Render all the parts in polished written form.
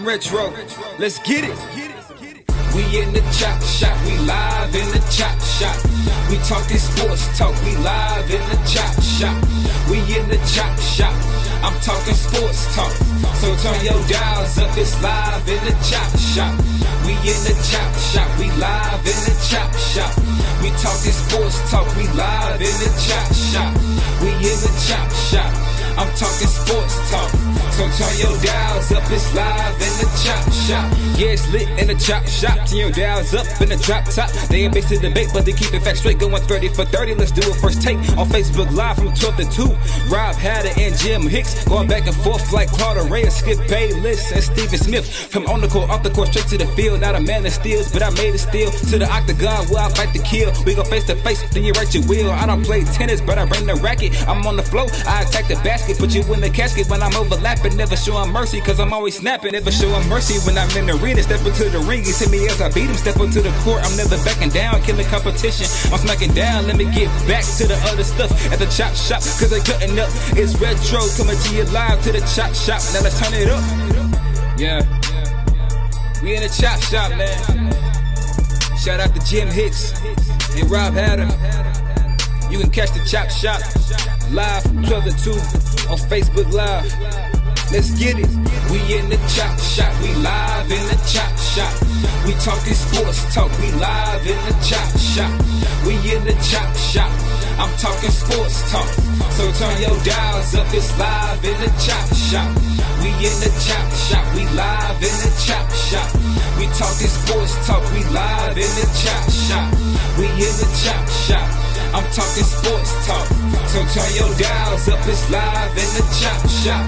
retro. Let's get it. We in the chop shop, we live in the chop shop. We talking sports talk, we live in the chop shop. We in the chop shop, I'm talking sports talk. So turn your dials up, it's live in the chop shop. We in the chop shop, we live in the chop shop. We talking sports talk, we live in the chop shop. We in the chop shop, I'm talking sports talk. So turn your dials up, it's live in the chop shop. Yeah, it's lit in the chop shop. Turn your dials up in the drop top. They ain't based to debate, but they keep it fact straight. Going 30 for 30, let's do a first take on Facebook Live from 12 to 2. Rob Hatter and Jim Hicks going back and forth like Carter Ray and Skip Bayless and Stephen Smith. From on the court, off the court, straight to the field. Not a man that steals, but I made it steal. To the octagon where I fight to kill. We go face to face, then you write your will. I don't play tennis, but I bring the racket. I'm on the floor, I attack the basket. Put you in the casket when I'm overlapping. Never showing mercy, cause I'm always snapping. Never showing mercy when I'm in the arena. Step into the ring, he hit me as I beat him. Step into the court, I'm never backing down. Killing competition, I'm smacking down. Let me get back to the other stuff at the chop shop, cause they cutting up. It's retro, coming to you live to the chop shop. Now let's turn it up. Yeah, we in the chop shop, man. Shout out to Jim Hicks and Rob Hatter. You can catch the chop shop live from 12 to 2 on Facebook Live. Let's get it. We in the chop shop, we live in the chop shop. We talking sports talk, we live in the chop shop. We in the chop shop, I'm talking sports talk. So turn your dials up, it's live in the chop shop. We in the chop shop, we live in the chop shop. We talking sports talk, we live in the chop shop. We in the chop shop, I'm talking sports talk. So turn your dials up, it's live in the chop shop.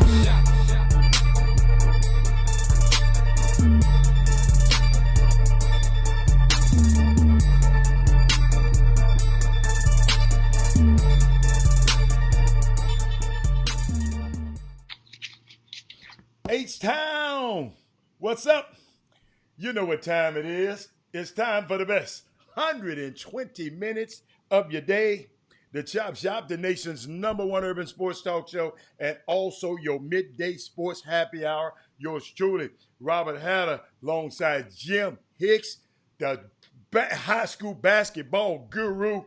H-Town, what's up? You know what time it is. It's time for the best 120 minutes of your day. The Chop Shop, the nation's #1 urban sports talk show, and also your midday sports happy hour. Yours truly, Robert Hatter, alongside Jim Hicks, the high school basketball guru,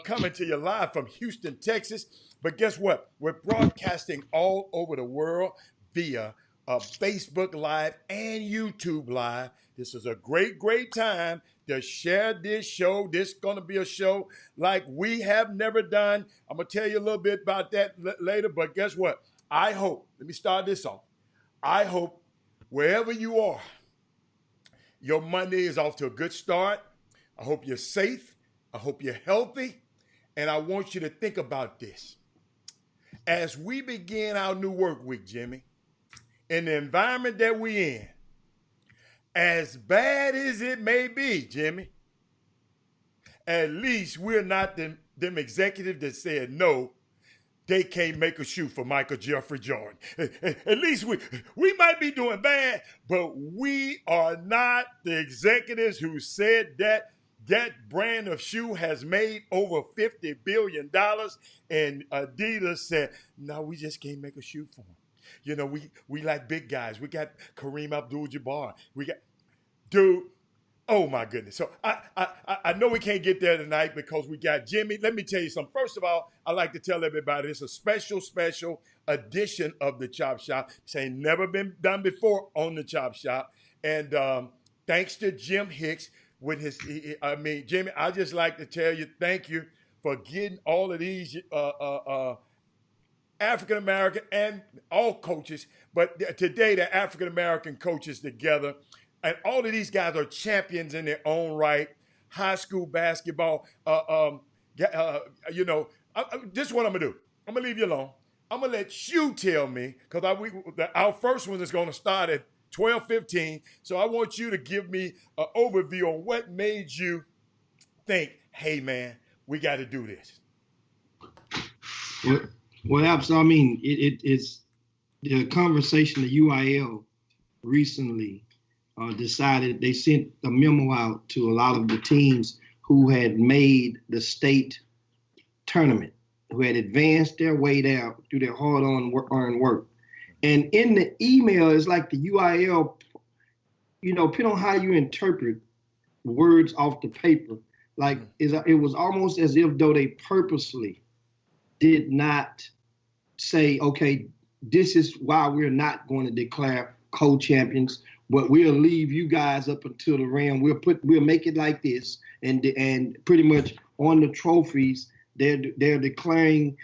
coming to you live from Houston, Texas. But guess what? We're broadcasting all over the world via Facebook Live and YouTube Live. This is a great, great time to share this show. This is going to be a show like we have never done. I'm going to tell you a little bit about that later, but guess what? I hope, let me start this off. I hope wherever you are, your Monday is off to a good start. I hope you're safe. I hope you're healthy. And I want you to think about this. As we begin our new work week, Jimmy, in the environment that we're in, as bad as it may be, Jimmy, at least we're not them executives that said, no, they can't make a shoe for Michael Jeffrey Jordan. At least we might be doing bad, but we are not the executives who said that brand of shoe has made over $50 billion, and Adidas said, no, we just can't make a shoe for them. You know, we like big guys. We got Kareem Abdul-Jabbar. We got, dude, oh my goodness. So I know we can't get there tonight because we got Jimmy. Let me tell you something. First of all, I like to tell everybody it's a special edition of the Chop Shop. This ain't never been done before on the Chop Shop. And thanks to Jim Hicks with his, Jimmy, I just like to tell you thank you for getting all of these African-American and all coaches, but today the African-American coaches together. And all of these guys are champions in their own right. High school basketball. This is what I'm going to do. I'm going to leave you alone. I'm going to let you tell me, because our first one is going to start at 12:15. So I want you to give me an overview on what made you think, hey, man, we got to do this. Well, absolutely. I mean, it's the conversation the UIL recently decided. They sent a memo out to a lot of the teams who had made the tournament, who had advanced their way down through their hard-earned work. And in the email, it's like the UIL depending on how you interpret words off the paper, like it was almost as if though they purposely did not say, okay, this is why we're not going to declare co-champions, but we'll leave you guys up until the round. We'll make it like this, and pretty much on the trophies they're declaring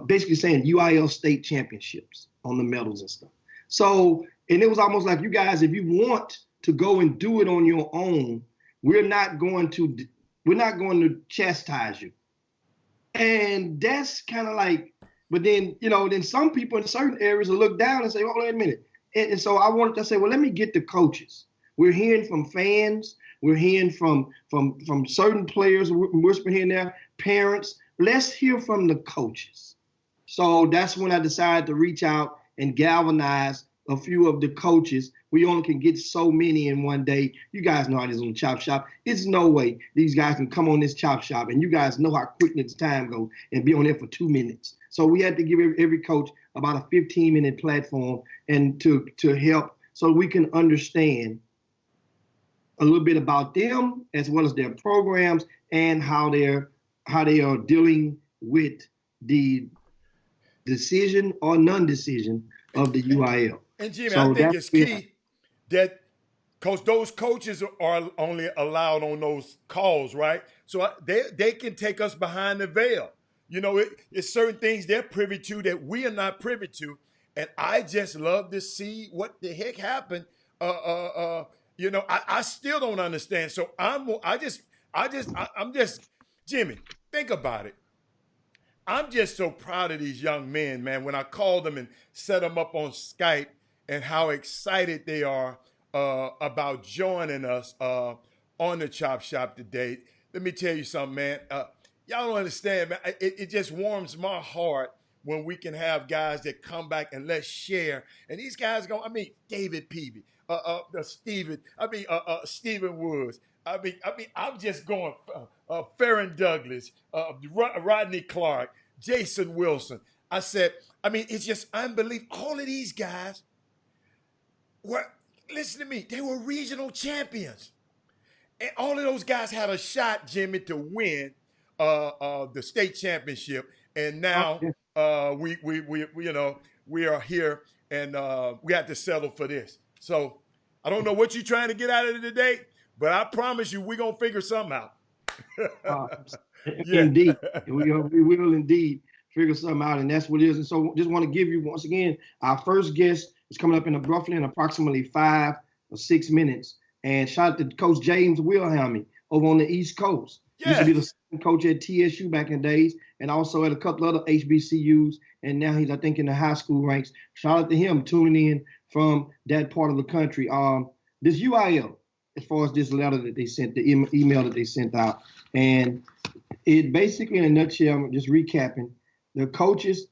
basically saying UIL state championships on the medals and stuff. So, and it was almost like, you guys, if you want to go and do it on your own, we're not going to chastise you. And that's kind of like, but then, then some people in certain areas will look down and say, oh, wait a minute. And so I wanted to say, well, let me get the coaches. We're hearing from fans. We're hearing from certain players, whispering here and there, parents. Let's hear from the coaches. So that's when I decided to reach out and galvanize a few of the coaches. We only can get so many in one day. You guys know how it is on the Chop Shop. It's no way these guys can come on this Chop Shop, and you guys know how quickly the time goes, and be on there for 2 minutes. So we had to give every coach about a 15-minute platform and to help so we can understand a little bit about them as well as their programs and how they are dealing with the decision or non-decision of the UIL. And Jimmy, so I think it's key that because those coaches are only allowed on those calls, right? So they can take us behind the veil. It's certain things they're privy to that we are not privy to. And I just love to see what the heck happened. I still don't understand. So I'm just, Jimmy, think about it. I'm just so proud of these young men, man. When I called them and set them up on Skype and how excited they are about joining us on the Chop Shop today. Let me tell you something, man. Y'all don't understand, man. It just warms my heart when we can have guys that come back and let's share. And these guys David Peavy, Stephen Woods. I'm just going Farron Douglas, Rodney Clark, Jason Wilson. I said, it's just unbelievable. All of these guys listen to me, they were regional champions. And all of those guys had a shot, Jimmy, to win the state championship. And now we are here and we have to settle for this. So I don't know what you're trying to get out of it today, but I promise you we're going to figure something out. Indeed. We will indeed figure something out, and that's what it is. And so just want to give you, once again, our first guest is coming up in approximately 5 or 6 minutes. And shout out to Coach James Wilhelmy over on the East Coast. Yes. Used to be the second coach at TSU back in the days, and also at a couple other HBCUs. And now he's, I think, in the high school ranks. Shout out to him tuning in from that part of the country. This UIL, as far as this letter that they sent, the email that they sent out, and it basically, in a nutshell, just recapping, the coaches,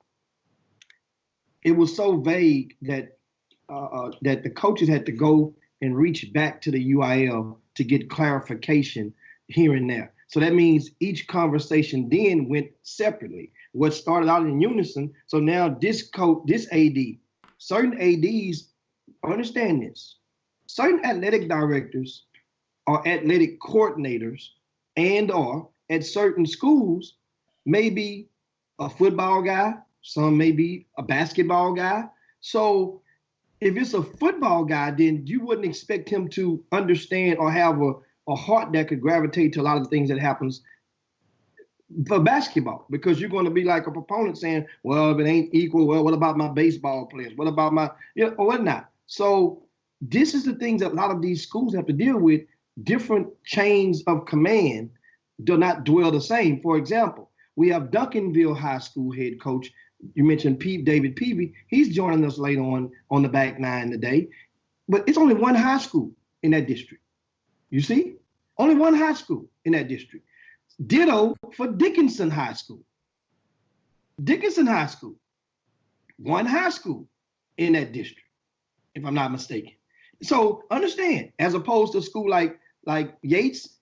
it was so vague that that the coaches had to go and reach back to the UIL to get clarification here and there. So that means each conversation then went separately. What started out in unison. So now this AD, certain ADs, understand this, certain athletic directors or athletic coordinators and or at certain schools may be a football guy, some may be a basketball guy. So if it's a football guy, then you wouldn't expect him to understand or have a heart that could gravitate to a lot of the things that happens for basketball, because you're going to be like a proponent saying, well, if it ain't equal, well, what about my baseball players? What about my, or whatnot? So this is the things that a lot of these schools have to deal with. Different chains of command do not dwell the same. For example, we have Duncanville High School head coach. You mentioned David Peavy. He's joining us later on the back nine today. But it's only one high school in that district. You see? Only one high school in that district. Ditto for Dickinson High School. Dickinson High School. One high school in that district, if I'm not mistaken. So understand, as opposed to a school like Yates,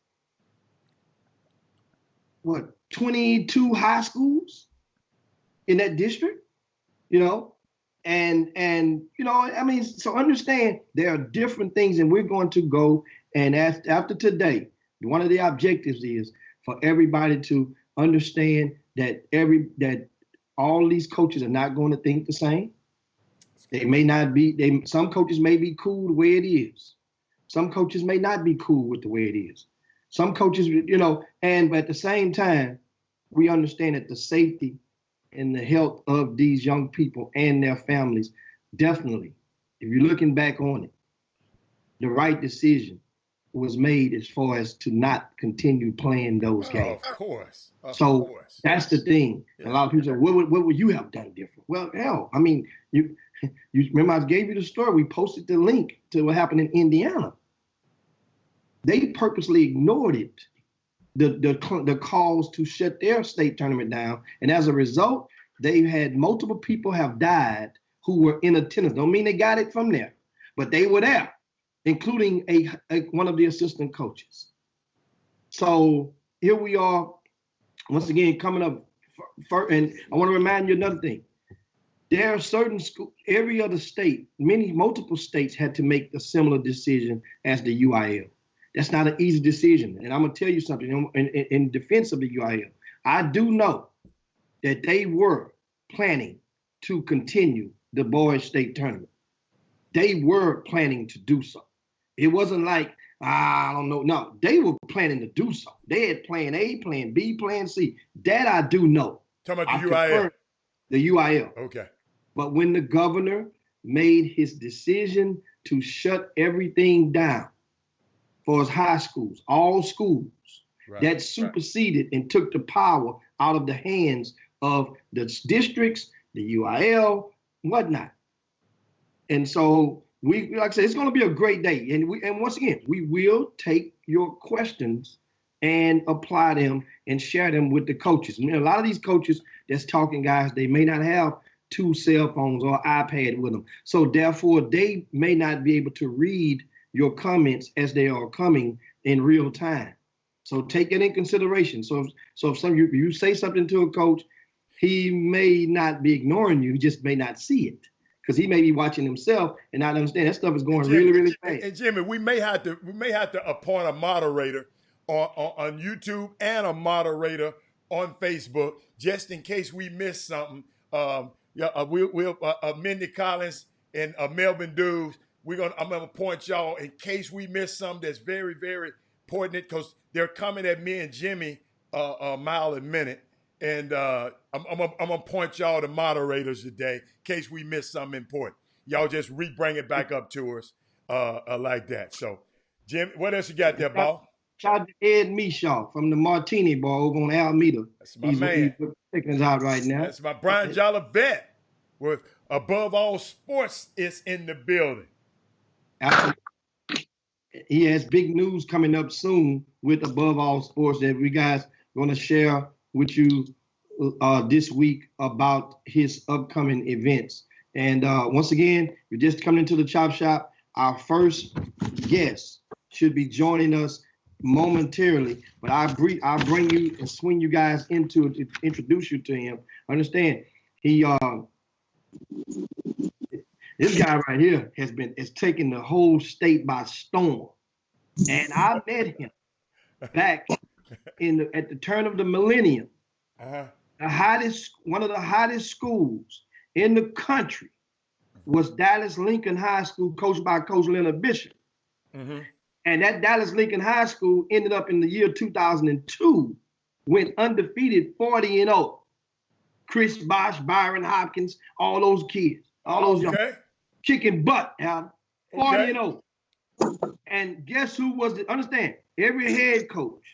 22 high schools in that district, And you know, I mean, so understand there are different things, and we're going to go and after today, one of the objectives is for everybody to understand that all these coaches are not going to think the same. They may not be. Some coaches may be cool the way it is. Some coaches may not be cool with the way it is. Some coaches, you know, but at the same time, we understand that the safety and the health of these young people and their families, definitely, if you're looking back on it, the right decision was made as far as to not continue playing those games. Of course. So that's the thing. Yeah. A lot of people say, what would you have done different? Well, hell, I mean, you remember I gave you the story. We posted the link to what happened in Indiana. They purposely ignored it, the calls to shut their state tournament down. And as a result, they've had multiple people have died who were in attendance. Don't mean they got it from there, but they were there, including one of the assistant coaches. So here we are, once again, coming up. And I want to remind you another thing. There are certain schools, every other state, multiple states had to make a similar decision as the UIL. That's not an easy decision. And I'm going to tell you something in defense of the UIL. I do know that they were planning to continue the boys state tournament. They were planning to do so. It wasn't like, I don't know. No, they were planning to do so. They had plan A, plan B, plan C. That I do know. Talking about the UIL. The UIL. Okay. But when the governor made his decision to shut everything down for his high schools, all schools, that superseded and took the power out of the hands of the districts, the UIL, whatnot. And so like I said, it's going to be a great day. And once again, we will take your questions and apply them and share them with the coaches. I mean, a lot of these coaches that's talking, guys, they may not have 2 cell phones or iPad with them. So therefore, they may not be able to read your comments as they are coming in real time. So take it in consideration. So if you say something to a coach, he may not be ignoring you, he just may not see it, because he may be watching himself and not understand that stuff is going really, really fast. And Jimmy, we may have to appoint a moderator on YouTube and a moderator on Facebook, just in case we miss something. Mindy Collins and Melvin Dews, I'm gonna point y'all in case we miss something that's very, very important, because they're coming at me and Jimmy a mile a minute. And I'm gonna point y'all to moderators today in case we miss something important. Y'all just bring it back up to us like that. So, Jim, what else you got there, Ball? Shout out to Ed Mishaw from the Martini Bar over on Alameda. That's my man. He's checking us out right now. That's my Brian Jolivet with Above All Sports is in the building. He has big news coming up soon with Above All Sports that we guys going to share with you this week about his upcoming events. And once again, you're just coming into the Chop Shop. Our first guest should be joining us momentarily, but I'll bring you and swing you guys into it to introduce you to him. Understand, this guy right here has taken the whole state by storm. And I met him back at the turn of the millennium. One of the hottest schools in the country was Dallas Lincoln High School, coached by Coach Leonard Bishop. Mm-hmm. And that Dallas Lincoln High School ended up in the year 2002, went undefeated 40-0. Chris Bosh, Byron Hopkins, all those kids, all those young kicking butt, 40-0. And guess who was understand, every head coach,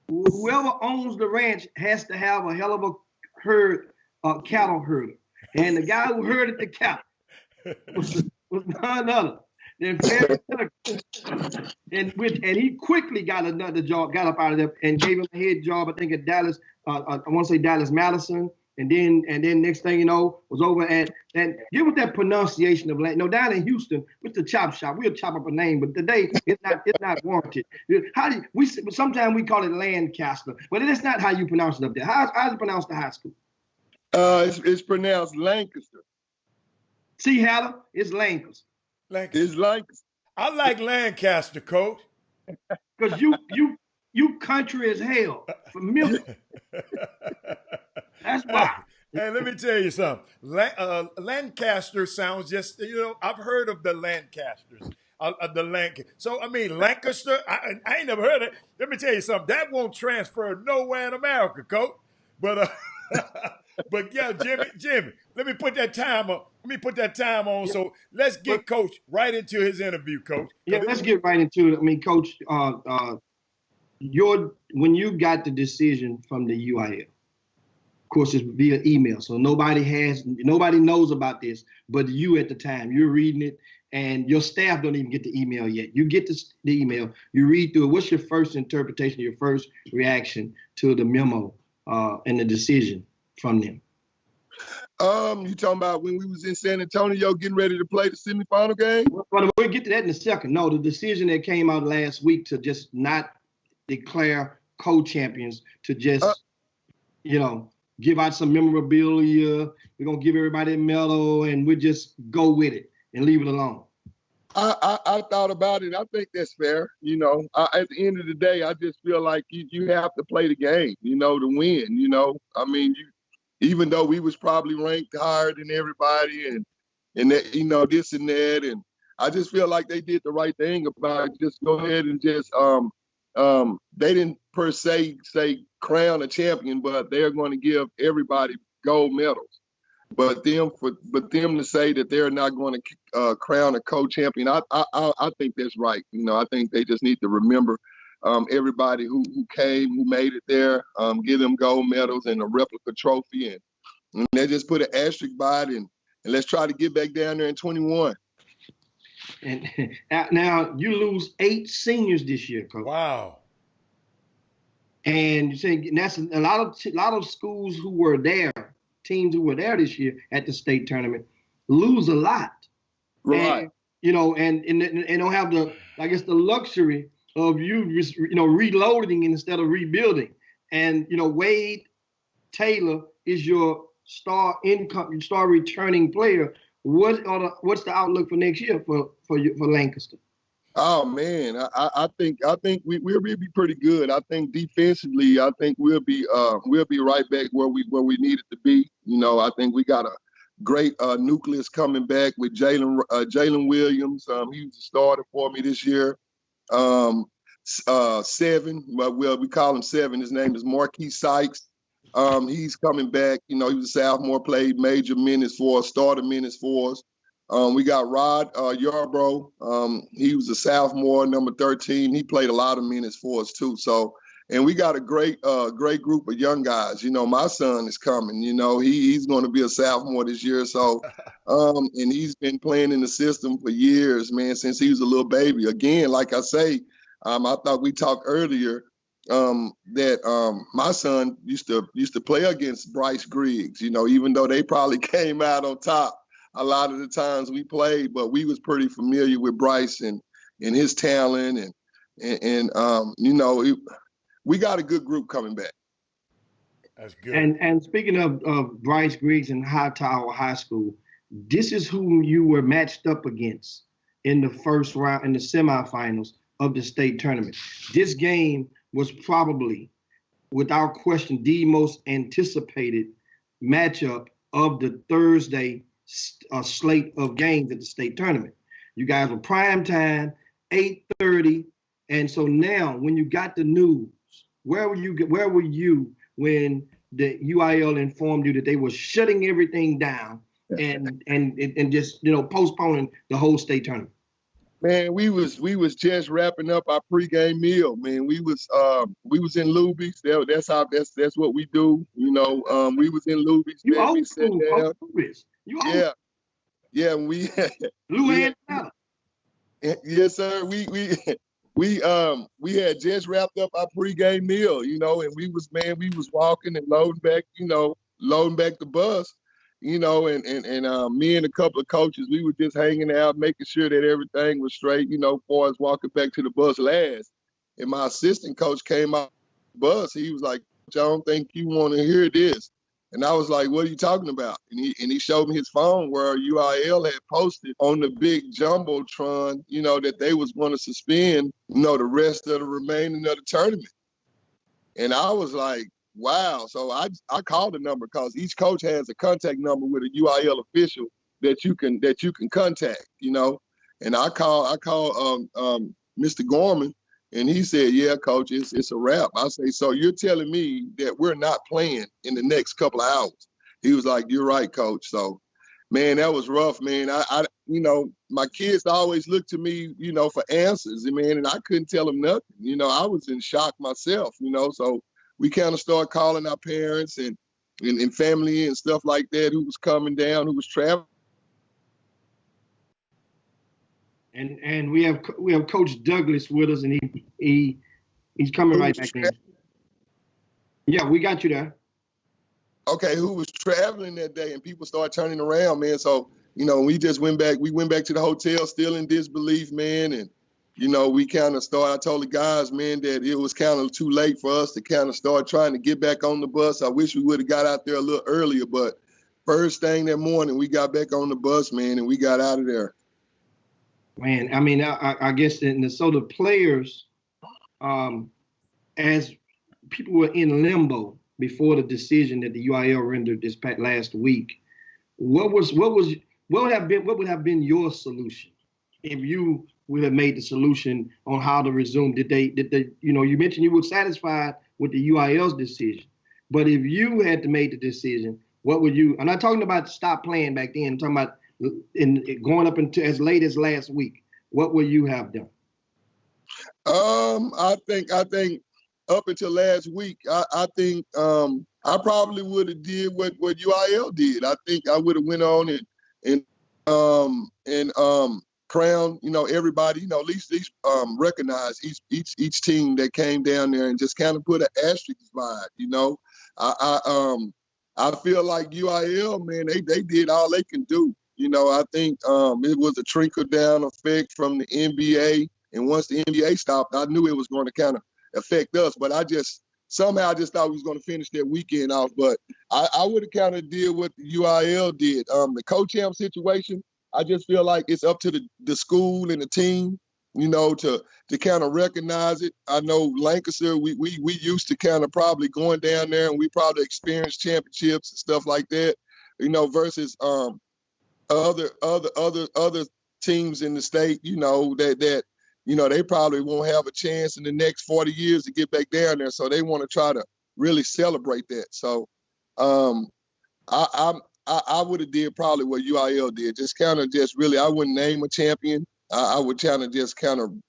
whoever owns the ranch has to have a hell of a cattle herder. And the guy who herded the cattle was none other than Fred Tucker. And he quickly got another job, got up out of there and gave him a head job, I think at Dallas, I want to say Dallas Madison. And then next thing you know, was over at that. Give us that pronunciation of land. No, down in Houston, with the Chop Shop, we'll chop up a name, but today it's not warranted. Sometimes we call it Lancaster, but it's not how you pronounce it up there. How's it pronounced the high school? It's pronounced Lancaster. See, Hatter, it's Lancaster. Lancaster. It's like I like Lancaster, Coach. Because you country as hell from Memphis. That's Hey, why. hey, let me tell you something. Lancaster sounds just, I've heard of the Lancasters. So, I mean, Lancaster, I ain't never heard of it. Let me tell you something. That won't transfer nowhere in America, Coach. But, but yeah, Jimmy, let me put that time on. Let me put that time on. Yeah, So let's but get Coach right into his interview, Coach. yeah, let's get right into it. I mean, Coach, when you got the decision from the UIL, of course, it's via email, so nobody knows about this, but you at the time, you're reading it, and your staff don't even get the email yet. You get the email, you read through it. What's your first interpretation, your first reaction to the memo and the decision from them? you talking about when we was in San Antonio getting ready to play the semifinal game? Well, we'll get to that in a second. No, the decision that came out last week to just not declare co-champions, to just, give out some memorabilia. We're going to give everybody a medal, and we'll just go with it and leave it alone. I thought about it. I think that's fair. At the end of the day, I just feel like you have to play the game, to win. I mean, even though we was probably ranked higher than everybody and that, this and that, and I just feel like they did the right thing about it. Just go ahead and just they didn't per se say crown a champion, but they're going to give everybody gold medals. But them to say that they're not going to crown a co-champion, I think that's right. I think they just need to remember everybody who came, who made it there, give them gold medals and a replica trophy, and they just put an asterisk by it, and let's try to get back down there in 21. And now you lose 8 seniors this year, Coach. Wow. And you say that's a lot of schools who were there, teams who were there this year at the state tournament, lose a lot. Right. And don't have the luxury of reloading instead of rebuilding. And Wade Taylor is your star returning player. What's the outlook for next year for Lancaster? Oh man, I think we'll be pretty good. I think defensively, I think we'll be right back where we needed to be. I think we got a great nucleus coming back with Jalen Williams. He was a starter for me this year. 7, well, we call him 7. His name is Marquis Sykes. He's coming back. He was a sophomore, played major minutes for us, starter minutes for us. We got Rod Yarbrough. He was a sophomore, number 13. He played a lot of minutes for us too. So, and we got a great group of young guys. My son is coming. He's going to be a sophomore this year. So, and he's been playing in the system for years, man, since he was a little baby. Again, like I say, I thought we talked earlier that my son used to play against Bryce Griggs. Even though they probably came out on top a lot of the times we played, but we was pretty familiar with Bryce and his talent, and we got a good group coming back. That's good. And speaking of Bryce Griggs and Hightower High School, this is whom you were matched up against in the first round, in the semifinals of the state tournament. This game was probably, without question, the most anticipated matchup of the Thursday slate of games at the state tournament. You guys were prime time, 8:30, and so now when you got the news, where were you when the UIL informed you that they were shutting everything down and just postponing the whole state tournament? Man, we was just wrapping up our pregame meal. Man, we was in Luby's. That's what we do. We was in Luby's. You man, old we school, sat down. You old. Yeah, we Blue hand down. Yes, sir. We had just wrapped up our pregame meal, and we was walking and loading back the bus, and me and a couple of coaches, we were just hanging out, making sure that everything was straight, far as walking back to the bus last. And my assistant coach came out the bus. He was like, "I don't think you want to hear this." And I was like, what are you talking about? And he showed me his phone where UIL had posted on the big Jumbotron, that they was going to suspend, the rest of the remaining of the tournament. And I was like, wow. So I called the number because each coach has a contact number with a UIL official that you can contact, And I called Mr. Gorman, and he said, yeah, coach, it's a wrap. I say, so you're telling me that we're not playing in the next couple of hours? He was like, you're right, coach. So, man, that was rough, man. My kids always look to me, for answers, man, and I couldn't tell them nothing. I was in shock myself, so we kind of started calling our parents and family and stuff like that who was coming down, who was traveling. And we have Coach Douglas with us, and he's coming right back in. Yeah, we got you there. Okay, who was traveling that day, and people started turning around, man. So, we just went back. We went back to the hotel still in disbelief, man. And, we kind of started, I told the guys, man, that it was kind of too late for us to kind of start trying to get back on the bus. I wish we would have got out there a little earlier, but first thing that morning, we got back on the bus, man, and we got out of there. Man, I mean, I guess so the players, as people were in limbo before the decision that the UIL rendered this last week, what would have been your solution if you would have made the solution on how to resume? Did they you mentioned you were satisfied with the UIL's decision, but if you had to make the decision, what would you? I'm not talking about stop playing back then. I'm talking about going up into as late as last week. What would you have done? I think up until last week, I think I probably would have did what UIL did. I think I would have went on and crown, everybody, at least recognize each team that came down there and just kind of put an asterisk by it. I feel like UIL, man, they did all they can do. I think it was a trickle down effect from the NBA. And once the NBA stopped, I knew it was going to kind of affect us. But somehow I just thought we was going to finish that weekend off. But I would have kind of did what the UIL did. The co-champ situation, I just feel like it's up to the school and the team, to kind of recognize it. I know Lancaster, we used to kind of probably going down there and we probably experienced championships and stuff like that, versus other teams in the state, that they probably won't have a chance in the next 40 years to get back down there. So they want to try to really celebrate that. So I would have did probably what UIL did. Just really, I wouldn't name a champion. I would kind of just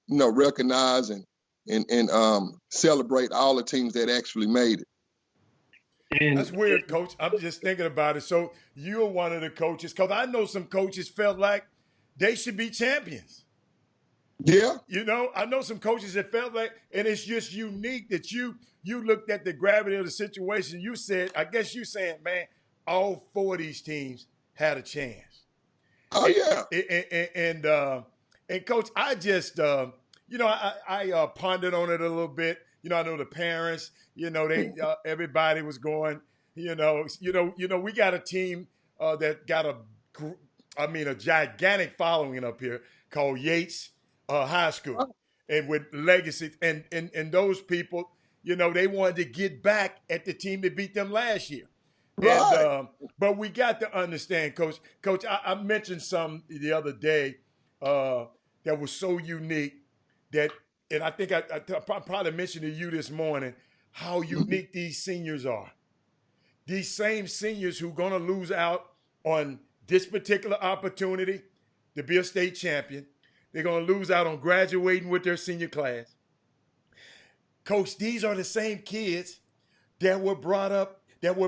recognize and celebrate all the teams that actually made it. And that's weird, Coach. I'm just thinking about it. So you're one of the coaches, because I know some coaches felt like they should be champions. Yeah. I know some coaches that felt like, and it's just unique that you looked at the gravity of the situation. You said, I guess you saying, man, all four of these teams had a chance. Oh, yeah. And Coach, I just, I pondered on it a little bit. I know the parents, they everybody was going, we got a team that got a gigantic following up here called Yates High School, and with legacy, and those people, they wanted to get back at the team that beat them last year. Right. And but we got to understand, Coach. I mentioned some the other day that was so unique that. And I think I probably mentioned to you this morning how unique these seniors are. These same seniors who are going to lose out on this particular opportunity to be a state champion. They're going to lose out on graduating with their senior class. Coach, these are the same kids that were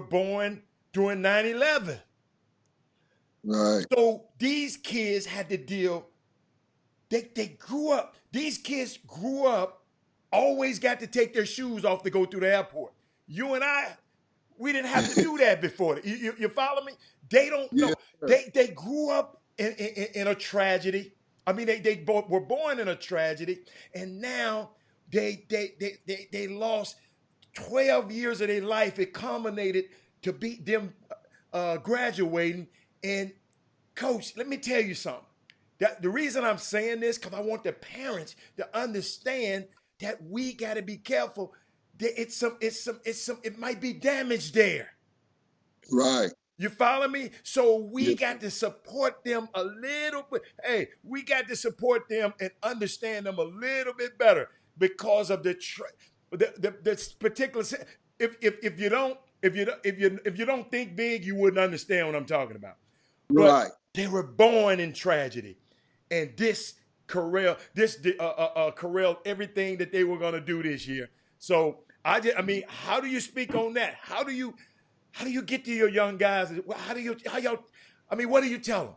born during 9/11. Right. So these kids had to deal. They grew up. These kids grew up, always got to take their shoes off to go through the airport. You and I, we didn't have to do that before. You follow me? They don't know. They grew up in a tragedy. I mean, they were born in a tragedy, and now they lost 12 years of their life. It culminated to beat them graduating. And Coach, let me tell you something. That the reason I'm saying this because I want the parents to understand that we got to be careful. That it might be damage there. Right. You follow me? So we Yes. got to support them a little bit. Hey, we got to support them and understand them a little bit better because of this particular. If you don't think big, you wouldn't understand what I'm talking about. But Right. they were born in tragedy, and this Corral, everything that they were going to do this year. So I mean, how do you speak on that? How do you get to your young guys? What do you tell them?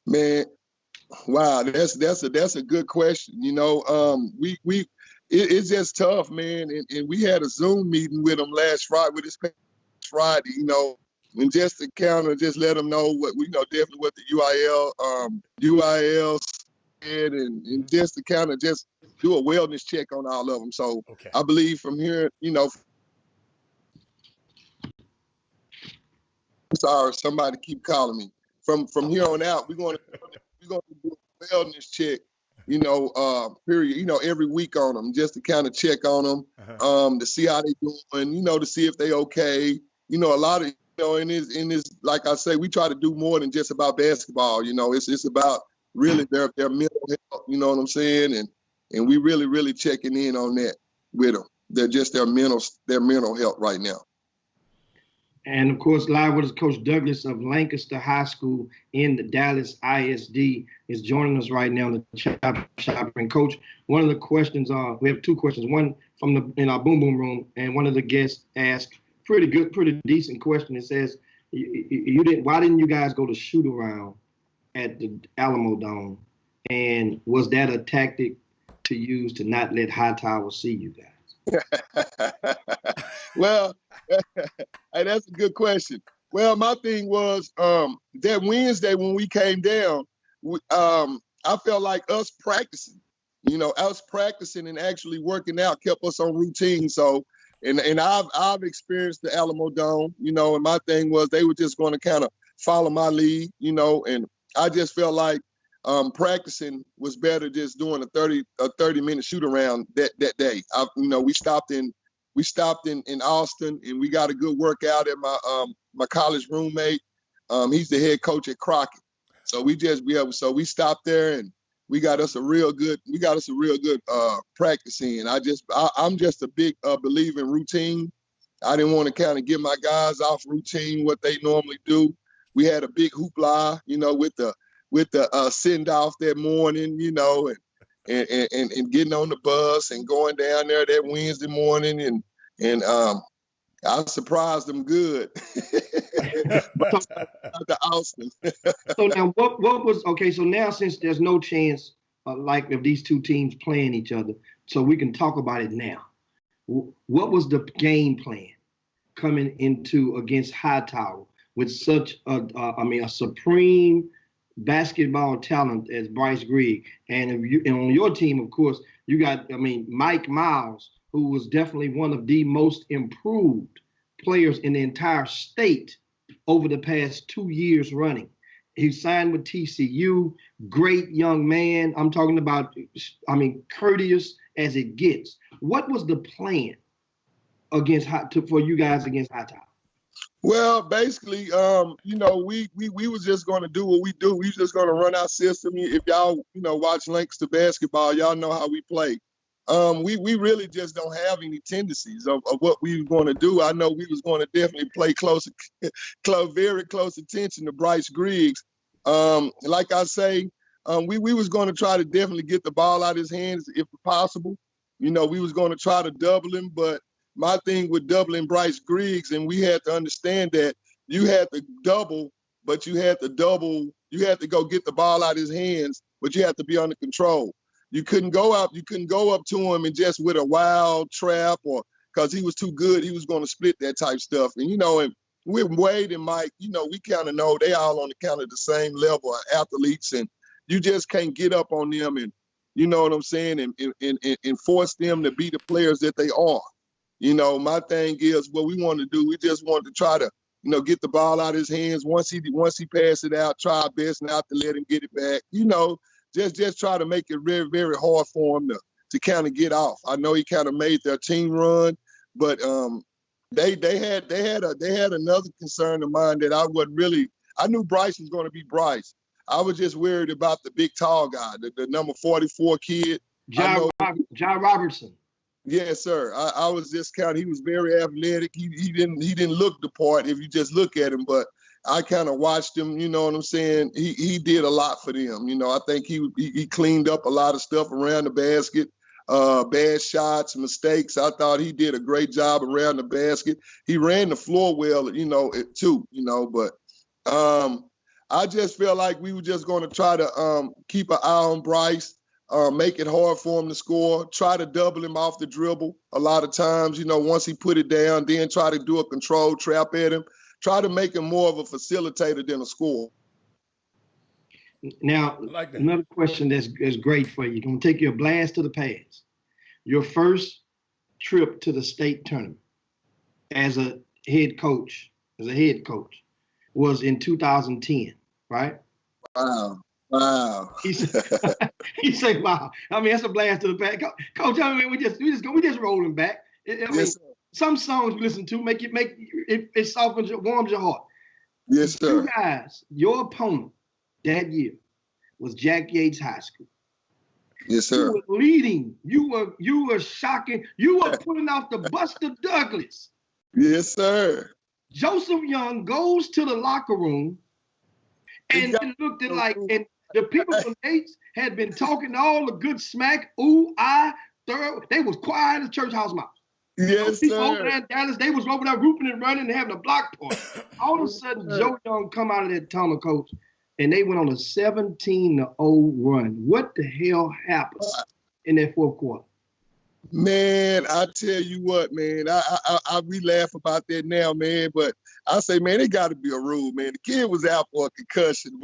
Man, wow, that's a good question. It's just tough, man. And we had a Zoom meeting with them last Friday, with this past Friday, and just to kind of just let them know what we know, definitely what the UIL said, and just to kind of just do a wellness check on all of them. So Okay. I believe from here, I'm sorry, somebody keep calling me. From here on out, we're going to do a wellness check, period, every week on them, just to kind of check on them, to see how they doing, to see if they okay. A lot of, in this, like I say, we try to do more than just about basketball. It's about really their mental health. You know what I'm saying? And we really, really checking in on that with them. They're just their mental health right now. And of course, live with us, Coach Douglas of Lancaster High School in the Dallas ISD is joining us right now in the Chop Shop. And Coach, one of the questions we have two questions. One in our Boom Boom Room, and one of the guests asked pretty decent question. It says, why didn't you guys go to shoot around at the Alamo Dome? And was that a tactic to use to not let Hightower see you guys? Well, hey, that's a good question. Well, my thing was that Wednesday when we came down, I felt like us practicing and actually working out kept us on routine. So, and I've experienced the Alamo Dome, and my thing was they were just going to kind of follow my lead, and I just felt like practicing was better just doing a 30-minute shoot around that day. We stopped in Austin, and we got a good workout at my college roommate. He's the head coach at Crockett. So we stopped there, and we got us a real good practice in. I'm just a big believer in routine. I didn't want to kind of get my guys off routine, what they normally do. We had a big hoopla, with the send off that morning, and getting on the bus and going down there that Wednesday morning, and I surprised them good. To Austin. So now, what was okay? So now, since there's no chance, like of these two teams playing each other, so we can talk about it now. What was the game plan coming into against Hightower with such a supreme basketball talent as Bryce Grigg, and on your team, of course, you got Mike Miles, who was definitely one of the most improved players in the entire state over the past 2 years running. He signed with TCU, great young man. I'm talking about, courteous as it gets. What was the plan for you guys against Hightower? Well, basically, we was just going to do what we do. We was just going to run our system. If y'all, watch Lancaster basketball, y'all know how we play. We really just don't have any tendencies of what we were going to do. I know we was going to definitely play very close attention to Bryce Griggs. Like I say, we was going to try to definitely get the ball out of his hands if possible. We was going to try to double him, but my thing with doubling Bryce Griggs, and we had to understand that you had to double, but you had to go get the ball out of his hands, but you had to be under control. You couldn't go up to him and just with a wild trap, or because he was too good, he was going to split that type stuff. And and with Wade and Mike, we kind of know they all on the kind of the same level of athletes, and you just can't get up on them and you know what I'm saying, and force them to be the players that they are. My thing is what we want to do. We just want to try to, get the ball out of his hands. Once he passes it out, try our best not to let him get it back. Just try to make it very, very hard for him to kind of get off. I know he kind of made their team run, but they had another concern of mine that I wasn't really. I knew Bryce was going to be Bryce. I was just worried about the big tall guy, the number 44 kid. John Robertson. Yes, sir. I was just he was very athletic. He didn't look the part if you just look at him, but I kind of watched him, you know what I'm saying? He did a lot for them. I think he cleaned up a lot of stuff around the basket, bad shots, mistakes. I thought he did a great job around the basket. He ran the floor well, too, but I just felt like we were just going to try to keep an eye on Bryce, make it hard for him to score, try to double him off the dribble a lot of times, once he put it down, then try to do a control trap at him, try to make him more of a facilitator than a scorer. Now, another question that's great for you. I'm going to take you a blast to the past. Your first trip to the state tournament as a head coach was in 2010, right? Wow. He said, wow. I mean, that's a blast to the past. Coach, I mean, we just rolling back. Yes, some songs we listen to it softens, warms your heart. Yes, sir. You guys, your opponent that year was Jack Yates High School. Yes, sir. You were leading. You were shocking. You were pulling off the Buster Douglas. Yes, sir. Joseph Young goes to the locker room and it looked at like, and the people from Yates had been talking all the good smack. They was quiet as church house mouse. Yes, people sir. over there in Dallas, they was over there whooping and running and having a block party. All of a sudden, Joe Young come out of that tunnel, coach, and they went on a 17-0 run. What the hell happened in that fourth quarter? Man, I tell you what, man, we laugh about that now, man, but I say, man, it got to be a rule, man. The kid was out for a concussion,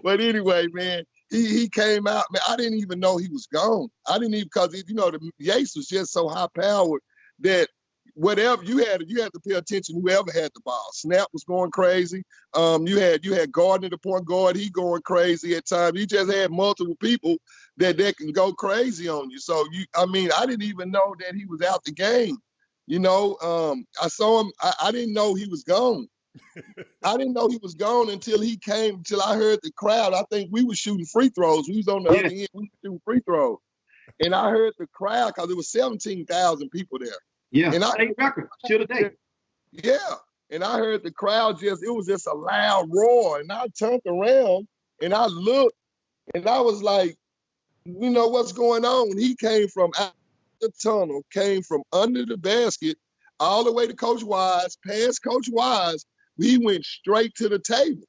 but anyway, man, he came out, man. I didn't even know he was gone. I didn't even, because the Yates was just so high powered that whatever you had to pay attention. Whoever had the ball, Snap was going crazy. You had Gardner, the point guard, he going crazy at times. You just had multiple people that can go crazy on you. So I didn't even know that he was out the game. I saw him. I didn't know he was gone. I didn't know he was gone until he came. Until I heard the crowd. I think we were shooting free throws. We was on the other end. We were shooting free throws, and I heard the crowd because there was 17,000 people there. Yeah, and state record to the day. Yeah, and I heard the crowd it was just a loud roar, and I turned around and I looked, and I was like, what's going on? He came from out the tunnel, came from under the basket, all the way to Coach Wise, past Coach Wise. We went straight to the table,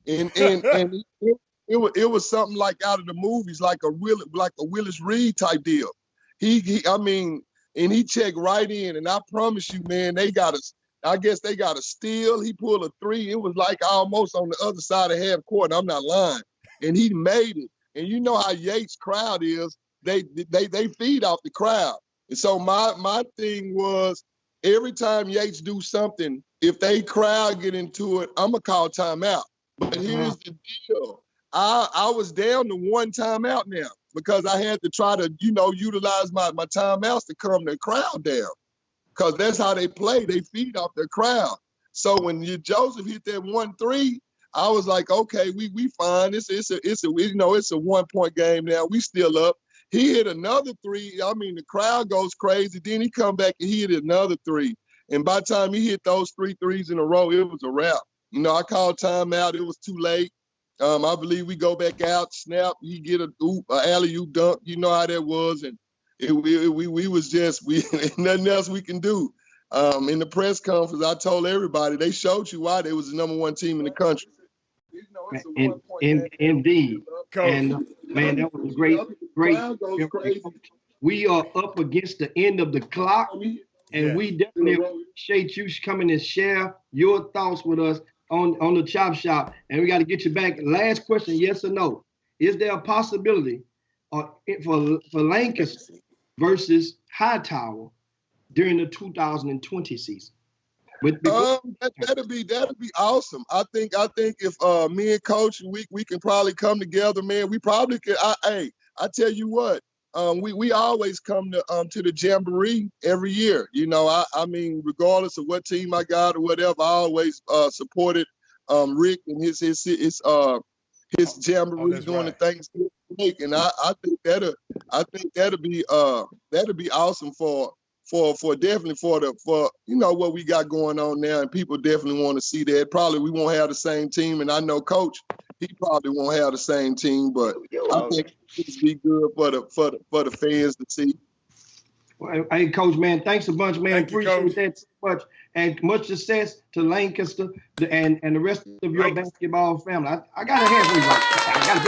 and it was something like out of the movies, like a Willis Reed type deal. And he checked right in, and I promise you, man, I guess they got a steal. He pulled a three. It was like almost on the other side of half court. I'm not lying. And he made it. And you know how Yates crowd is. They feed off the crowd. And so my thing was, every time Yates do something, if they crowd get into it, I'm going to call timeout. But here's the deal. I was down to one timeout now, because I had to try to, utilize my timeouts to calm the crowd down, because that's how they play. They feed off their crowd. So when Joseph hit that 1-3, I was like, okay, we fine. It's a 1 point game now. We still up. He hit another three. The crowd goes crazy. Then he come back and he hit another three. And by the time he hit those 3 threes in a row, it was a wrap. I called timeout. It was too late. I believe we go back out, Snap, he get a alley-oop dunk. You know how that was. And we was just, nothing else we can do. In the press conference, I told everybody, they showed you why they was the number 1 team in the country. Indeed. And man, that was great. We are up against the end of the clock, and we definitely appreciate you coming and share your thoughts with us on the Chop Shop, and we got to get you back. Last question, yes or no? Is there a possibility for Lancaster versus Hightower during the 2020 season? That'd be awesome. I think if me and Coach we can probably come together, man. We probably could. I tell you what, we always come to the jamboree every year. You know, I mean, regardless of what team I got or whatever, I always supported Rick and his jamboree during the Thanksgiving break, and I think that'll be awesome for definitely for you know what we got going on now, and people definitely want to see that. Probably we won't have the same team, and I know Coach, he probably won't have the same team, but I think it'll be good for the fans to see. Well, hey, Coach, man, thanks a bunch, man. Appreciate that so much, and much success to Lancaster and the rest of your basketball family. I got a hand for you. I got a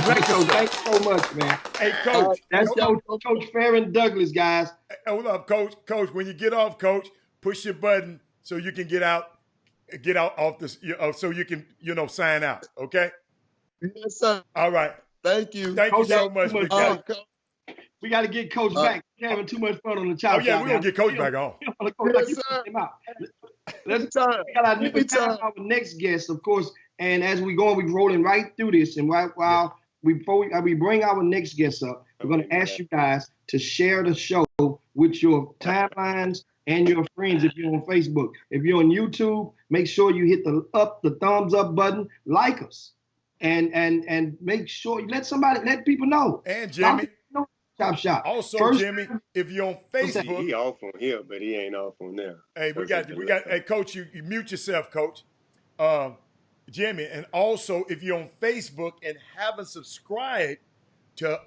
better so thanks so much, man. Hey, Coach. That's Coach Farron Douglas, guys. Hold up, Coach. Coach, when you get off, Coach, push your button so you can get out off this, so you can, sign out. Okay? Yes, sir. All right. Thank you. Thank you so much, big guy. We got to get Coach back. We're having too much fun on the chop. Oh, yeah, we're going to get Coach back on. Let's our next guest, of course. And as we go, we're rolling right through this. And while we bring our next guest up, we're going to ask you guys to share the show with your timelines and your friends if you're on Facebook. If you're on YouTube, make sure you hit the thumbs up button, like us, and make sure you let people know. And Jimmy. Chop shop. Also, Jimmy, if you're on Facebook, he off on here, but he ain't off on there. Hey, we got. Hey, Coach, you mute yourself, Coach. Jimmy, and also if you're on Facebook and haven't subscribed to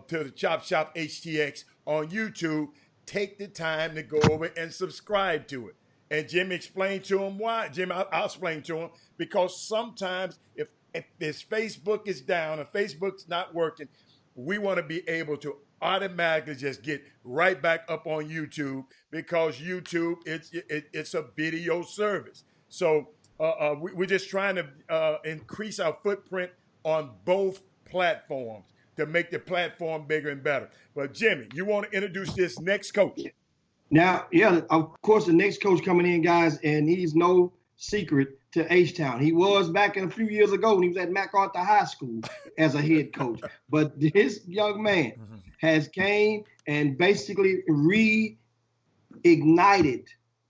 the Chop Shop HTX on YouTube, take the time to go over and subscribe to it. And Jimmy explained to him why. Jimmy, I'll explain to him, because sometimes if this Facebook is down and Facebook's not working, we want to be able to automatically just get right back up on YouTube, because YouTube, it's a video service. So we're just trying to increase our footprint on both platforms to make the platform bigger and better. But Jimmy, you want to introduce this next coach? Now, yeah, of course, the next coach coming in, guys, and he's no secret to H-Town. He was back a few years ago when he was at MacArthur High School as a head coach. But this young man has came and basically reignited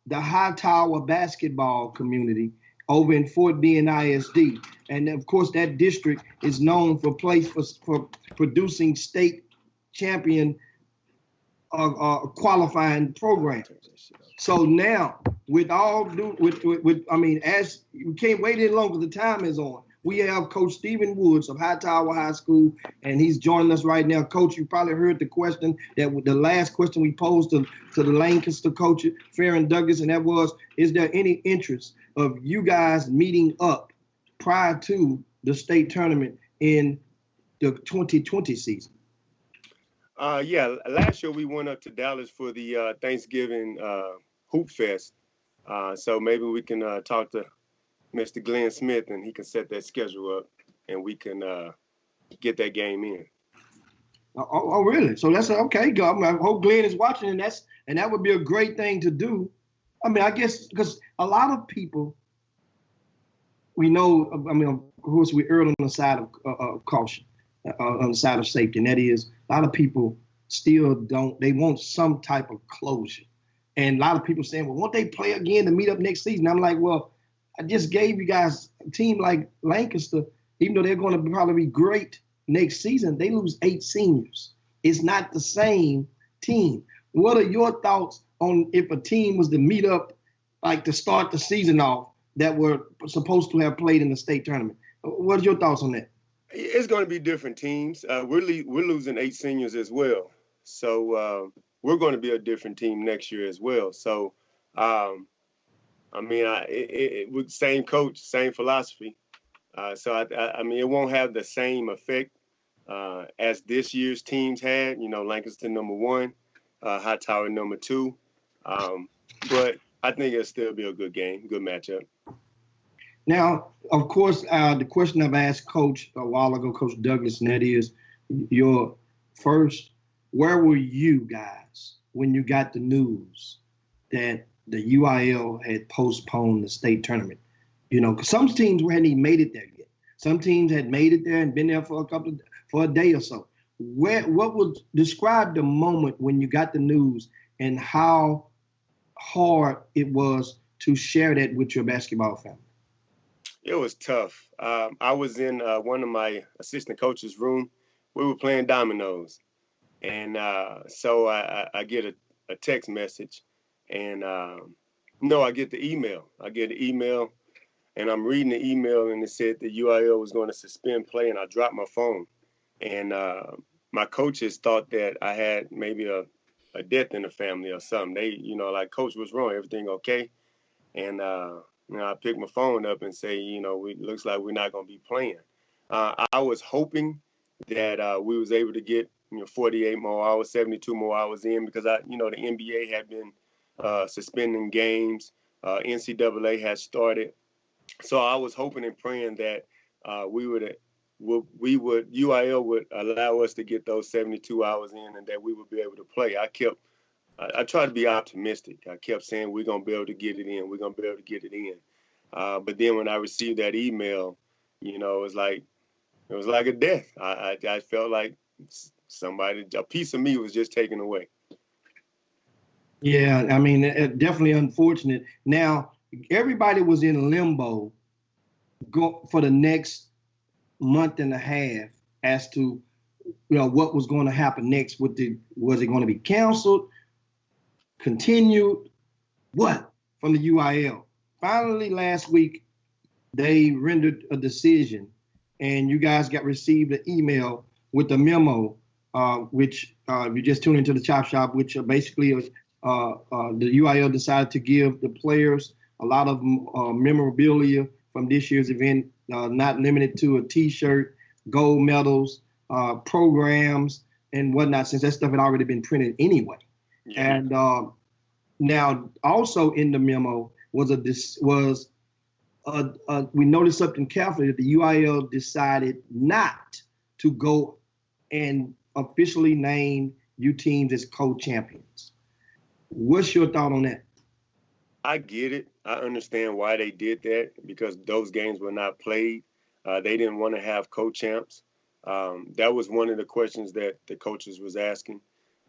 the Hightower basketball community over in Fort Bend ISD. And of course, that district is known for producing state champion qualifying programs. So now, as we can't wait any longer, the time is on. We have Coach Stephen Woods of Hightower High School, and he's joining us right now. Coach, you probably heard the question the last question we posed to the Lancaster coach, Farron Douglas, and that was, is there any interest of you guys meeting up prior to the state tournament in the 2020 season? Yeah, last year we went up to Dallas for the Thanksgiving Hoop Fest. So maybe we can talk to Mr. Glenn Smith, and he can set that schedule up, and we can get that game in. Oh, really? So that's okay. I hope Glenn is watching, and that would be a great thing to do. I mean, I guess because a lot of people, we know. I mean, of course, we err on the side of caution, on the side of safety, and that is a lot of people still don't. They want some type of closure, and a lot of people saying, "Well, won't they play again to meet up next season?" I'm like, well, I just gave you guys a team like Lancaster, even though they're going to probably be great next season, they lose 8 seniors. It's not the same team. What are your thoughts on if a team was to meet up, like to start the season off, that were supposed to have played in the state tournament? What are your thoughts on that? It's going to be different teams. We're losing 8 seniors as well. So we're going to be a different team next year as well. So, I mean, with same coach, same philosophy. So I mean, it won't have the same effect as this year's teams had. You know, Lancaster #1, Hightower #2. But I think it'll still be a good game, good matchup. Now, of course, the question I've asked Coach a while ago, Coach Douglas, and that is your first. Where were you guys when you got the news that the UIL had postponed the state tournament? You know, 'cause some teams hadn't even made it there yet. Some teams had made it there and been there for a day or so. What would describe the moment when you got the news and how hard it was to share that with your basketball family? It was tough. I was in one of my assistant coach's room. We were playing dominoes, and so I get a text message, and no, I get the email. And I'm reading the email, and it said the UIL was going to suspend play, and I dropped my phone. And my coaches thought that I had maybe a death in the family or something. They, like, Coach, what's wrong? Everything okay? And I picked my phone up and say, looks like we're not going to be playing. I was hoping that we was able to get 48 more hours, 72 more hours in, because the NBA had been suspending games. NCAA had started. So I was hoping and praying that UIL would allow us to get those 72 hours in, and that we would be able to play. I tried to be optimistic. I kept saying we're gonna be able to get it in. We're gonna be able to get it in. But then when I received that email, it was like a death. I felt like a piece of me was just taken away. Yeah, I mean, definitely unfortunate. Now, everybody was in limbo for the next month and a half as to what was going to happen next. Was it going to be canceled, continued, what from the UIL? Finally, last week they rendered a decision, and you guys received an email with a memo, which if you just tune into the Chop Shop, which basically the UIL decided to give the players a lot of memorabilia from this year's event, not limited to a T-shirt, gold medals, programs, and whatnot, since that stuff had already been printed anyway. Yeah. And now, also in the memo we noticed something carefully, that the UIL decided not to go and officially name you teams as co-champions. What's your thought on that? I get it. I understand why they did that, because those games were not played. They didn't want to have co-champs. That was one of the questions that the coaches was asking.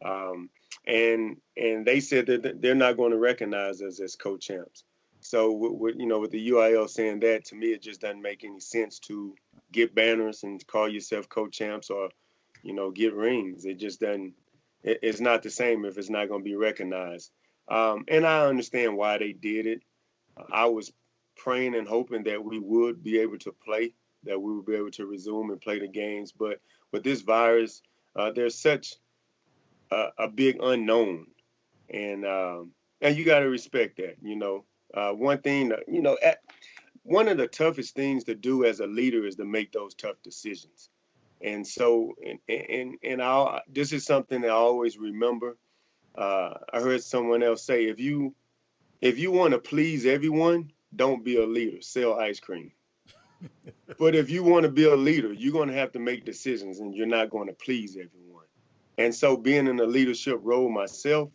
And they said that they're not going to recognize us as co-champs. So with the UIL saying that, to me, it just doesn't make any sense to get banners and call yourself co-champs, or get rings. It just doesn't. It's not the same if it's not going to be recognized. And I understand why they did it. I was praying and hoping that we would be able to play, that we would be able to resume and play the games. But with this virus, there's such a big unknown, and you got to respect that. One thing, one of the toughest things to do as a leader is to make those tough decisions. And so, this is something that I always remember. I heard someone else say, if you want to please everyone, don't be a leader, sell ice cream. But if you want to be a leader, you're going to have to make decisions, and you're not going to please everyone. And so, being in a leadership role myself,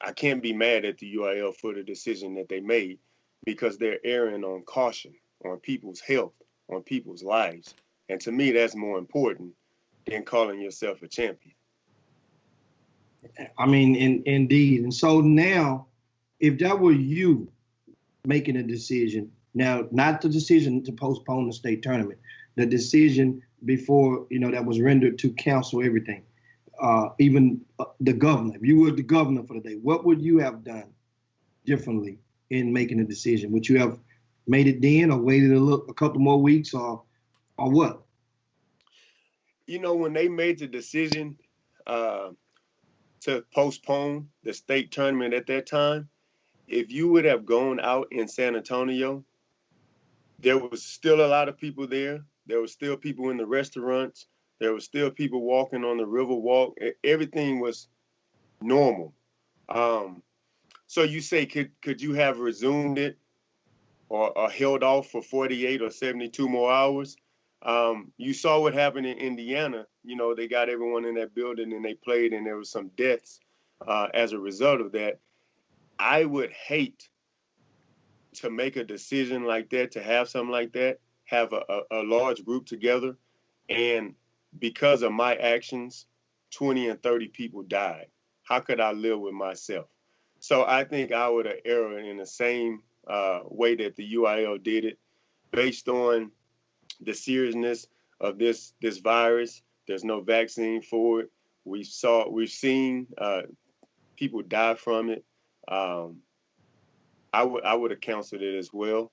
I can't be mad at the UIL for the decision that they made, because they're erring on caution, on people's health, on people's lives. And to me, that's more important than calling yourself a champion. I mean, indeed. And so now, if that were you making a decision, now, not the decision to postpone the state tournament, the decision before, that was rendered to cancel everything, even the governor, if you were the governor for the day, what would you have done differently in making a decision? Would you have made it then, or waited a couple more weeks, or what? When they made the decision to postpone the state tournament at that time, if you would have gone out in San Antonio, there was still a lot of people there. There were still people in the restaurants. There were still people walking on the river walk. Everything was normal. So you say, could you have resumed it or held off for 48 or 72 more hours? You saw what happened in Indiana. They got everyone in that building and they played, and there was some deaths. as a result of that. I would hate to make a decision like that, to have something like that, have a large group together, and because of my actions, 20 and 30 people died. How could I live with myself? So I think I would have erred in the same way that the UIL did it, based on the seriousness of this virus. There's no vaccine for it. We've seen people die from it. I would have counseled it as well.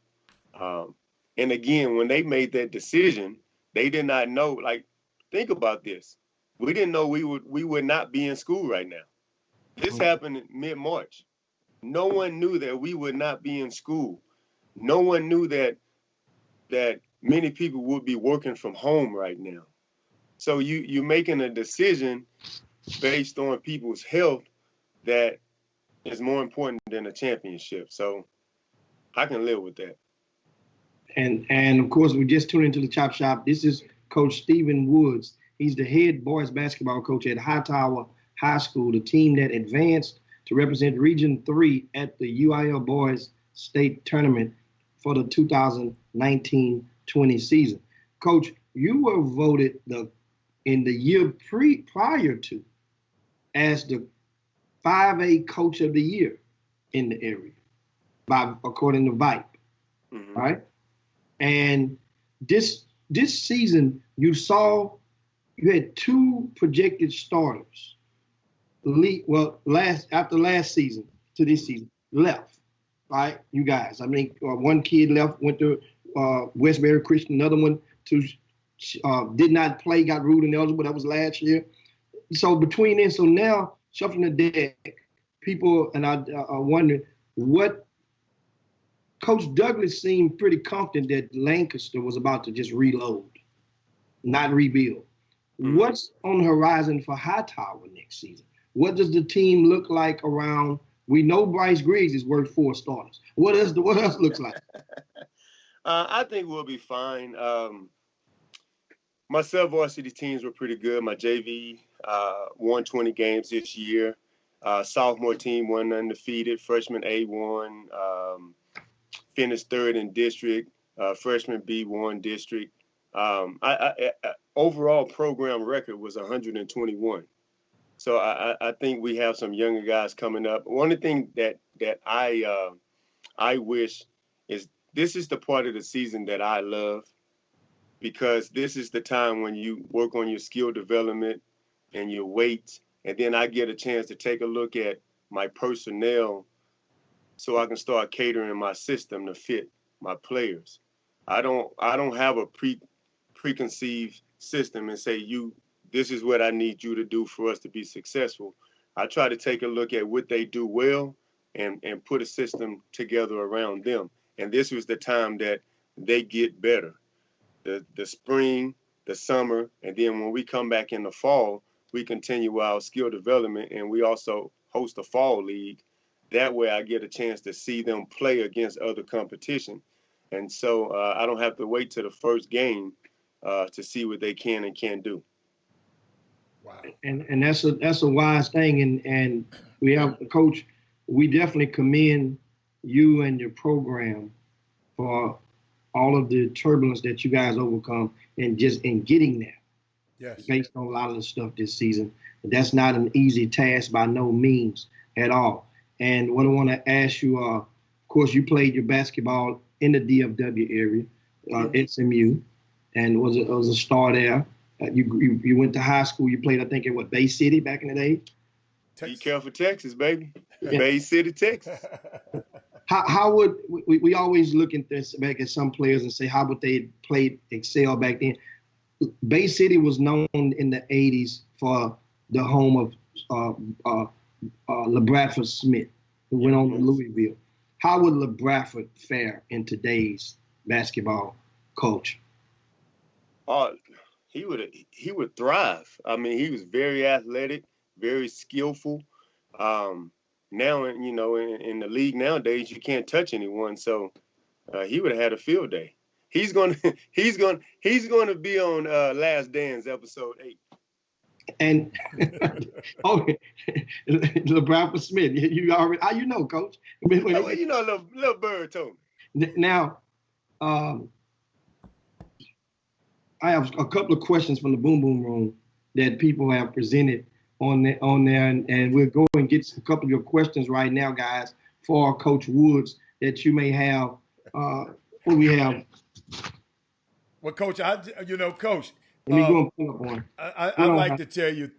And again, when they made that decision, they did not know. Like, think about this: we didn't know we would not be in school right now. This happened in mid-March. No one knew that we would not be in school. No one knew that many people would be working from home right now. So you're making a decision based on people's health that is more important than a championship. So I can live with that. And of course, we just tuned into the Chop Shop. This is Coach Stephen Woods. He's the head boys basketball coach at Hightower High School, the team that advanced to represent Region 3 at the UIL Boys State Tournament for the 2019-20 season. Coach, you were voted in the year prior to as the 5A Coach of the Year in the area, according to VIPE, right? And this season, you had two projected starters. After last season to this season, left, right? You guys. I mean, one kid left, went to Westbury Christian. Another one did not play, got ruled ineligible. That was last year. So between then, so now shuffling the deck, people and I are wondering what. Coach Douglas seemed pretty confident that Lancaster was about to just reload, not rebuild. What's on the horizon for Hightower next season? What does the team look like around? We know Bryce Griggs is worth 4 starters. What else looks like? I think we'll be fine. My sub-varsity teams were pretty good. My JV won 20 games this year. Sophomore team won undefeated. Freshman A won. Finished 3rd in district. Freshman B won district. Overall program record was 121. So I think we have some younger guys coming up. One of the things that I wish is this is the part of the season that I love, because this is the time when you work on your skill development and your weight, and then I get a chance to take a look at my personnel so I can start catering my system to fit my players. I don't have a preconceived system and say, this is what I need you to do for us to be successful. I try to take a look at what they do well and put a system together around them. And this was the time that they get better. The spring, the summer, and then when we come back in the fall, we continue our skill development, and we also host a fall league. That way I get a chance to see them play against other competition. And so I don't have to wait to the first game to see what they can and can't do. Wow. And that's a wise thing. And we have, Coach, we definitely commend you and your program for all of the turbulence that you guys overcome and just in getting there. Yes. Based on a lot of the stuff this season. That's not an easy task by no means at all. And what I want to ask you, of course, you played your basketball in the DFW area, SMU, and was a star there. You went to high school. You played, I think, in Bay City back in the day. Be careful, Texas, baby. Bay City, Texas. How would we always look at this back at some players and say how would they excel back then? Bay City was known in the 80s for the home of LeBradford Smith, who went on to Louisville. How would LeBradford fare in today's basketball, Coach? He would thrive. I mean, he was very athletic, very skillful. Now, in the league nowadays, you can't touch anyone, so he would have had a field day. He's going to be on Last Dance episode 8. And oh, LeBron Smith, you already, how you know, Coach? Well, little bird told me. Now, um, I have a couple of questions from the Boom Boom Room that people have presented on there, and we'll go and get a couple of your questions right now, guys, for Coach Woods that you may have. What we have. Well, Coach, Coach, Let me go and pull up one. I like to tell you,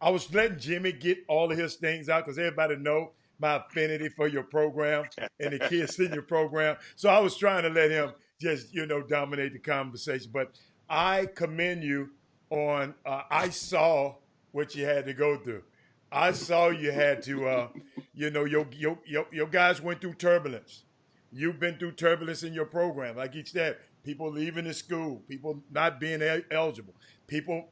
I was letting Jimmy get all of his things out because everybody know my affinity for your program and the kids in your program. So I was trying to let him just, dominate the conversation. But I commend you on, I saw what you had to go through. I saw you had to, your guys went through turbulence. You've been through turbulence in your program. Like you said, people leaving the school, people not being eligible, people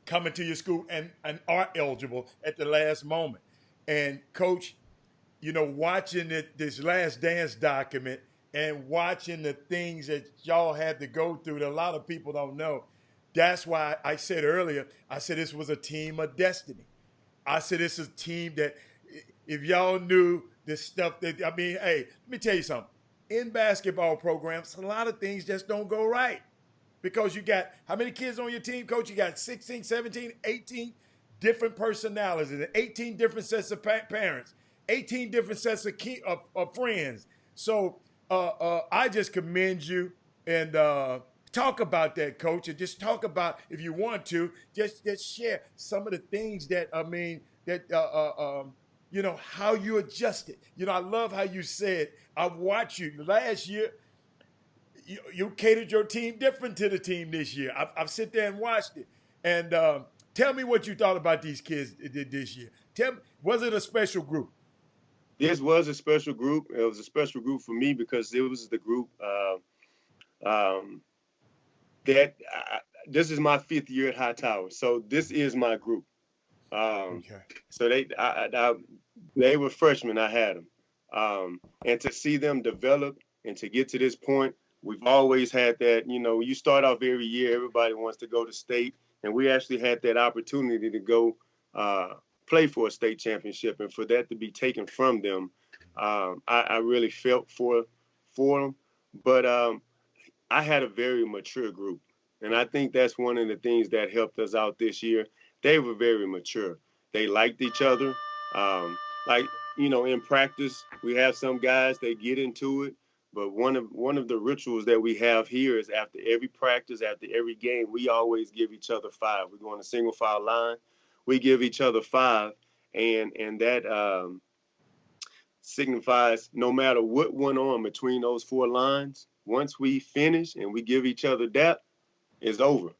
coming to your school and are eligible at the last moment. And Coach, watching this Last Dance document and watching the things that y'all had to go through that a lot of people don't know. That's why I said earlier, I said this was a team of destiny. I said this is a team that if y'all knew this stuff that, hey, let me tell you something. In basketball programs, a lot of things just don't go right. Because you got, how many kids on your team, Coach? You got 16, 17, 18 different personalities, and 18 different sets of parents, 18 different sets of friends. So I just commend you and talk about that, Coach, and just talk about, if you want to, just share some of the things that, how you adjusted. I love how you said, I've watched you last year. You catered your team different to the team this year. I've sit there and watched it. And tell me what you thought about these kids did this year. Tell me, was it a special group? This was a special group. It was a special group for me because it was the group this is my 5th year at Hightower. So this is my group. Okay. So they were freshmen. I had them. And to see them develop and to get to this point, we've always had that, you start off every year, everybody wants to go to state. And we actually had that opportunity to go play for a state championship. And for that to be taken from them, I really felt for them. But I had a very mature group. And I think that's one of the things that helped us out this year. They were very mature. They liked each other. In practice, we have some guys, they get into it. But one of the rituals that we have here is after every practice, after every game, we always give each other 5. We go on a single file line. We give each other 5. And that signifies no matter what went on between those 4 lines, once we finish and we give each other that, it's over.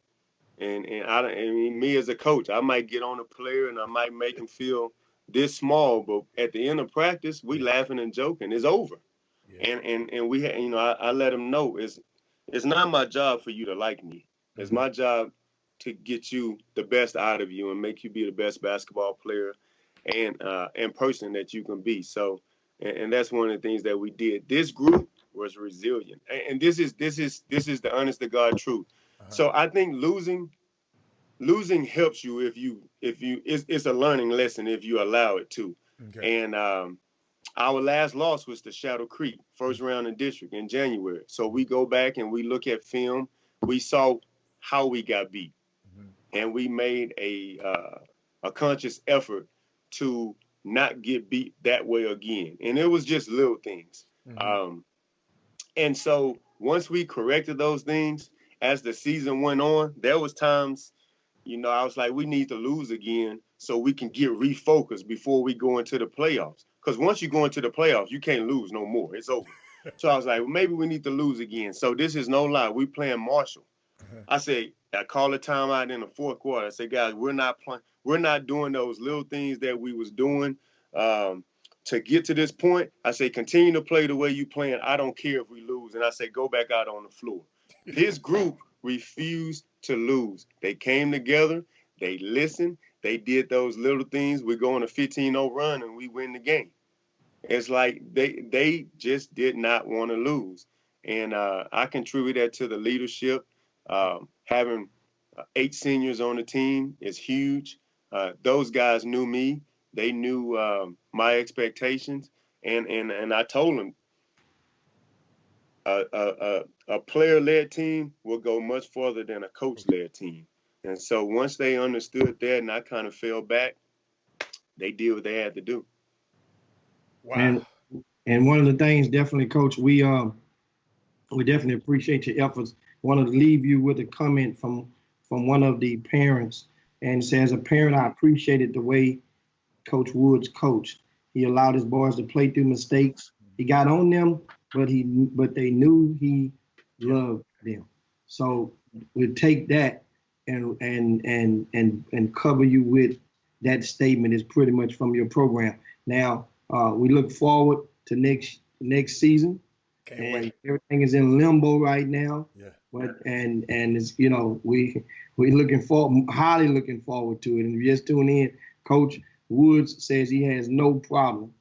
And me as a coach, I might get on a player and I might make him feel this small, but at the end of practice, we laughing and joking. It's over. Yeah. And we I let him know it's not my job for you to like me. It's my job to get you the best out of you and make you be the best basketball player and person that you can be. So, and that's one of the things that we did. This group was resilient, and this is the honest to God truth. So I think losing helps you if you it's a learning lesson if you allow it to. Okay. And our last loss was to Shadow Creek, first round in district in January. So we go back and we look at film. We saw how we got beat, and we made a conscious effort to not get beat that way again. And it was just little things. And so once we corrected those things, as the season went on, there was times, I was like, we need to lose again so we can get refocused before we go into the playoffs. Because once you go into the playoffs, you can't lose no more. It's over. So I was like, well, maybe we need to lose again. So this is no lie. We playing Marshall. I call a timeout in the 4th quarter. I said, guys, we're not playing. We're not doing those little things that we was doing to get to this point. I say, continue to play the way you playing. I don't care if we lose. And I say, go back out on the floor. This group refused to lose. They came together. They listened. They did those little things. We go on a 15-0 run and we win the game. It's like they just did not want to lose. And I contribute that to the leadership, having 8 seniors on the team is huge. Those guys knew me. They knew my expectations, and I told them a player-led team will go much further than a coach-led team. And so once they understood that, and I kind of fell back, they did what they had to do. Wow. And one of the things, definitely, Coach, we definitely appreciate your efforts. Want to leave you with a comment from one of the parents, and says, as a parent, I appreciated the way Coach Woods coached. He allowed his boys to play through mistakes. He got on them, but they knew he loved them. So we take that and cover you with that statement is pretty much from your program. Now we look forward to next season. Can't and wait. Everything is in limbo right now. Yeah. But and it's we highly looking forward to it. And just tune in. Coach Woods says he has no problem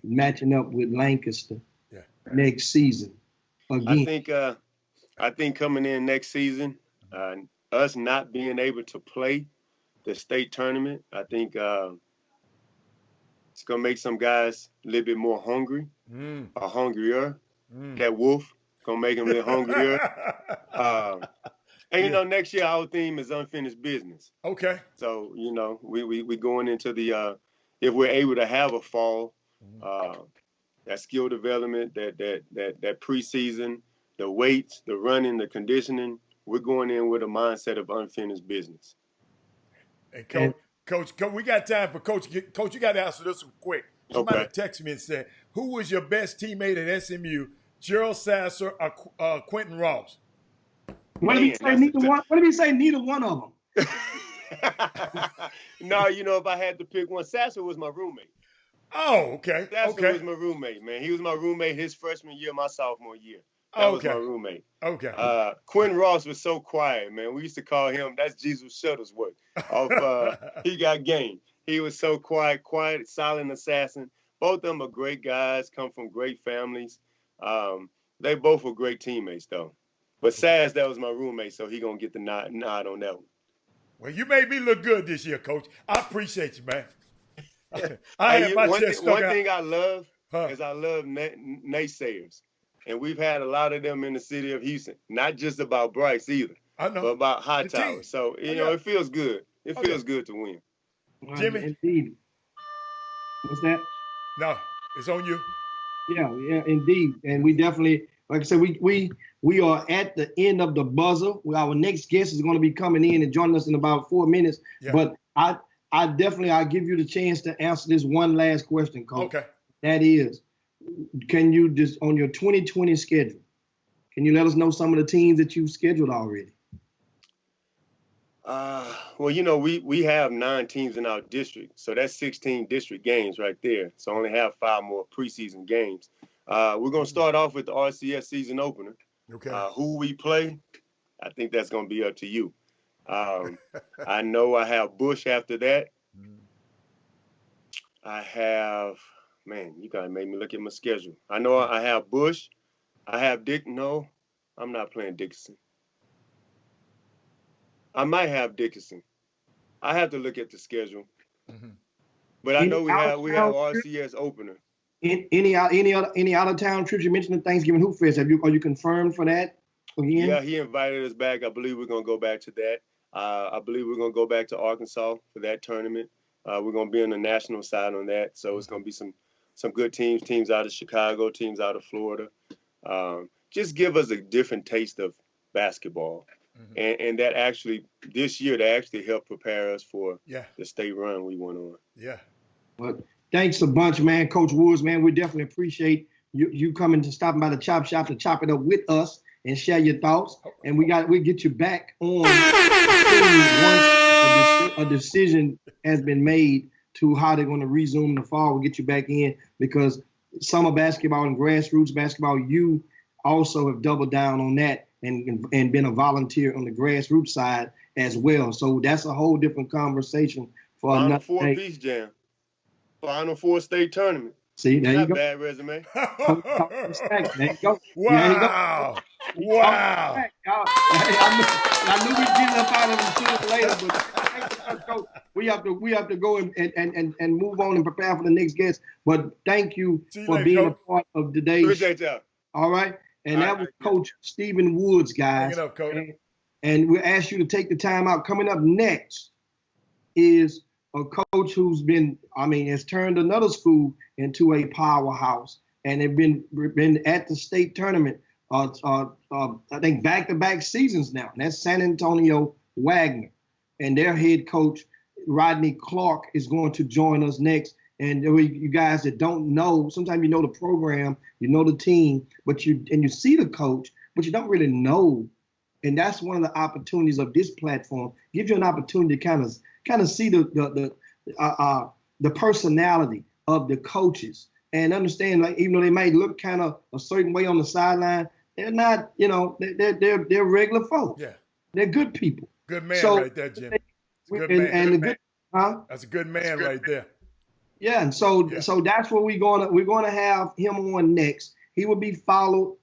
matching up with Lancaster next season. Again, I think coming in next season, us not being able to play the state tournament, I think it's gonna make some guys a little bit more hungry or hungrier. That wolf gonna make them a little hungrier. And next year our theme is unfinished business. Okay. So we going into the if we're able to have a fall, that skill development, that preseason, the weights, the running, the conditioning, we're going in with a mindset of unfinished business. And Coach, we got time for Coach. Coach, you got to answer this one quick. Somebody texted me and said, "Who was your best teammate at SMU, Gerald Sasser or Quentin Ross?" What did he say? Neither one. What did he say? Neither one of them. No, if I had to pick one, Sasser was my roommate. Oh, okay. Sasser was my roommate, man. He was my roommate his freshman year, my sophomore year. That was my roommate. Okay. Quentin Ross was so quiet, man. We used to call him, that's Jesus Shuttlesworth. He got game. He was so quiet, silent assassin. Both of them are great guys, come from great families. They both were great teammates, though. But Saz, that was my roommate, so he going to get the nod on that one. Well, you made me look good this year, Coach. I appreciate you, man. One thing I love is I love naysayers. And we've had a lot of them in the city of Houston, not just about Bryce either, but about Hightower. So, it feels good. It feels good to win. Jimmy? Indeed. What's that? No, it's on you. Yeah, indeed. And we definitely, like I said, we are at the end of the buzzer. Our next guest is going to be coming in and joining us in about 4 minutes. Yeah. But I'll give you the chance to answer this one last question, Coach. Okay. That is, can you just, on your 2020 schedule, can you let us know some of the teams that you've scheduled already? Well, we have 9 teams in our district, so that's 16 district games right there. So only have 5 more preseason games. We're going to start off with the RCS season opener. Okay. Who we play, I think that's going to be up to you. I know I have Bush after that. I have, man, you got to make me look at my schedule. I know I have Bush. I have No, I'm not playing Dickinson. I might have Dickinson. I have to look at the schedule. But I know we have RCS opener. Any out of town trips? You mentioned the Thanksgiving Hoop Fest. Are you confirmed for that again? Yeah, he invited us back. I believe we're gonna go back to that. I believe we're gonna go back to Arkansas for that tournament. We're gonna be on the national side on that. So it's gonna be some good teams out of Chicago, teams out of Florida. Just give us a different taste of basketball. And that actually, this year, they actually helped prepare us for the state run we went on. Yeah. Well, thanks a bunch, man. Coach Woods, man, we definitely appreciate you coming to stopping by the Chop Shop to chop it up with us and share your thoughts. And we'll get you back on once a decision has been made to how they're going to resume the fall. We'll get you back in because summer basketball and grassroots basketball, you also have doubled down on that. And been a volunteer on the grassroots side as well. So that's a whole different conversation for Final another Four day. Peace Jam. Final Four state tournament. See, there you Not go. bad resume. Coach talk respect. There you go. There you go. Wow. He talk Wow. respect. Y'all. Hey, I knew we'd get up out of him sooner or later, but thank you so much, Coach. We have to go and move on and prepare for the next guest. But thank you See you for later, being Coach. a part of today's. Appreciate y'all. All right. And All that right, was yeah. Coach Stephen Woods, Hang guys. it up, Coach. And we ask you to take the time out. Coming up next is a coach who's has turned another school into a powerhouse, and they've been at the state tournament. I think back-to-back seasons now. And that's San Antonio Wagner, and their head coach Rodney Clark is going to join us next. And you guys that don't know, sometimes you know the program, you know the team, but you see the coach, but you don't really know. And that's one of the opportunities of this platform. Gives you an opportunity to kind of see the personality of the coaches and understand, like, even though they might look kind of a certain way on the sideline, they're not, they're regular folks. Yeah. They're good people. Good man So, right there, Jim. It's a good man. And the good, huh? That's a good man right there. Yeah, and so Yeah. so that's what we're gonna have him on next. He will be followed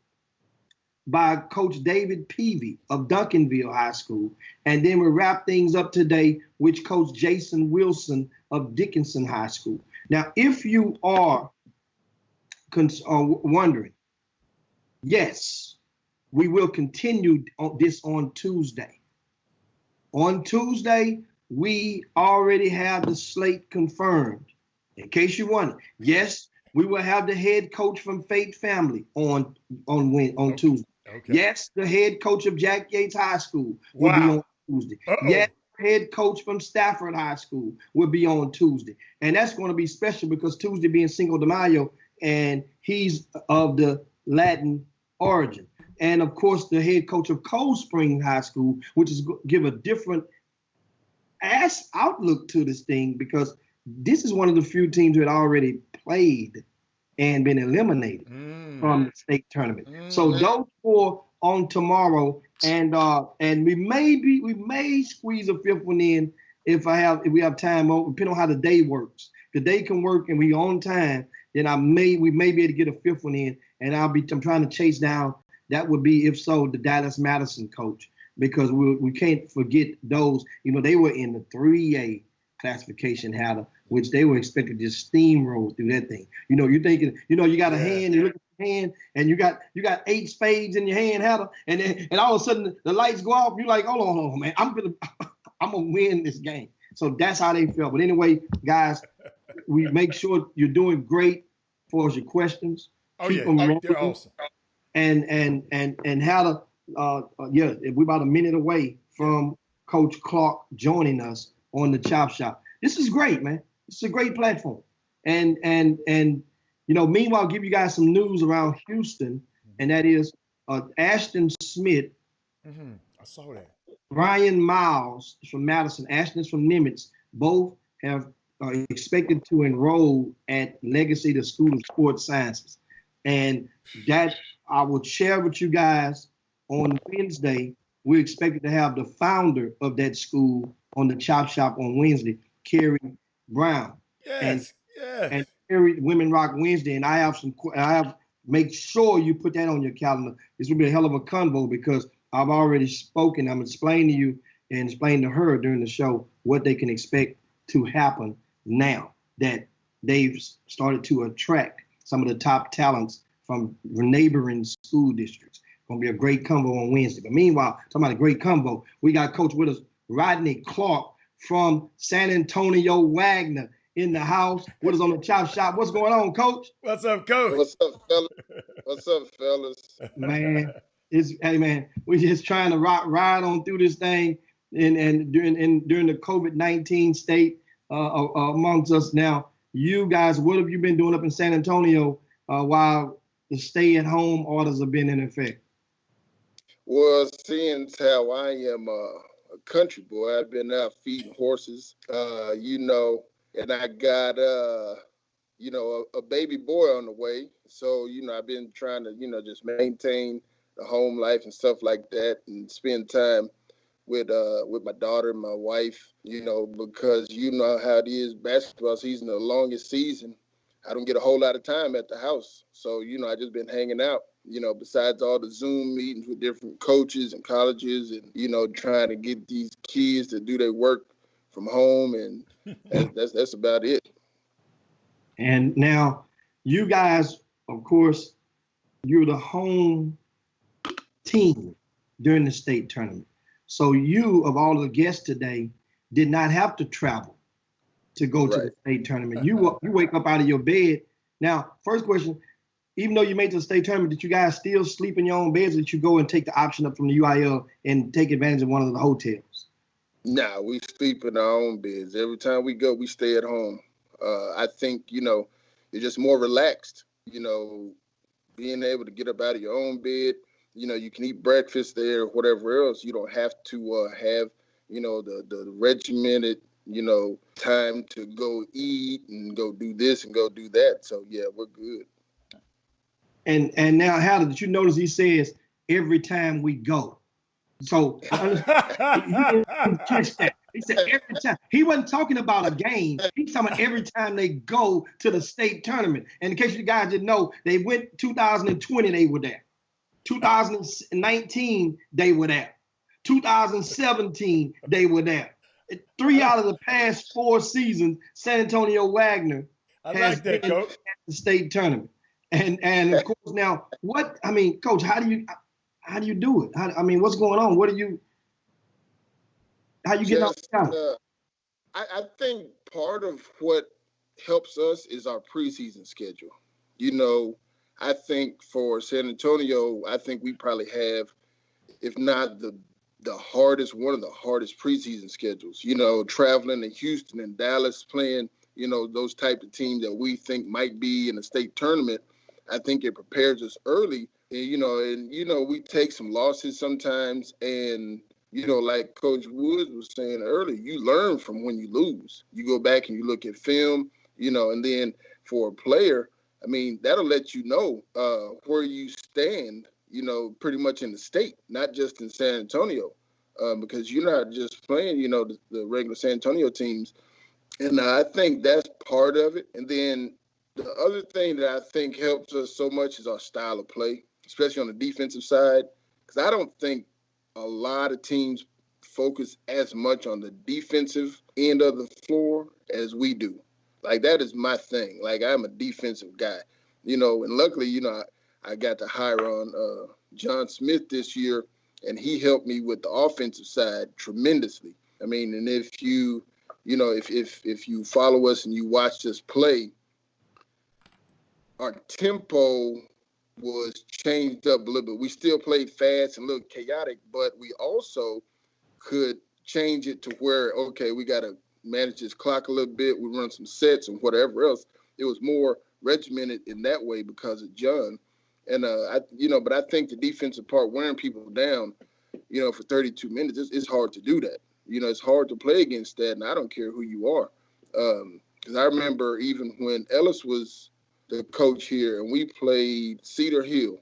by Coach David Peavy of Duncanville High School, and then we wrap things up today with Coach Jason Wilson of Dickinson High School. Now, if you are wondering, yes, we will continue this on Tuesday. On Tuesday, we already have the slate confirmed. In case you wonder, yes, we will have the head coach from Fate Family on Tuesday. Okay. Yes, the head coach of Jack Yates High School will be on Tuesday. Uh-oh. Yes, head coach from Stafford High School will be on Tuesday. And that's going to be special because Tuesday being Cinco de Mayo, and he's of the Latin origin. And of course, the head coach of Cold Spring High School, which is give a different outlook to this thing, because this is one of the few teams that already played and been eliminated from the state tournament. So those four on tomorrow, and we may squeeze a fifth one in if we have time, depending on how the day works. If the day can work and we on time, then we may be able to get a fifth one in, and I'm trying to chase down. That would be, if so, the Dallas Madison coach, because we can't forget those. They were in the 3A classification had, which they were expected to just steamroll through that thing. You're thinking, you got a hand, you look at your hand, and you got 8 spades in your hand, Hatter, and all of a sudden the lights go off. You're like, hold on, man, I'm gonna win this game. So that's how they felt. But anyway, guys, we make sure you're doing great for us, your questions. Keep them rolling. They're awesome. And Hatter, we're about a minute away from Coach Clark joining us on the Chop Shop. This is great, man. This is a great platform. And meanwhile, I'll give you guys some news around Houston, and that is Ashton Smith. I saw that. Ryan Miles from Madison, Ashton is from Nimitz. Both have expected to enroll at Legacy, the School of Sports Sciences. And that I will share with you guys on Wednesday. We're expected to have the founder of that school on the Chop Shop on Wednesday, Carrie Brown. Yes. And Carrie Women Rock Wednesday. And I have make sure you put that on your calendar. This will be a hell of a convo because I've already spoken. I'm explaining to you and explaining to her during the show what they can expect to happen now that they've started to attract some of the top talents from neighboring school districts. Gonna be a great combo on Wednesday. But meanwhile, talking about a great combo, we got Coach with us, Rodney Clark from San Antonio Wagner in the house with us on the Chop Shop. What's going on, Coach? What's up, Coach? What's up, fellas? What's up, fellas? Man, hey man, we're just trying to ride on through this thing and during the COVID-19 state amongst us now. You guys, what have you been doing up in San Antonio while the stay-at-home orders have been in effect? Well, seeing how I am a country boy, I've been out feeding horses, and I got, a baby boy on the way. So, I've been trying to, just maintain the home life and stuff like that and spend time with my daughter and my wife, because you know how it is, basketball season, the longest season I don't get a whole lot of time at the house. So, I just been hanging out, besides all the Zoom meetings with different coaches and colleges and, trying to get these kids to do their work from home. And that's about it. And now you guys, of course, you're the home team during the state tournament. So you, of all the guests today, did not have to travel to go to the state tournament. You wake up out of your bed. Now, first question, even though you made it to the state tournament, did you guys still sleep in your own beds, or did you go and take the option up from the UIL and take advantage of one of the hotels? Nah, we sleep in our own beds. Every time we go, we stay at home. I think, you're just more relaxed, being able to get up out of your own bed. You can eat breakfast there or whatever else. You don't have to have, the regimented, time to go eat and go do this and go do that. So, yeah, we're good. And now, Howard, did you notice he says, every time we go? So he didn't catch that. He said every time. He wasn't talking about a game. He's talking about every time they go to the state tournament. And in case you guys didn't know, they went 2020, they were there. 2019, they were there. 2017, they were there. 3 out of the past 4 seasons, San Antonio Wagner has been at the state tournament. And of course now, Coach, how do you do it? What's going on? How you get out? I think part of what helps us is our preseason schedule. I think for San Antonio, I think we probably have, if not the hardest, one of the hardest preseason schedules. Traveling to Houston and Dallas, playing, those type of teams that we think might be in the state tournament. I think it prepares us early. And, we take some losses sometimes. And, like Coach Woods was saying earlier, you learn from when you lose. You go back and you look at film, and then for a player, that'll let you know where you stand, pretty much in the state, not just in San Antonio, because you're not just playing, the regular San Antonio teams. And I think that's part of it. And then the other thing that I think helps us so much is our style of play, especially on the defensive side, because I don't think a lot of teams focus as much on the defensive end of the floor as we do. Like, that is my thing. Like, I'm a defensive guy, and luckily, I got to hire on John Smith this year, and he helped me with the offensive side tremendously. And if you, if you follow us and you watch us play, our tempo was changed up a little bit. We still played fast and a little chaotic, but we also could change it to where, okay, we got to manage this clock a little bit. We run some sets and whatever else. It was more regimented in that way because of John. And, but I think the defensive part, wearing people down, for 32 minutes, it's hard to do that. It's hard to play against that, and I don't care who you are. Because I remember even when Ellis was the coach here, and we played Cedar Hill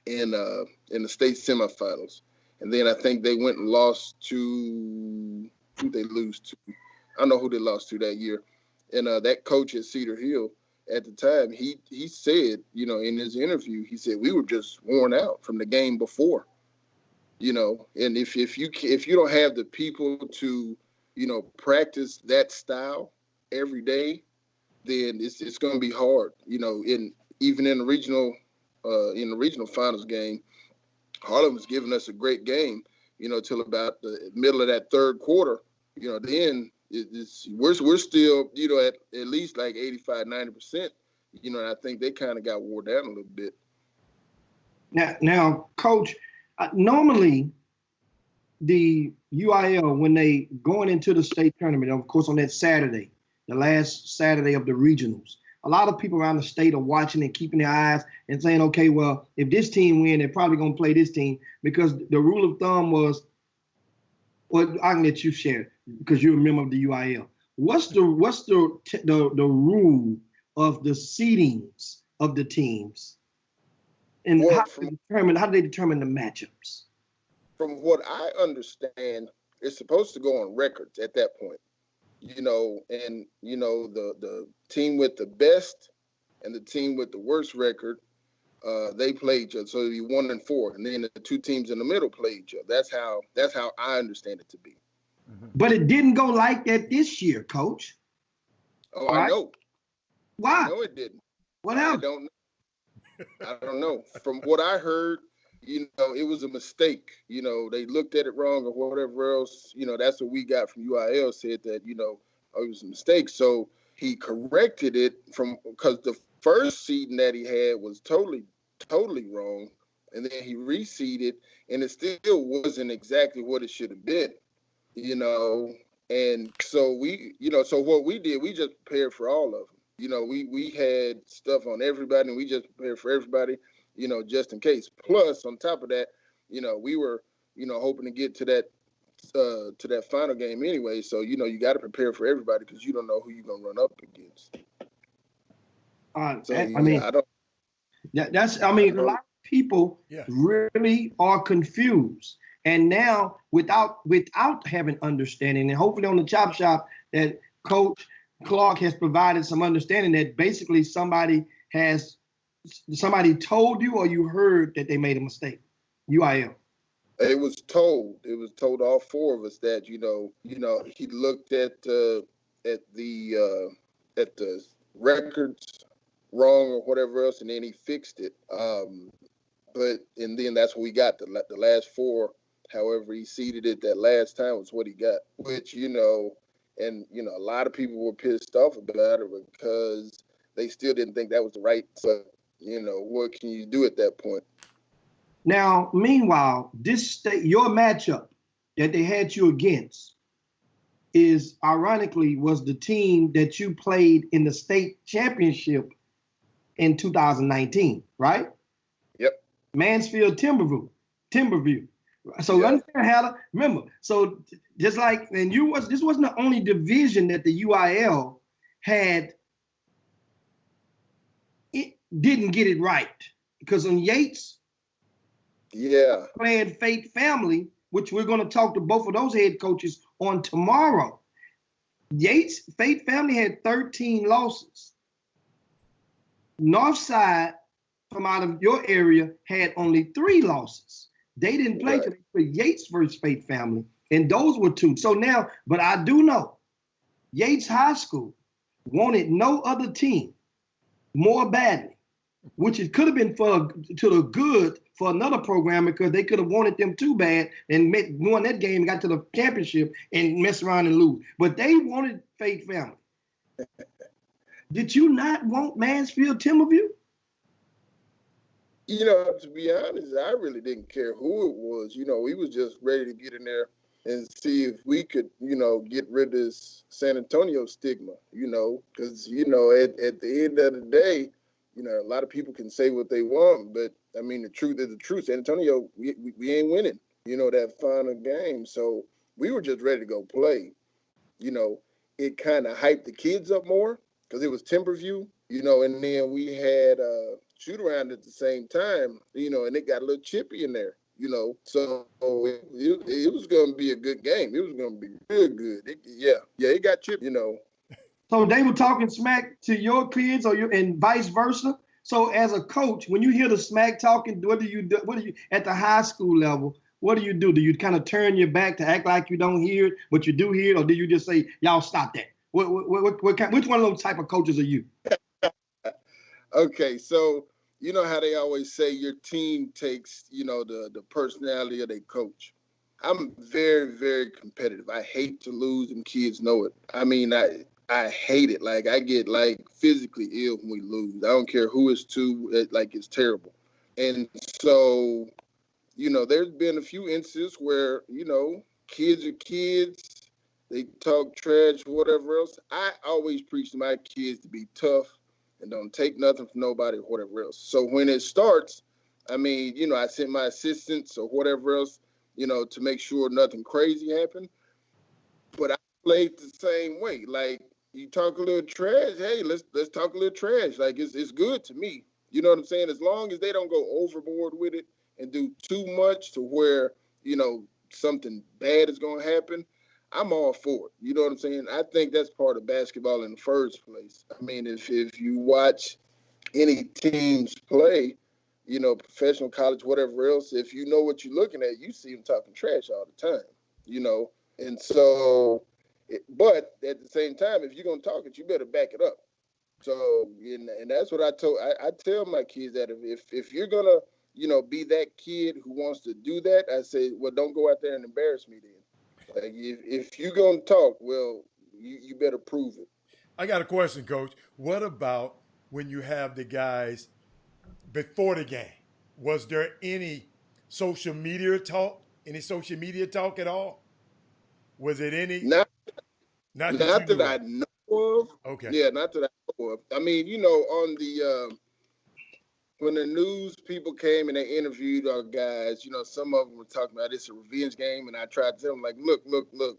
in the state semifinals, and then I think they went and lost to who they lose to. I don't know who they lost to that year. And that coach at Cedar Hill at the time, he said, in his interview, he said we were just worn out from the game before, And if you don't have the people to, practice that style every day, then it's going to be hard, even in the regional finals game. Harlem was giving us a great game, till about the middle of that third quarter. Then we're still, at least like 85, 90%. And I think they kind of got wore down a little bit. Now, Coach, normally the UIL, when they going into the state tournament, of course, on that Saturday, the last Saturday of the regionals, a lot of people around the state are watching and keeping their eyes and saying, okay, well, if this team win, they're probably going to play this team, because the rule of thumb was, well, I can let you share it because you're a member of the UIL. What's the rule of the seedings of the teams, and how do they determine the matchups? From what I understand, it's supposed to go on records at that point. and the team with the best and the team with the worst record, they play each other. So it'd be 1-4, and then the two teams in the middle play each other. That's how I understand it to be. But it didn't go like that this year, Coach. Oh, I know. Why? No, it didn't. What happened? I don't know. From what I heard, it was a mistake. They looked at it wrong or whatever else. That's what we got from UIL, said that, it was a mistake. So he corrected it because the first seeding that he had was totally wrong. And then he reseeded, and it still wasn't exactly what it should have been, And so so what we did, we just prepared for all of them. We had stuff on everybody, and we just prepared for everybody, just in case. Plus, on top of that, we were, hoping to get to that final game anyway. So, you got to prepare for everybody because you don't know who you're going to run up against. A lot of people really are confused. And now, without having understanding, and hopefully on the Chop Shop that Coach Clark has provided some understanding that basically somebody told you or you heard that they made a mistake. UIL. It was told. It was told all four of us that he looked at the records wrong or whatever else, and then he fixed it. And then that's what we got. The last four, however he seeded it that last time, was what he got. Which and a lot of people were pissed off about it because they still didn't think that was the right. So what can you do at that point? Now, meanwhile, your matchup that they had you against was the team that you played in the state championship in 2019, right? Yep. Mansfield Timberview. So understand how remember. So just like this wasn't the only division that the UIL had. It didn't get it right because on Yates. Yeah. Playing Fate Family, which we're going to talk to both of those head coaches on tomorrow. Yates, Fate Family had 13 losses. Northside, from out of your area, had only 3 losses. They didn't play till they played Yates versus Fate Family, and those were 2. So now, but I do know Yates High School wanted no other team more badly, which it could have been to the good for another program because they could have wanted them too bad and won that game and got to the championship and mess around and lose. But they wanted Fate Family. Did you not want Mansfield Timberview? To be honest, I really didn't care who it was. We was just ready to get in there and see if we could, get rid of this San Antonio stigma, because, at the end of the day, a lot of people can say what they want, but I mean, the truth is the truth. San Antonio, we ain't winning, that final game. So we were just ready to go play. It kind of hyped the kids up more because it was Timberview, and then we had shoot around at the same time, and it got a little chippy in there, So it was going to be a good game. It was going to be real good. It got chippy, So they were talking smack to your kids and vice versa. So as a coach, when you hear the smack talking, what do you do? What do you at the high school level? What do you do? Do you kind of turn your back to act like you don't hear it, but you do hear it, or do you just say, "Y'all stop that"? Which one of those type of coaches are you? Okay, so you know how they always say your team takes, the personality of their coach. I'm very, very competitive. I hate to lose, and kids know it. I mean, I hate it. Like, I get, physically ill when we lose. I don't care who it's to. It's terrible. And so, there's been a few instances where, kids are kids. They talk trash, whatever else. I always preach to my kids to be tough and don't take nothing from nobody or whatever else. So when it starts, I mean, I send my assistants or whatever else, to make sure nothing crazy happened. But I played the same way. Like, you talk a little trash, hey, let's talk a little trash. Like, it's good to me. You know what I'm saying? As long as they don't go overboard with it and do too much to where, something bad is going to happen, I'm all for it. You know what I'm saying? I think that's part of basketball in the first place. I mean, if you watch any teams play, professional, college, whatever else, if you know what you're looking at, you see them talking trash all the time, And so, but at the same time, if you're going to talk it, you better back it up. So, and that's what I tell my kids that if you're going to, be that kid who wants to do that, I say, well, don't go out there and embarrass me then. Like, if you're going to talk, well, you better prove it. I got a question, Coach. What about when you have the guys before the game? Was there any social media talk? Any social media talk at all? Was it any? Not that you Not that knew I of. know of. Okay. Yeah, not that I know of. I mean, on the when the news people came and they interviewed our guys, some of them were talking about it's a revenge game, and I tried to tell them, like, look,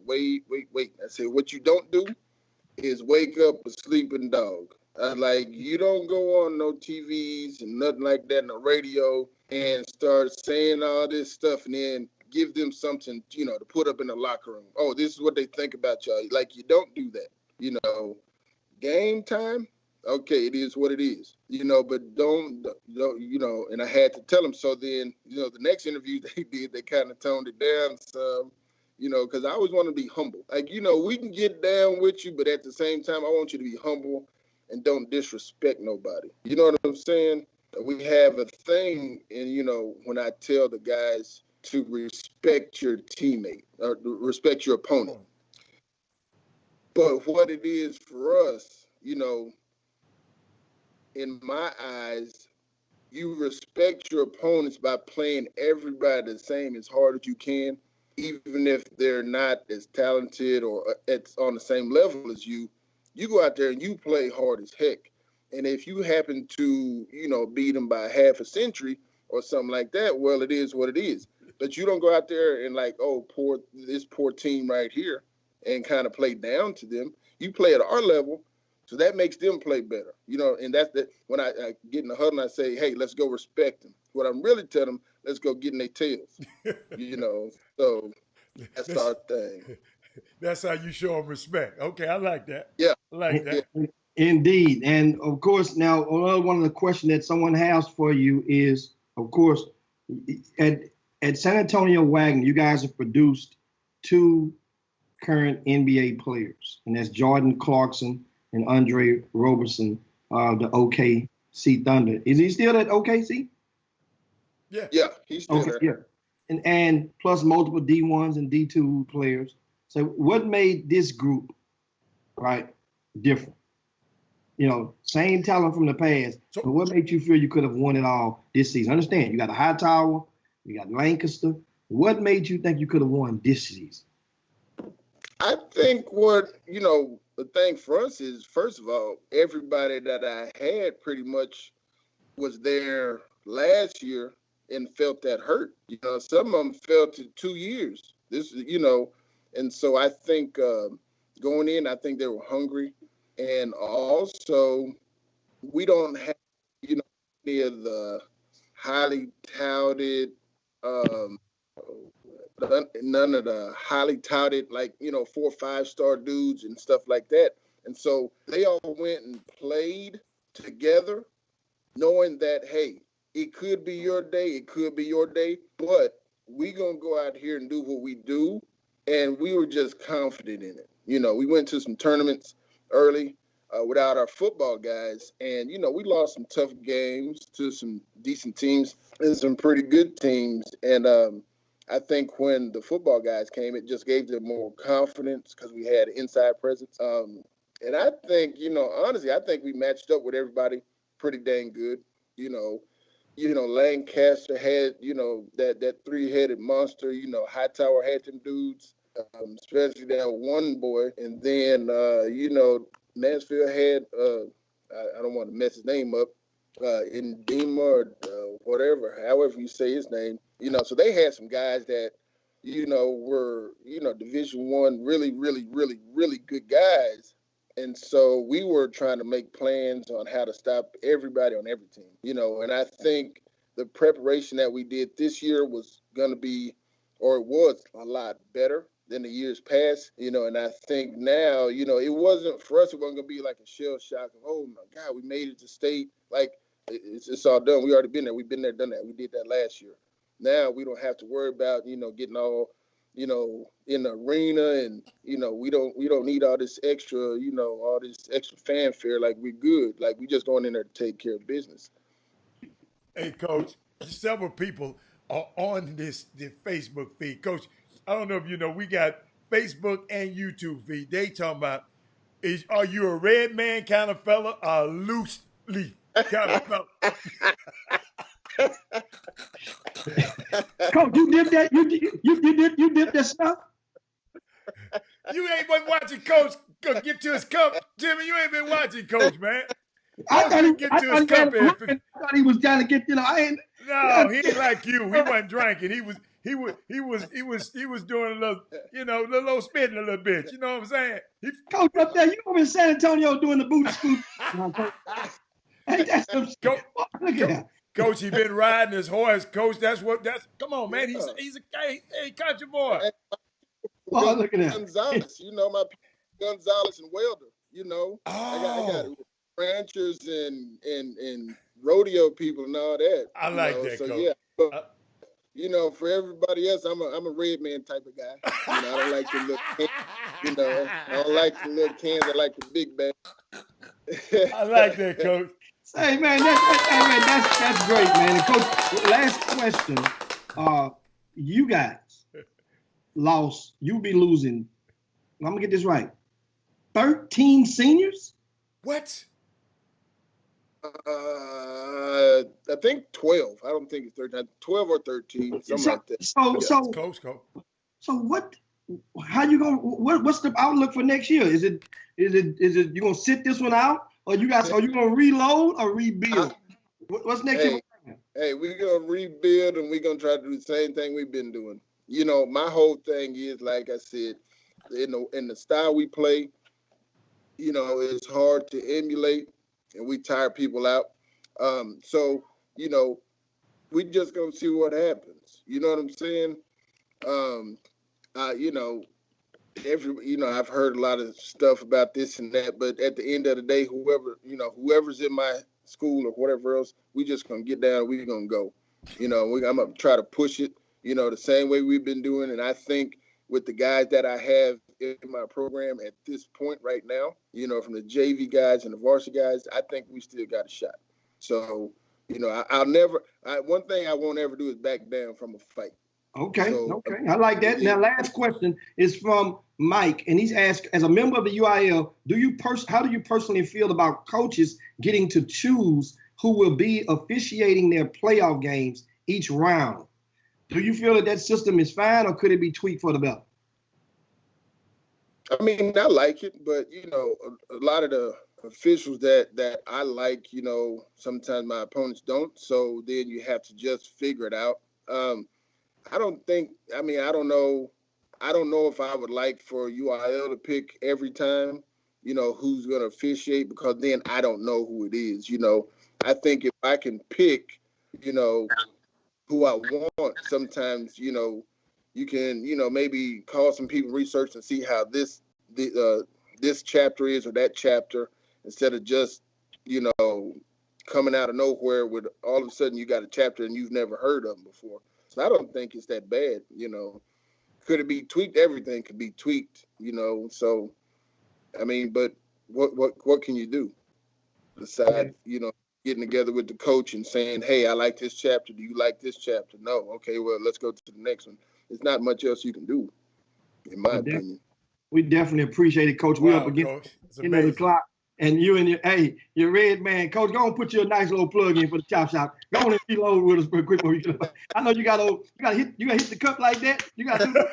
wait. I said, what you don't do is wake up a sleeping dog. Like, you don't go on no TVs and nothing like that, no radio, and start saying all this stuff and then give them something, to put up in the locker room. Oh, this is what they think about y'all. Like, you don't do that. Game time, okay, it is what it is. But don't, and I had to tell them. So then, the next interview they did, they kind of toned it down some, because I always want to be humble. Like, we can get down with you, but at the same time, I want you to be humble and don't disrespect nobody. You know what I'm saying? We have a thing, and, when I tell the guys to respect your teammate or respect your opponent. But what it is for us, in my eyes, you respect your opponents by playing everybody the same as hard as you can, even if they're not as talented or on the same level as you. You go out there and you play hard as heck. And if you happen to, beat them by half a century or something like that, well, it is what it is. But you don't go out there and like, oh, this poor team right here, and kind of play down to them. You play at our level, so that makes them play better, and that's when I get in the huddle and I say, hey, let's go respect them. What I'm really telling them, let's go get in their tails, so that's our thing. That's how you show them respect. Okay, I like that. Yeah. I like that. Indeed. And of course, now one of the questions that someone has for you is, of course, at San Antonio Wagner, you guys have produced two current NBA players, and that's Jordan Clarkson and Andre Roberson, the OKC Thunder. Is he still at OKC? Yeah, he's still there. Yeah. And plus multiple D1s and D2 players. So what made this group, right, different? Same talent from the past, but what made you feel you could have won it all this season? Understand, you got a Hightower, you got Lancaster. What made you think you could have won this season? I think the thing for us is, first of all, everybody that I had pretty much was there last year and felt that hurt. Some of them felt it 2 years. And so I think going in, I think they were hungry. And also, we don't have, any of the highly touted, none of the highly touted, 4 or 5 star dudes and stuff like that. And so they all went and played together, knowing that, hey, it could be your day, it could be your day, but we gonna go out here and do what we do. And we were just confident in it. We went to some tournaments early without our football guys, and we lost some tough games to some decent teams and some pretty good teams. And I think when the football guys came, it just gave them more confidence because we had an inside presence. And I think, honestly, I think we matched up with everybody pretty dang good. Lancaster had, that 3-headed monster. Hightower had them dudes, especially that one boy. And then, Mansfield had, I don't want to mess his name up, Indema or whatever, however you say his name. So they had some guys that, were, Division I, really, really, really, really good guys. And so we were trying to make plans on how to stop everybody on every team, and I think the preparation that we did this year was going to be, or it was a lot better than the years past, and I think now, it wasn't for us, it wasn't gonna be like a shell shock of, oh my God, we made it to state. Like it's all done. We already been there. We've been there, done that. We did that last year. Now we don't have to worry about, getting all, in the arena, and we don't need all this extra, all this extra fanfare. Like we're good. Like we just going in there to take care of business. Hey, Coach, several people are on the Facebook feed. Coach, I don't know if you know, we got Facebook and YouTube feed. They talking about, are you a red man kind of fella or a loose leaf kind of fella? Coach, you did that. You did that stuff. You ain't been watching Coach get to his cup, Jimmy. You ain't been watching Coach, man. I thought he was trying to get, No, he ain't like you. He wasn't drinking. He was doing a little, little spitting a little bit. You know what I'm saying? Coach up there, you over in San Antonio doing the booty scoop. Hey, that's some shit. Look at that. Coach, he been riding his horse. Coach, come on, man. He's a country boy. Oh, look at that. Gonzalez, my Gonzalez and Welder, Oh. I got ranchers and rodeo people and all that. I like that, so, Coach. Yeah. But, for everybody else, I'm a red man type of guy. I don't like the little cans, I don't like the little cans. I like the big bag. I like that, Coach. Hey, man, that's great, man. And Coach, last question. You guys lost, you'll be losing, I'm going to get this right, 13 seniors? What? I think 12. I don't think it's 13. 12 or 13, something like that. So close, Coach. So what? How you gonna? What's the outlook for next year? Is it you gonna sit this one out, or you gonna reload or rebuild? What's next year? Hey, we're gonna rebuild, and we're gonna try to do the same thing we've been doing. My whole thing is, like I said, in the style we play, it's hard to emulate, and we tire people out. So, we just gonna see what happens. You know what I'm saying? I've heard a lot of stuff about this and that, but at the end of the day, whoever's in my school or whatever else, we just gonna get down. We gonna go. I'm gonna try to push it, the same way we've been doing. And I think with the guys that I have in my program at this point right now, from the JV guys and the varsity guys, I think we still got a shot. So, one thing I won't ever do is back down from a fight. Okay. I like that. Now, last question is from Mike, and he's asked, as a member of the UIL, how do you personally feel about coaches getting to choose who will be officiating their playoff games each round? Do you feel that system is fine, or could it be tweaked for the better? I mean, I like it, but a lot of the officials that I like, sometimes my opponents don't. So then you have to just figure it out. I don't know if I would like for UIL to pick every time, who's going to officiate, because then I don't know who it is. I think if I can pick, who I want, sometimes, you can, maybe call some people, research and see how this chapter is or that chapter, instead of just, coming out of nowhere with all of a sudden you got a chapter and you've never heard of them before. So I don't think it's that bad, Could it be tweaked? Everything could be tweaked, So, I mean, but what can you do besides, getting together with the coach and saying, hey, I like this chapter. Do you like this chapter? No. Okay, well, let's go to the next one. There's not much else you can do, in my opinion. We definitely appreciate it, Coach. We're up against the clock. And your red man, Coach, go and put you a nice little plug in for the chop shop. Go on and reload with us real quick. I know you gotta hit the cup like that. You gotta do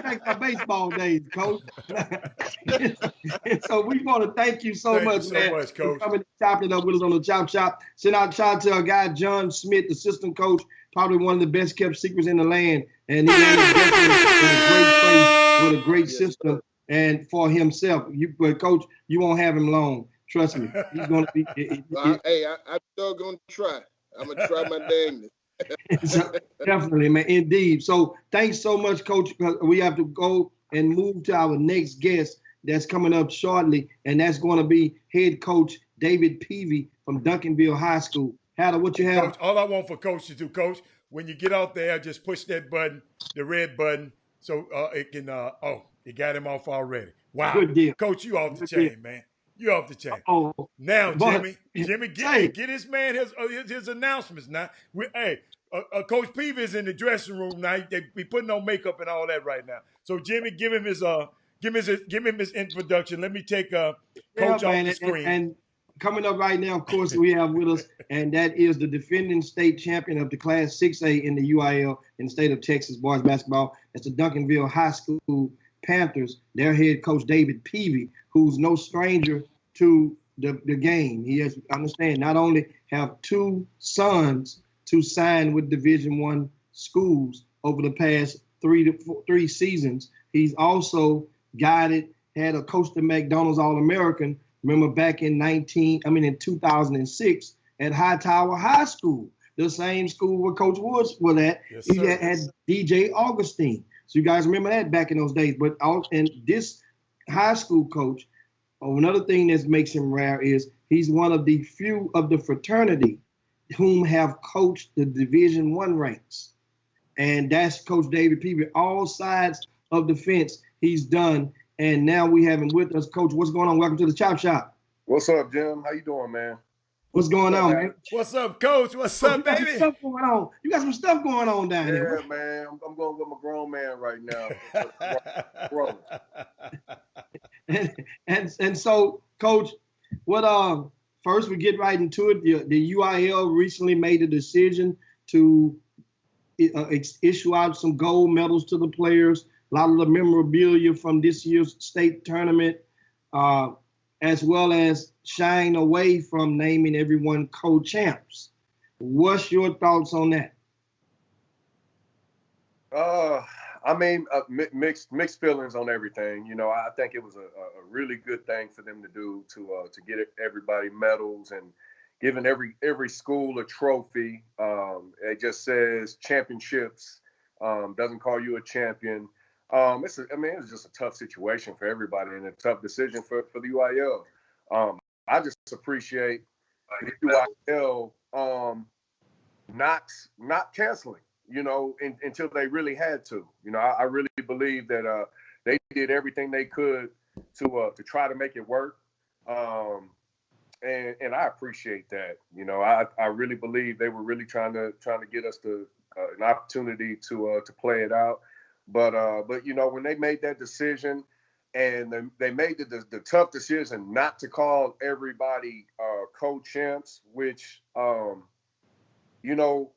back my baseball days, Coach. And so we want to thank you so much, man, Coach, for coming and chopping it up with us on the chop shop. Send out a shout out to our guy John Smith, assistant coach, probably one of the best kept secrets in the land, and he's in a great place with a great system. And for himself, but Coach, you won't have him long. Trust me, he's going to be. Hey, I'm still going to try. I'm going to try my dangest. So, definitely, man. Indeed. So thanks so much, Coach. We have to go and move to our next guest that's coming up shortly, and that's going to be head coach David Peavy from Duncanville High School. Hatter, what you Hey, have? Coach, all I want for Coach to do, Coach, when you get off there, just push that button, the red button, so it can, it got him off already. Wow. Good deal. Coach, you off the Good deal. chain, man. You off the chain. Oh, Now, but Jimmy, say, get this man his announcements now. Coach Peavy is in the dressing room now. They be putting on makeup and all that right now. So Jimmy, give him his introduction. Let me take yeah, Coach off man, the and, screen. and coming up right now, of course, we have with us, and that is the defending state champion of the Class 6A in the UIL in the state of Texas boys basketball. That's the Duncanville High School Panthers. Their head coach David Peavy, who's no stranger to the game. He has understand not only have two sons to sign with Division I schools over the past three seasons. He's also had a Coach to McDonald's All-American. Remember back in 2006 at Hightower High School, the same school where Coach Woods was at. Yes, He sir. had DJ Augustine. So you guys remember that back in those days. But and this high school coach, another thing that makes him rare is he's one of the few of the fraternity whom have coached the Division I ranks. And that's Coach David Peavy. All sides of the fence he's done. And now we have him with us. Coach, what's going on? Welcome to the Chop Shop. What's up, Jim? How you doing, man? What's going on, man? What's up, Coach? What's Coach, up, you got some baby? stuff going on. You got some stuff going on down there. Yeah, man. I'm going with my grown man right now. Grown. And so, Coach, what first we get right into it. The UIL recently made a decision to issue out some gold medals to the players. A lot of the memorabilia from this year's state tournament, as well as shying away from naming everyone co-champs. What's your thoughts on that? Mixed feelings on everything. You know, I think it was a really good thing for them to do to get everybody medals and giving every school a trophy. It just says championships. Doesn't call you a champion. It was just a tough situation for everybody and a tough decision for the UIL. I just appreciate the UIL not canceling, you know, until they really had to. You know, I really believe that they did everything they could to try to make it work. And I appreciate that. You know, I really believe they were really trying to get us an opportunity to play it out. But you know, when they made that decision and they made the tough decision not to call everybody co-champs, which you know,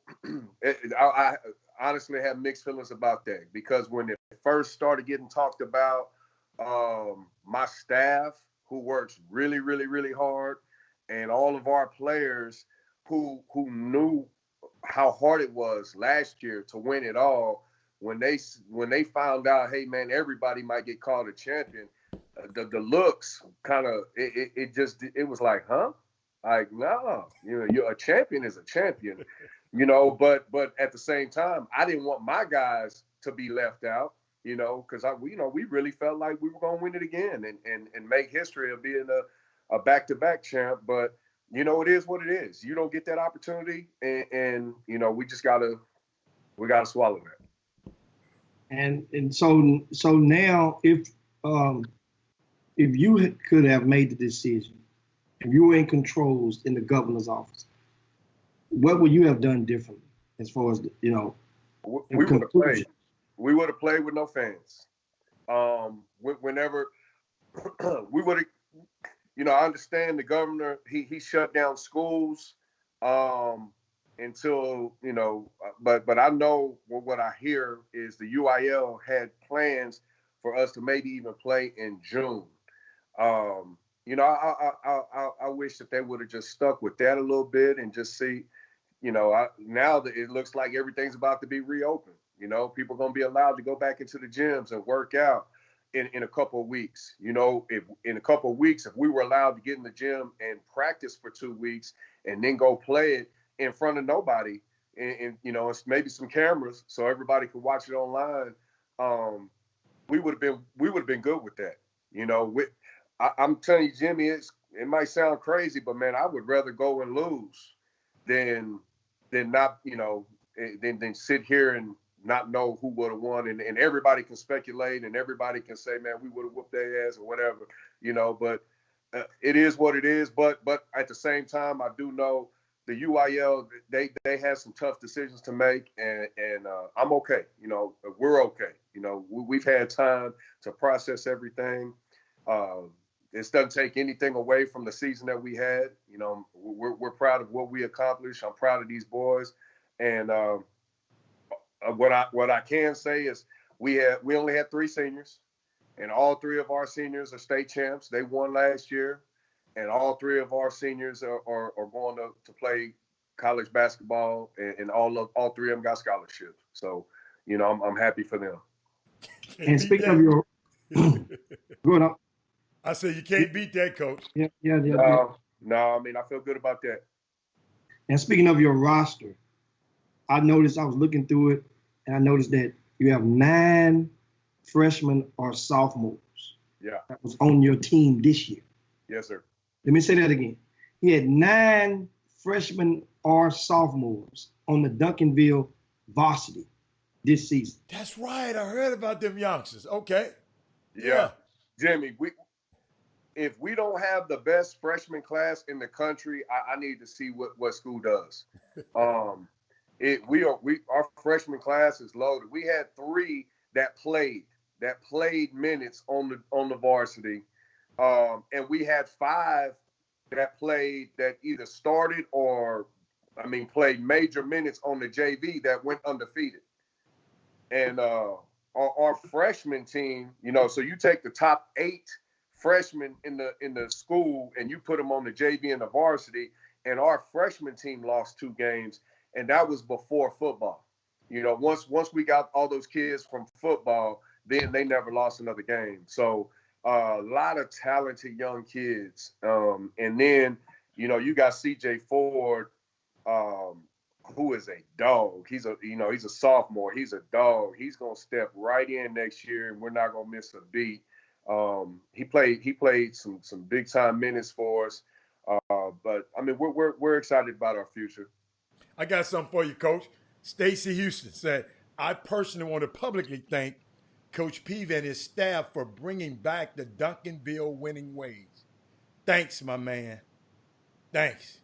I honestly have mixed feelings about that, because when it first started getting talked about, my staff, who works really, really, really hard, and all of our players who knew how hard it was last year to win it all, when they found out, hey man, everybody might get called a champion, the looks kind of it was like, huh? Like, no, you know, a champion is a champion, you know. But at the same time, I didn't want my guys to be left out, you know, because we really felt like we were gonna win it again and make history of being a back-to-back champ. But you know, it is what it is. You don't get that opportunity, and you know, we gotta swallow that. And so now, if you could have made the decision, if you were in controls in the governor's office, what would you have done differently as far as, you know, we would have played. We would have played with no fans. Whenever we would have, you know, I understand the governor, he shut down schools until, you know, but I know what I hear is the UIL had plans for us to maybe even play in June. You know, I wish that they would have just stuck with that a little bit and just see, you know, now that it looks like everything's about to be reopened. You know, people are going to be allowed to go back into the gyms and work out in a couple of weeks. You know, if in a couple of weeks, if we were allowed to get in the gym and practice for 2 weeks and then go play it in front of nobody, and you know, it's maybe some cameras so everybody could watch it online, we would have been good with that. You know, I'm telling you, Jimmy, it might sound crazy, but man, I would rather go and lose than not, you know, than sit here and not know who would have won, and everybody can speculate and everybody can say, man, we would have whooped their ass or whatever, you know. But it is what it is. But at the same time, I do know the UIL, they had some tough decisions to make, and I'm okay. You know, we're okay. You know, we've had time to process everything. This doesn't take anything away from the season that we had. You know, we're proud of what we accomplished. I'm proud of these boys, and what I can say is we only had 3 seniors, and all 3 of our seniors are state champs. They won last year, and all 3 of our seniors are going to play college basketball, and all 3 of them got scholarships. So, you know, I'm happy for them. And speaking of your, good up. I said you can't beat that, Coach. Yeah. No, I mean, I feel good about that. And speaking of your roster, I was looking through it, and I noticed that you have 9 freshmen or sophomores. Yeah. That was on your team this year. Yes, sir. Let me say that again. He had 9 freshmen or sophomores on the Duncanville varsity this season. That's right. I heard about them youngsters. Okay. Yeah. Jimmy, if we don't have the best freshman class in the country, I need to see what school does. Our freshman class is loaded. We had 3 that played minutes on the varsity, and we had 5 that played that either started or, played major minutes on the JV that went undefeated. And our freshman team, you know, so you take the top 8 freshmen in the school and you put them on the JV and the varsity, and our freshman team lost 2 games, and that was before football. You know, once we got all those kids from football, then they never lost another game. So a lot of talented young kids. And then, you know, you got CJ Ford, who is a dog. He's a sophomore. He's a dog. He's gonna step right in next year, and we're not gonna miss a beat. He played some big time minutes for us. But I mean, we're excited about our future. I got something for you, Coach. Stacy Houston said, I personally want to publicly thank Coach Peavy and his staff for bringing back the Duncanville winning ways. Thanks, my man. Thanks.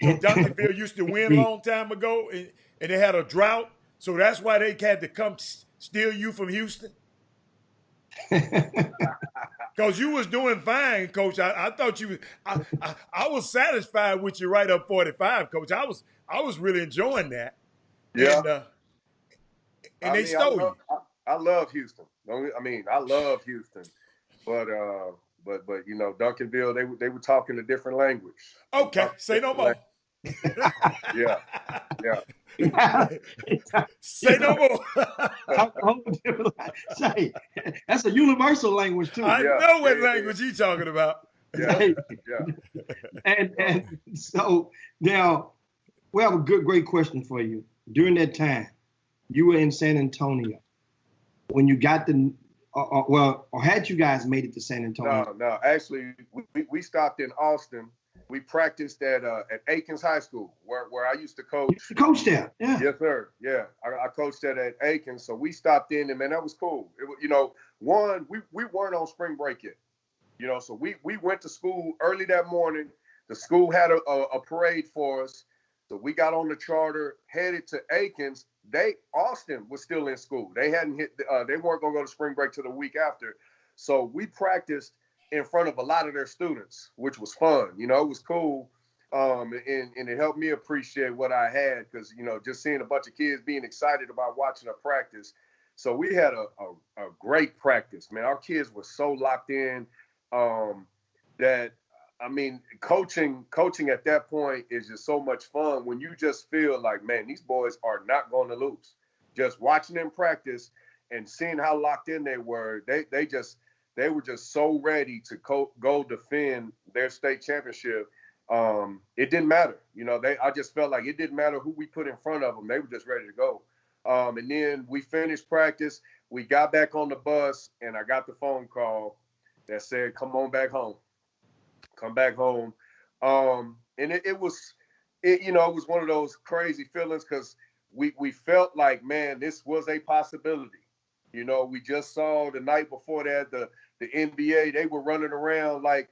So Duncanville used to win a long time ago, and they had a drought, so that's why they had to come steal you from Houston? Because you was doing fine, Coach. I thought you was. I was satisfied with you right up 45, Coach. I was really enjoying that. Yeah. And they stole you. I love Houston. I love Houston, but you know, Duncanville, they were talking a different language. Okay, say no more. Yeah. Say no more. Say, that's a universal language too. I know what language he's talking about. Yeah. And so now we have a great question for you. During that time, you were in San Antonio when you got or had you guys made it to San Antonio? No. Actually, we stopped in Austin. We practiced at Aikens High School, where I used to coach. You coached there, yeah. Yes, sir. Yeah, I coached at Aikens, so we stopped in, and man, that was cool. It was, you know, we weren't on spring break yet, you know, so we went to school early that morning. The school had a parade for us, so we got on the charter, headed to Aikens. Austin was still in school. They hadn't hit. They weren't gonna go to spring break till the week after, so we practiced in front of a lot of their students, which was fun. You know, it was cool. And it helped me appreciate what I had, because, you know, just seeing a bunch of kids being excited about watching a practice. So we had a great practice, man. Our kids were so locked in that, I mean, coaching at that point is just so much fun when you just feel like, man, these boys are not going to lose. Just watching them practice and seeing how locked in they were, they were just so ready to go defend their state championship. it didn't matter. You know, I just felt like it didn't matter who we put in front of them. They were just ready to go. And then we finished practice. We got back on the bus, and I got the phone call that said, "Come on back home. Come back home." And it was one of those crazy feelings because we felt like, man, this was a possibility. You know, we just saw the night before that the NBA, they were running around like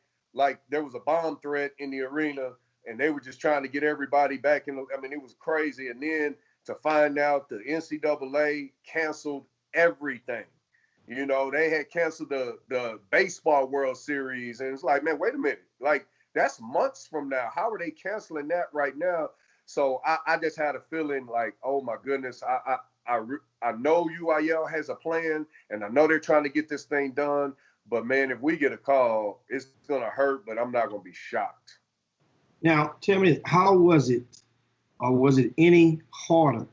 there was a bomb threat in the arena, and they were just trying to get everybody back in. I mean, it was crazy. And then to find out the NCAA canceled everything. You know, they had canceled the baseball World Series, and it's like, man, wait a minute, like that's months from now. How are they canceling that right now? So I just had a feeling like, oh my goodness, I know UIL has a plan, and I know they're trying to get this thing done. But man, if we get a call, it's gonna hurt, but I'm not gonna be shocked. Now, tell me, how was it, or was it any harder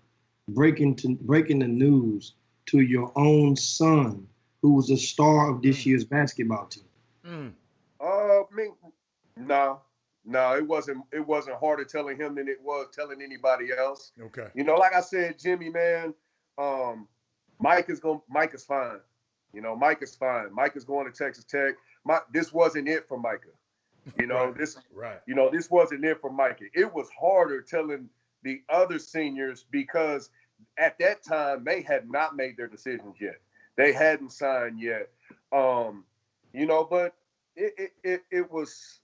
breaking the news to your own son, who was the star of this year's basketball team? I mean, no, it wasn't harder telling him than it was telling anybody else. Okay. You know, like I said, Jimmy, man, Mike is fine. You know, Mike is fine. Mike is going to Texas Tech. This wasn't it for Micah. You know, this wasn't it for Micah. It was harder telling the other seniors because at that time they had not made their decisions yet. They hadn't signed yet. You know, but it was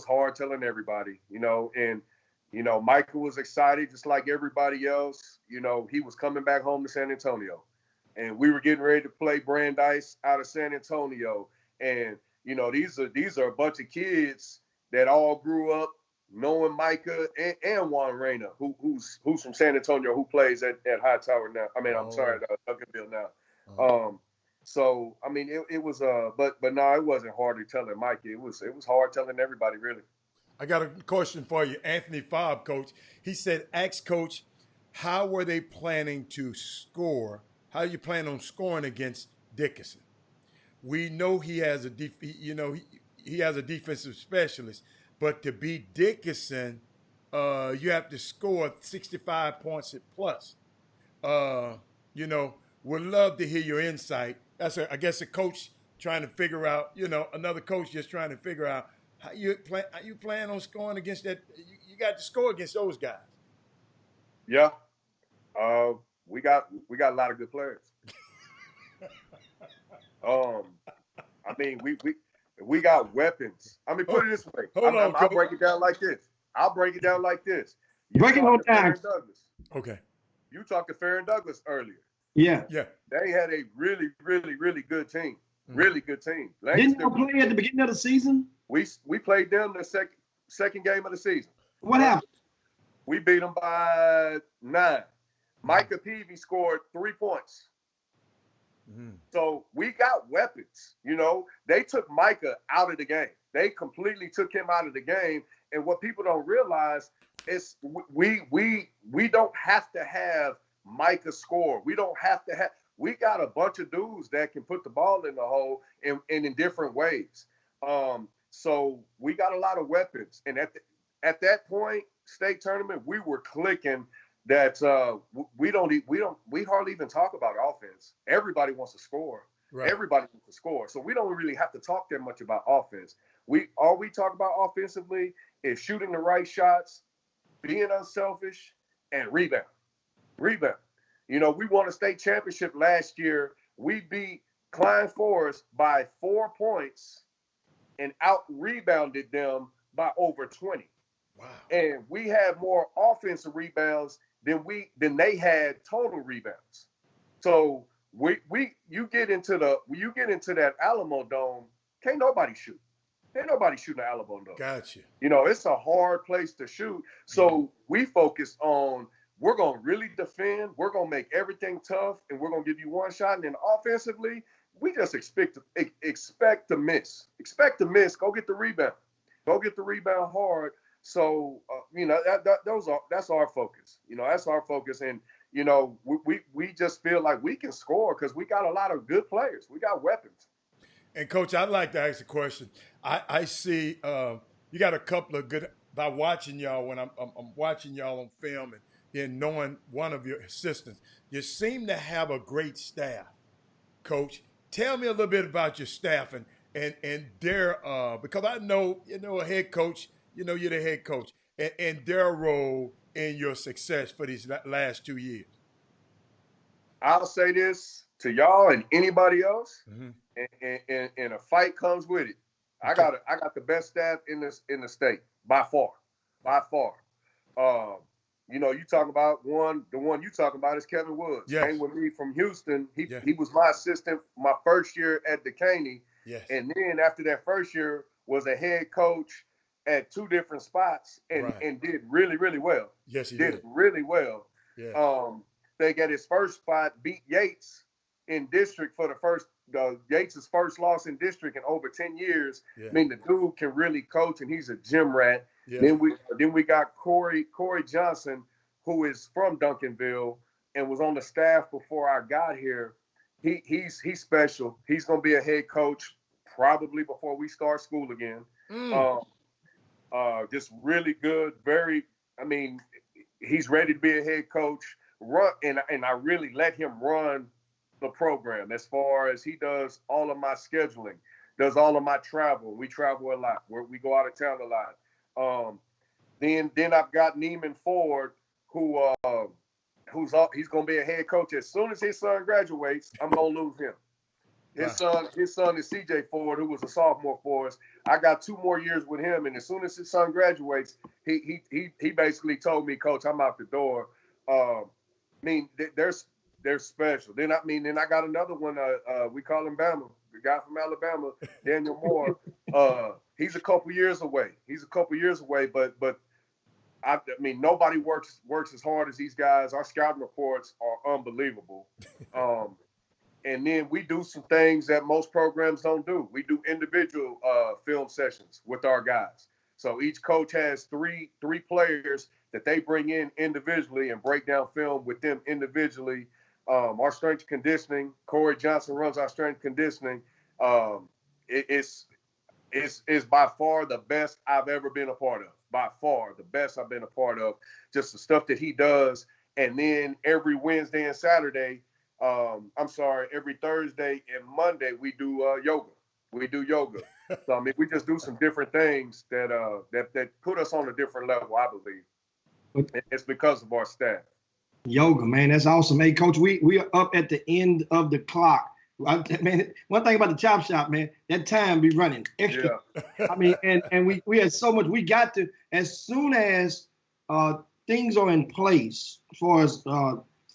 hard telling everybody, you know, and you know, Micah was excited just like everybody else. You know, he was coming back home to San Antonio. And we were getting ready to play Brandeis out of San Antonio. And, you know, these are a bunch of kids that all grew up knowing Micah and Juan Reyna, who's from San Antonio, who plays at Hightower now. I mean, I'm sorry, Duncanville now. So, I mean, it was, but no, it wasn't hard to tell Micah. It was hard telling everybody, really. I got a question for you. Anthony Fobb, coach. He said, ask coach, how were they planning to score? How do you plan on scoring against Dickinson? We know he has he has a defensive specialist, but to beat Dickinson, you have to score 65 points at plus. You know, would love to hear your insight. I guess a coach trying to figure out, you know, another coach just trying to figure out how you plan on scoring against that. You got to score against those guys. Yeah. We got a lot of good players. I mean, we got weapons. I mean, put it this way. I'll break it down like this. Break it on down. Okay. You talked to Farron Douglas earlier. Yeah. They had a really, really, really good team. Really good team. Didn't they play at the beginning of the season? We played them the second game of the season. What happened? We beat them by 9. Micah Peavy scored 3 points. So we got weapons. You know, they took Micah out of the game. They completely took him out of the game. And what people don't realize is we don't have to have Micah score. We don't have to have. We got a bunch of dudes that can put the ball in the hole and in different ways. So we got a lot of weapons. And at that point, state tournament, we were clicking. That we hardly even talk about offense. Everybody wants to score. Right. Everybody wants to score. So we don't really have to talk that much about offense. All we talk about offensively is shooting the right shots, being unselfish, and rebound. You know, we won a state championship last year. We beat Klein Forest by 4 points and out-rebounded them by over 20. Wow. And we had more offensive rebounds than they had total rebounds. So you get into that Alamo Dome, can't nobody shoot. Ain't nobody shooting the Alamo Dome. Gotcha. You know, it's a hard place to shoot. So we focus on, we're gonna really defend, we're gonna make everything tough, and we're gonna give you one shot. And then offensively, we just expect to miss. Expect to miss. Go get the rebound. Go get the rebound hard. So, you know, that's our focus. You know, that's our focus. And, you know, we just feel like we can score because we got a lot of good players. We got weapons. And, Coach, I'd like to ask a question. I see, you got a couple of good by watching y'all when I'm watching y'all on film and then knowing one of your assistants. You seem to have a great staff, Coach. Tell me a little bit about your staff and their because I know a head coach. You're the head coach and their role in your success for these last 2 years. I'll say this to y'all and anybody else, Mm-hmm. and a fight comes with it. Okay. I got the best staff in the state by far. You talk about the one you talk about is Kevin Woods. Yes. Came with me from Houston. Yeah. He was my assistant my first year at Decaney. Yes. And then after that first year was a head coach at 2 different spots and did really, really well. Yes, he did really well. Yeah. They got his first spot, beat Yates in district for the first Yates' first loss in district in over 10 years. Yeah. I mean, the dude can really coach, and he's a gym rat. Yeah. Then we got Corey Johnson, who is from Duncanville and was on the staff before I got here. He's special. He's gonna be a head coach probably before we start school again. Just really good. He's ready to be a head coach. And I really let him run the program as far as he does all of my scheduling, does all of my travel. We travel a lot. We go out of town a lot. Then I've got Neiman Ford, he's gonna be a head coach. As soon as his son graduates, I'm gonna lose him. His son is CJ Ford, who was a sophomore for us. I got 2 more years with him, and as soon as his son graduates, he basically told me, Coach, I'm out the door. They're special. Then I got another one. We call him Bama, the guy from Alabama, Daniel Moore. He's a couple years away. But nobody works as hard as these guys. Our scouting reports are unbelievable. And then we do some things that most programs don't do. We do individual film sessions with our guys. So each coach has three players that they bring in individually and break down film with them individually. Our strength conditioning, Corey Johnson runs our strength conditioning. It's by far the best I've ever been a part of. By far the best I've been a part of. Just the stuff that he does. And then every Wednesday and Saturday, every Thursday and Monday, we do yoga. So, we just do some different things that put us on a different level, I believe. And it's because of our staff. Yoga, man, that's awesome. Hey, Coach, we are up at the end of the clock. Man, one thing about the chop shop, man, that time be running extra. Yeah. And we had so much. We got to, as soon as things are in place as far as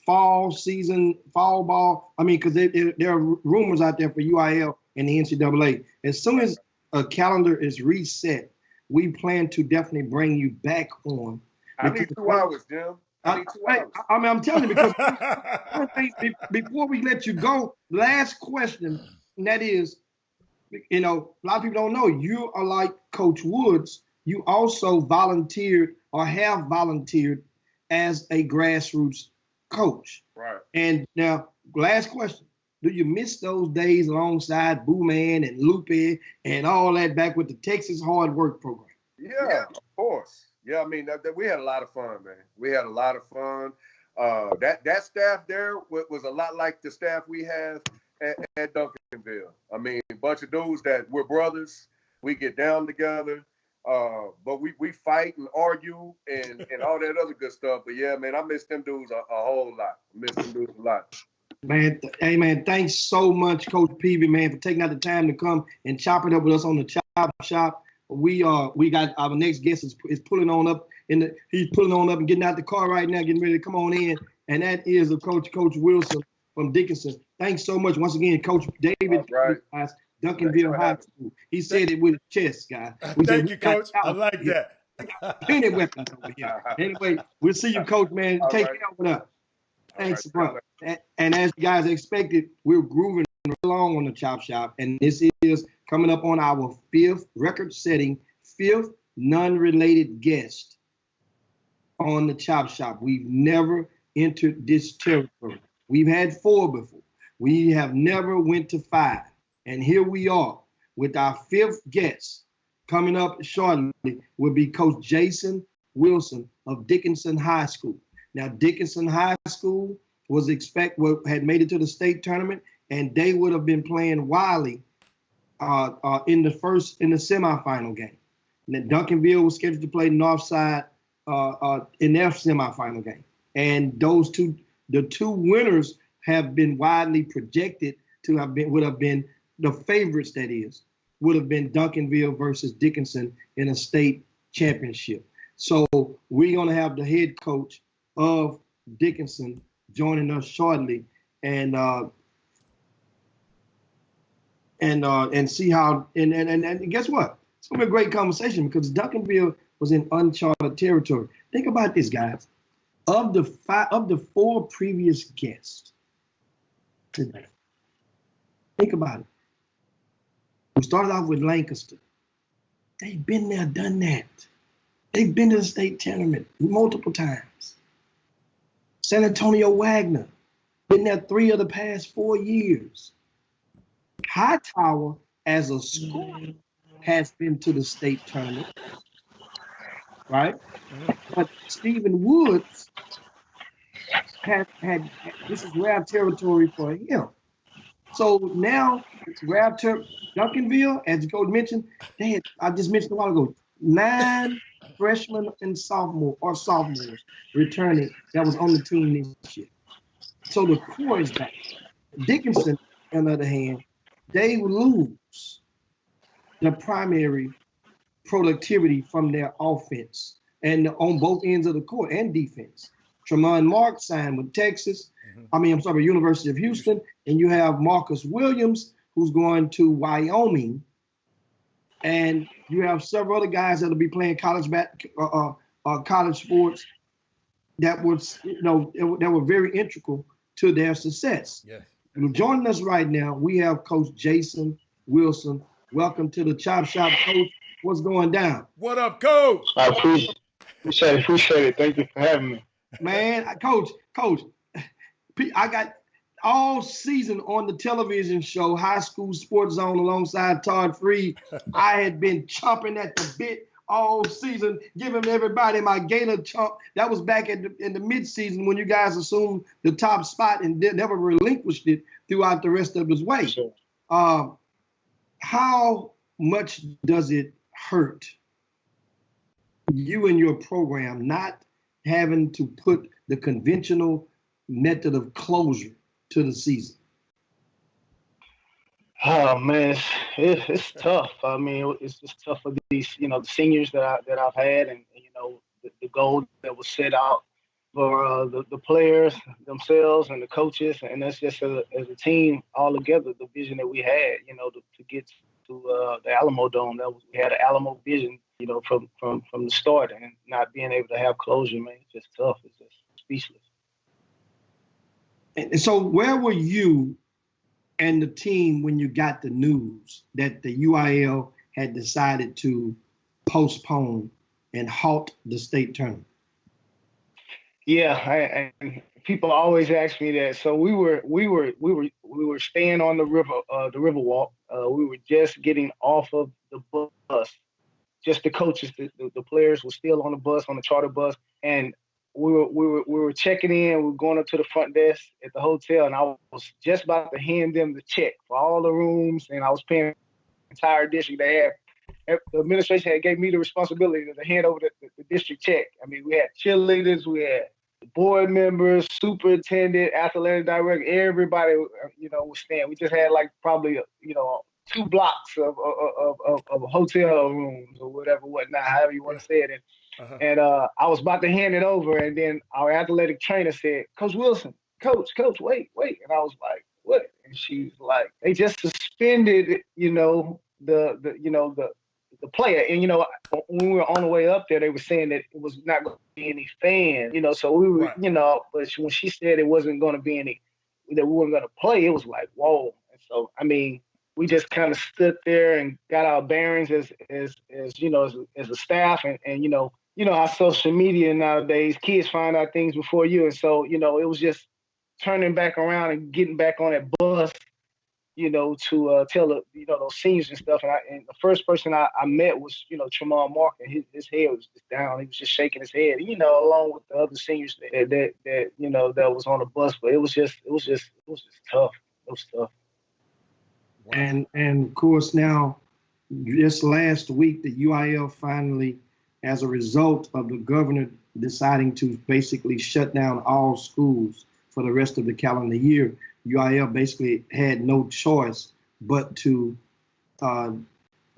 fall season, fall ball. Because there are rumors out there for UIL and the NCAA. As soon as a calendar is reset, we plan to definitely bring you back on. I need 2 hours, Jim. I'm telling you, because before we let you go, last question, and that is, a lot of people don't know, you are like Coach Woods. You also volunteered or have volunteered as a grassroots coach. Right. And now, last question. Do you miss those days alongside Boo Man and Lupe and all that back with the Texas Hard Work Program? Yeah, of course. Yeah, we had a lot of fun, man. We had a lot of fun. That staff there was a lot like the staff we have at Duncanville. A bunch of dudes that we're brothers. We get down together. But we fight and argue and all that other good stuff. But yeah, man, I miss them dudes a whole lot. Man, hey man, thanks so much, Coach Peavy, man, for taking out the time to come and chop it up with us on the Chop Shop. We got our next guest is pulling on up he's pulling on up and getting out the car right now, getting ready to come on in, and that is Coach Wilson from Dickinson. Thanks so much once again, Coach David. Right. Duncanville High School. He said it with his chest, guy. Thank you, Coach. I like that. Plenty of weapons over here. Anyway, we'll see you, Coach, man. Take care of it up. Thanks, bro. And as you guys expected, we're grooving along on the Chop Shop, and this is coming up on our 5th record-setting, 5th non-related guest on the Chop Shop. We've never entered this territory. We've had 4 before. We have never went to 5. And here we are with our 5th guest, coming up shortly will be Coach Jason Wilson of Dickinson High School. Now, Dickinson High School had made it to the state tournament, and they would have been playing Wiley in the semifinal game. And then Duncanville was scheduled to play Northside in their semifinal game. And the two winners have been widely projected to would have been the favorites, would have been Duncanville versus Dickinson in a state championship. So we're going to have the head coach of Dickinson joining us shortly and see how and guess what? It's going to be a great conversation because Duncanville was in uncharted territory. Think about this, guys. Of the 4 previous guests today, think about it. We started off with Lancaster. They've been there, done that. They've been to the state tournament multiple times. San Antonio Wagner, been there 3 of the past 4 years. Hightower, as a school, has been to the state tournament, right? But Stephen Woods had this is rare territory for him. So now it's rare Duncanville, as Coach mentioned, I just mentioned a while ago, 9 freshmen and sophomores returning that was on the team this year. So the core is back. Dickinson, on the other hand, they lose the primary productivity from their offense and on both ends of the court and defense. Tremont Mark signed with Texas. University of Houston. And you have Marcus Williams, who's going to Wyoming. And you have several other guys that'll be playing college sports that were very integral to their success. Yeah. And joining us right now, we have Coach Jason Wilson. Welcome to the Chop Shop, Coach. What's going down? What up, Coach? I appreciate it. Thank you for having me. Man, Coach, I got all season on the television show, High School Sports Zone, alongside Todd Freed. I had been chomping at the bit all season, giving everybody my Gator chomp. That was back in the midseason when you guys assumed the top spot and never relinquished it throughout the rest of his way. Sure. How much does it hurt you and your program not having to put the conventional method of closure to the season? Oh man, it's tough. I mean, it's just tough for these, the seniors that I've had, and the goal that was set out for the players themselves and the coaches, and that's just as a team all together. The vision that we had, to get to the Alamo Dome, we had an Alamo vision, from the start, and not being able to have closure, man, it's just tough. It's just speechless. And so, where were you and the team when you got the news that the UIL had decided to postpone and halt the state tournament? Yeah, and people always ask me that. So we were staying on the Riverwalk. We were just getting off of the bus. Just the coaches, the players were still on the bus, on the charter bus, and we were checking in. We were going up to the front desk at the hotel, and I was just about to hand them the check for all the rooms, and I was paying the entire district. The administration had gave me the responsibility to hand over the district check. I mean, we had cheerleaders, we had board members, superintendent, athletic director, everybody, was staying. We just had probably 2 blocks of hotel rooms or whatnot, however you want to say it. And I was about to hand it over, and then our athletic trainer said, "Coach Wilson, Coach, wait." And I was like, "What?" And she's like, "They just suspended, the player." And when we were on the way up there, they were saying that it was not going to be any fans, so we were, right. But when she said it wasn't going to be any, that we weren't going to play, it was like, whoa. And so, I mean, we just kind of stood there and got our bearings as a staff, and our social media nowadays, kids find out things before you. And so, it was just turning back around and getting back on that bus, to tell those seniors and stuff. And the first person I met was, Tremont Mark, and his head was just down. He was just shaking his head, along with the other seniors that was on the bus. But it was just tough. It was tough. Wow. And of course now, just last week, the UIL finally, as a result of the governor deciding to basically shut down all schools for the rest of the calendar year, UIL basically had no choice but to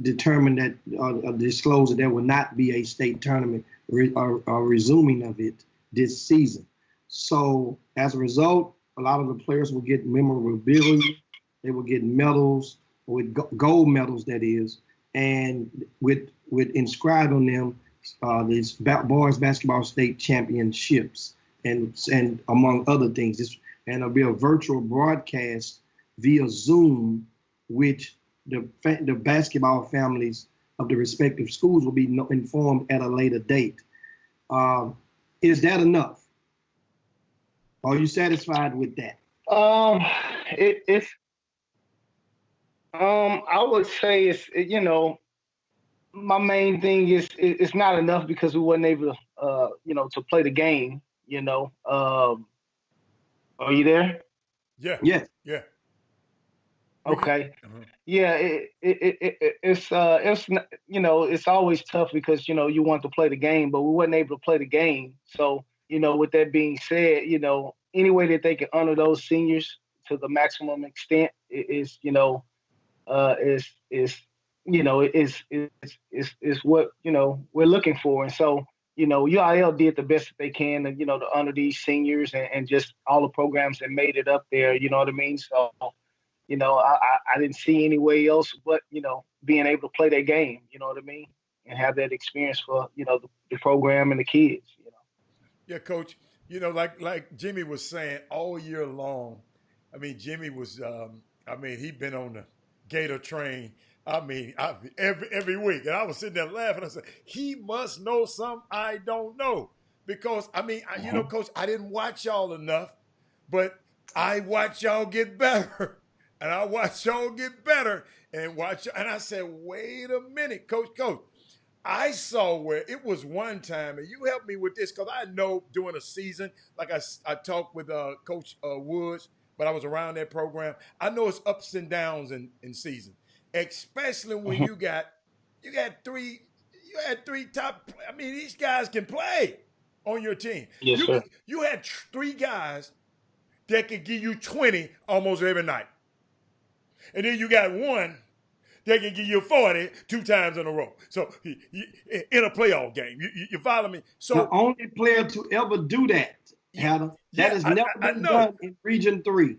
determine that, disclose that there will not be a state tournament resuming of it this season. So as a result, a lot of the players will get memorabilia, they will get medals, with gold medals, that is, and with inscribed on them these boys basketball state championships and among other things. And there'll be a virtual broadcast via Zoom, which the basketball families of the respective schools will be informed at a later date. Is that enough? Are you satisfied with that? I would say my main thing is it's not enough because we wasn't able to, to play the game. Are you there? Yeah. Yes. Yeah. Okay. Yeah. It's it's always tough because you want to play the game, but we wasn't able to play the game. So with that being said, any way that they can honor those seniors to the maximum extent is what we're looking for. And so UIL did the best that they can to honor these seniors and just all the programs that made it up there. You know what I mean? So I didn't see any way else but being able to play that game. You know what I mean? And have that experience for the program and the kids. Yeah, Coach. Like Jimmy was saying all year long. I mean, Jimmy was. He'd been on the Gator train. Every week, and I was sitting there laughing. I said, he must know something I don't know, because Coach, I didn't watch y'all enough, but I watch y'all get better, and I watch y'all get better, and I said, wait a minute, Coach. I saw where it was one time, and you helped me with this because I know during a season, like I talked with Coach Woods, but I was around that program. I know it's ups and downs in season, especially when you had three top. I mean, these guys can play on your team. Yes, sir. You had three guys that could give you 20 almost every night, and then you got one they can give you 40 two times in a row. So in a playoff game, you follow me? So the only player to ever do that, Hannah, that has never been done in Region 3.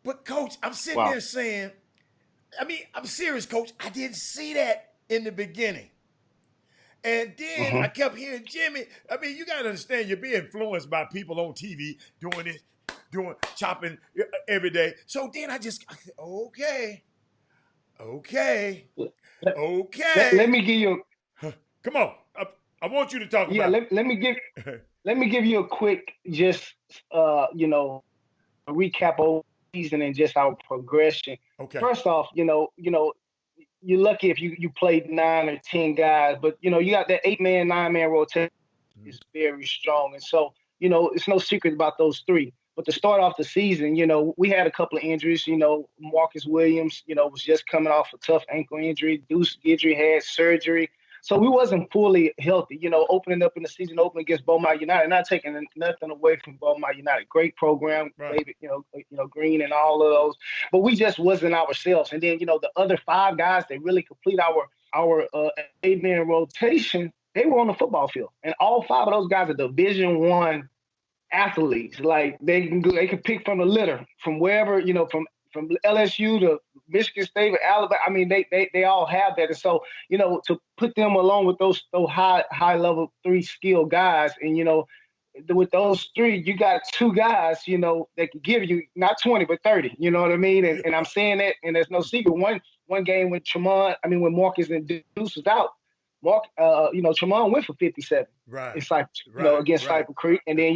But Coach, I'm sitting there saying, I'm serious, Coach. I didn't see that in the beginning. And then I kept hearing Jimmy. You got to understand, you're being influenced by people on TV doing this, chopping every day. So then I said, okay. Let me give you. Come on, I want you to talk about. Yeah, let me give you a quick a recap of the season and just our progression. Okay. First off, you're lucky if you played 9 or 10 guys, but you got that 8-man, 9-man rotation is very strong, and so it's no secret about those three. But to start off the season, we had a couple of injuries. Marcus Williams, was just coming off a tough ankle injury. Deuce Guidry had surgery. So we wasn't fully healthy, opening up in the season, opening against Beaumont United, not taking nothing away from Beaumont United. Great program, right. David, Green and all of those. But we just wasn't ourselves. And then, the other 5 guys that really complete our 8-man rotation, they were on the football field. And all 5 of those guys are Division I athletes. Like they can pick from the litter, from wherever, from LSU to Michigan State or Alabama. They all have that. And so, to put them along with those high level 3 skill guys, and with those 3, you got 2 guys, that can give you not 20 but 30. You know what I mean? And I'm saying that, and there's no secret. One game when when Marcus and Deuce was out, Tremont went for 57. Right. It's like, against Cypress Creek. And then,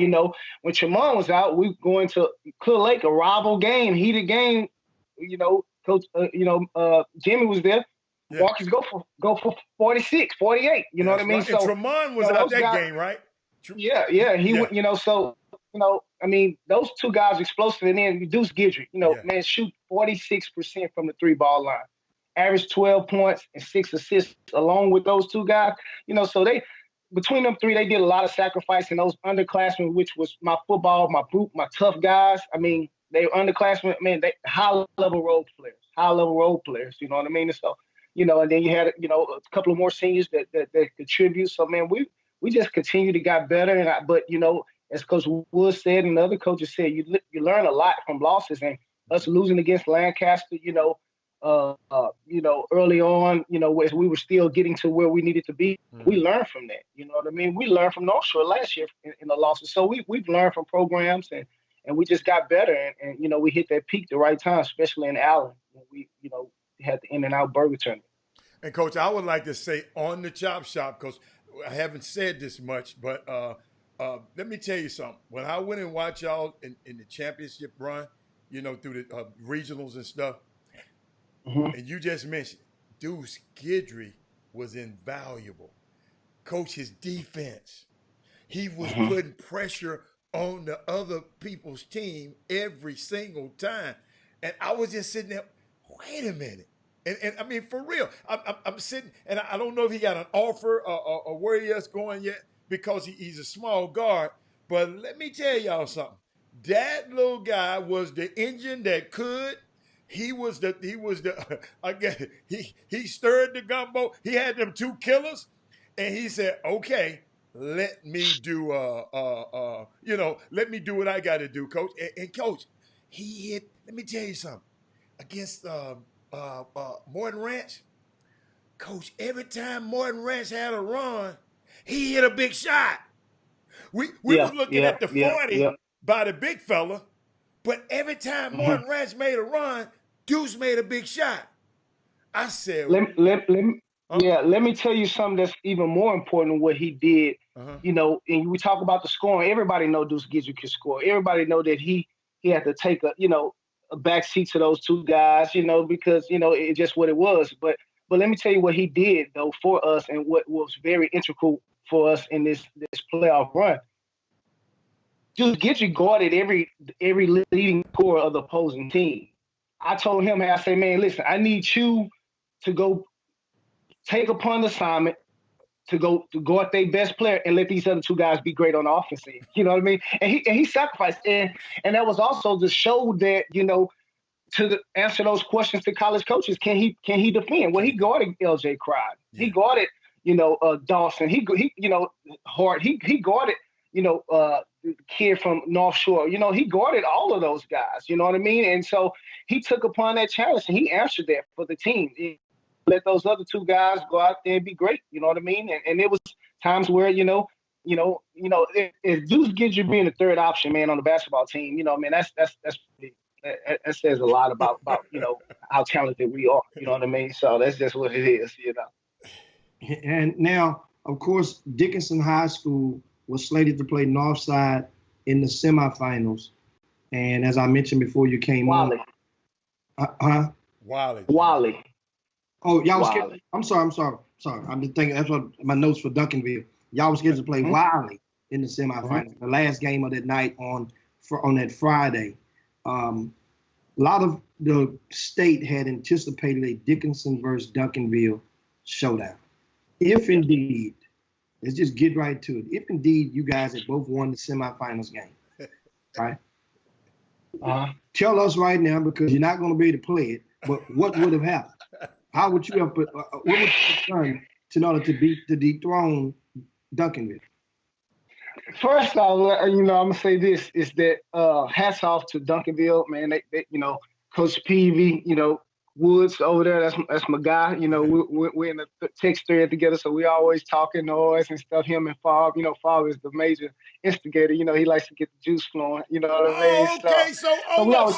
when Tremont was out, we going to Clear Lake, a rival game, heated game, Coach, Jimmy was there. Yeah. Marcus go for 46, 48. You know what I That's mean? right. And So, Tremont was out those that guys, game, right? yeah, he Yeah. went. So, I mean, those two guys explosive, and then Deuce Gidry, Yeah. man, shoot 46% from the 3-ball line, average 12 points and 6 assists along with those two guys. So they between them three, they did a lot of sacrifice, and those underclassmen, which was my football, my group, my tough guys. I mean, they were underclassmen, man, they high level role players. You know what I mean? And so, and then you had, a couple of more seniors that contribute. So, man, we just continue to get better. But as Coach Wood said and the other coaches said, you learn a lot from losses, and us losing against Lancaster, early on, as we were still getting to where we needed to be, we learned from that. You know what I mean? We learned from North Shore last year in the losses. So we've learned from programs, and we just got better. And we hit that peak the right time, especially in Allen when we, had the In-N-Out Burger tournament. And Coach, I would like to say on the Chop Shop, because I haven't said this much, but let me tell you something. When I went and watched y'all in the championship run, through the regionals and stuff, and you just mentioned Deuce Gidry was invaluable. Coach, his defense, he was putting pressure on the other people's team every single time. And I was just sitting there, wait a minute. And I mean, for real, I'm sitting, and I don't know if he got an offer or where he is going yet, because he's a small guard. But let me tell y'all something. That little guy was the engine that could. He was the again, he stirred the gumbo. He had them two killers, and he said, okay, let me do let me do what I got to do, Coach. And Coach, he hit, let me tell you something, against Morton Ranch. Coach, every time Morton Ranch had a run, he hit a big shot. We was looking at the 40 by the big fella, but every time Morton Ranch made a run, Deuce made a big shot. I said, let me tell you something that's even more important than what he did. And we talk about the scoring. Everybody know Deuce Gidry can score. Everybody know that he had to take a back seat to those two guys, because it's just what it was. But let me tell you what he did though for us, and what was very integral for us in this playoff run. Deuce Gidry guarded every leading core of the opposing team. I told him, I say, man, listen, I need you to go take upon the assignment to go guard their best player and let these other two guys be great on the offense end. You know what I mean? And he sacrificed. And that was also to show that, to answer those questions to college coaches. Can he defend? Well, he guarded LJ Cried. Yeah. He guarded, Dawson. He Hart. He guarded, the kid from North Shore. He guarded all of those guys. You know what I mean? And so he took upon that challenge, and he answered that for the team. Let those other two guys go out there and be great. You know what I mean? And it was times where, if Deuce Gidry you being the third option, man, on the basketball team, man, that says a lot about how talented we are. You know what I mean? So that's just what it is. And now, of course, Dickinson High School was slated to play Northside in the semifinals. And as I mentioned before you came Wally. on. Wally. Oh, y'all was scheduled. I'm sorry. I've been thinking, that's what my notes for Duncanville. Y'all was scheduled to play Wiley in the semifinals, the last game of that night on that Friday. A lot of the state had anticipated a Dickinson versus Duncanville showdown. If indeed, let's just get right to it. If indeed you guys had both won the semifinals game, right? Tell us right now, because you're not going to be able to play it, but what would have happened? How would you have what would you have done in order to dethrone Duncanville? First, I'm gonna say this is that hats off to Duncanville, man. They Coach Peavy, Woods over there. That's my guy. We're in the text thread together, so we always talking noise and stuff. Him and Fob, Fob is the major instigator. He likes to get the juice flowing. You know what I mean? Okay, so hold up.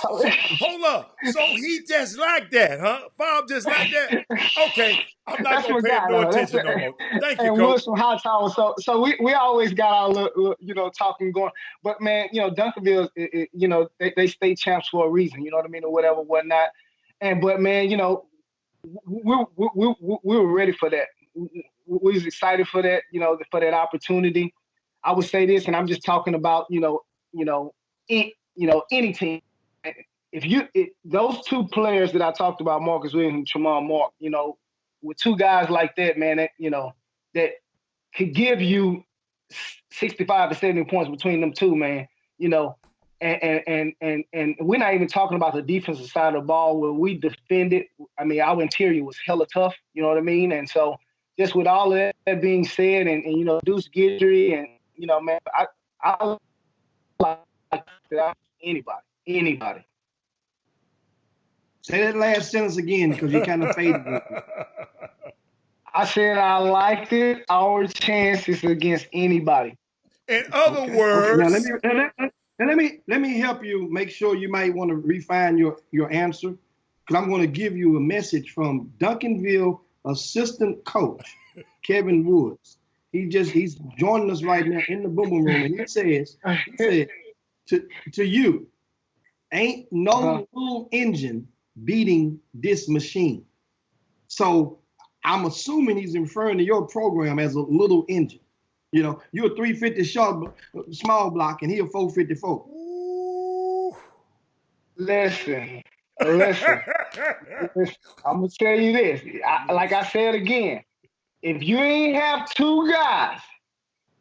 So he just like that, huh? Fob just like that. Okay, I'm not gonna pay him no attention no more. Thank you, and Coach. Woods from High Tower. So we always got our little talking going. But man, Duncanville, they state champs for a reason. You know what I mean, or whatever, whatnot. But man, you know, we were ready for that. We was excited for that, you know, for that opportunity. I would say this, and I'm just talking about, any team. If those two players that I talked about, Marcus Williams and Tremont Mark, you know, with two guys like that, man, that could give you 65 to 70 points between them two, man, you know, and we're not even talking about the defensive side of the ball where we defended. I mean, our interior was hella tough, you know what I mean? And so just with all of that being said, and you know, Deuce Guidry, and, you know, man, I like anybody. Say that last sentence again because you kind of faded. I said I liked it. Our chances against anybody. In other words, now let me help you. Make sure you might want to refine your answer, because I'm going to give you a message from Duncanville assistant coach Kevin Woods. He's joining us right now in the Boom Boom Room, and he said to you, ain't no little engine beating this machine. So I'm assuming he's referring to your program as a little engine. You know, you're a 350 short, small block, and he a 454. Listen. I'm gonna tell you this. Like I said again, if you ain't have two guys,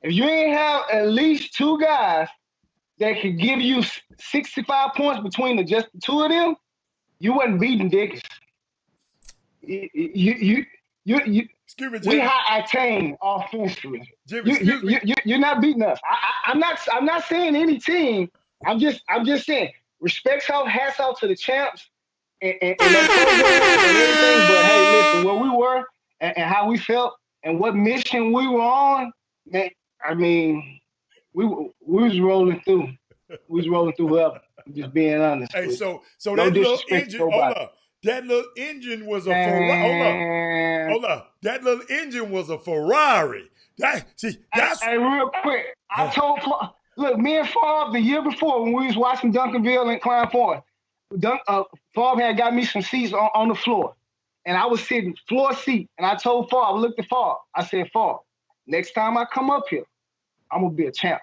if you ain't have at least two guys that could give you 65 points between just the two of them, you wasn't beating Dickens. You excuse me, Jimmy. We high octane offensively. Jimmy, you're not beating us. I'm not saying any team. I'm just saying hats off to the champs and that program and everything. But hey, listen, where we were and how we felt and what mission we were on, man. I mean, we was rolling through. We was rolling through whoever. Just being honest. Hey, so no that little engine. Hold up. That little engine was a Ferrari. Hold up. That little engine was a Ferrari. Hey, real quick. I told look, me and Favre the year before when we was watching Duncanville and Klein Ford, Favre had got me some seats on the floor. And I was sitting floor seat. And I told Favre, I looked at Favre. I said, Favre, next time I come up here, I'm going to be a champ.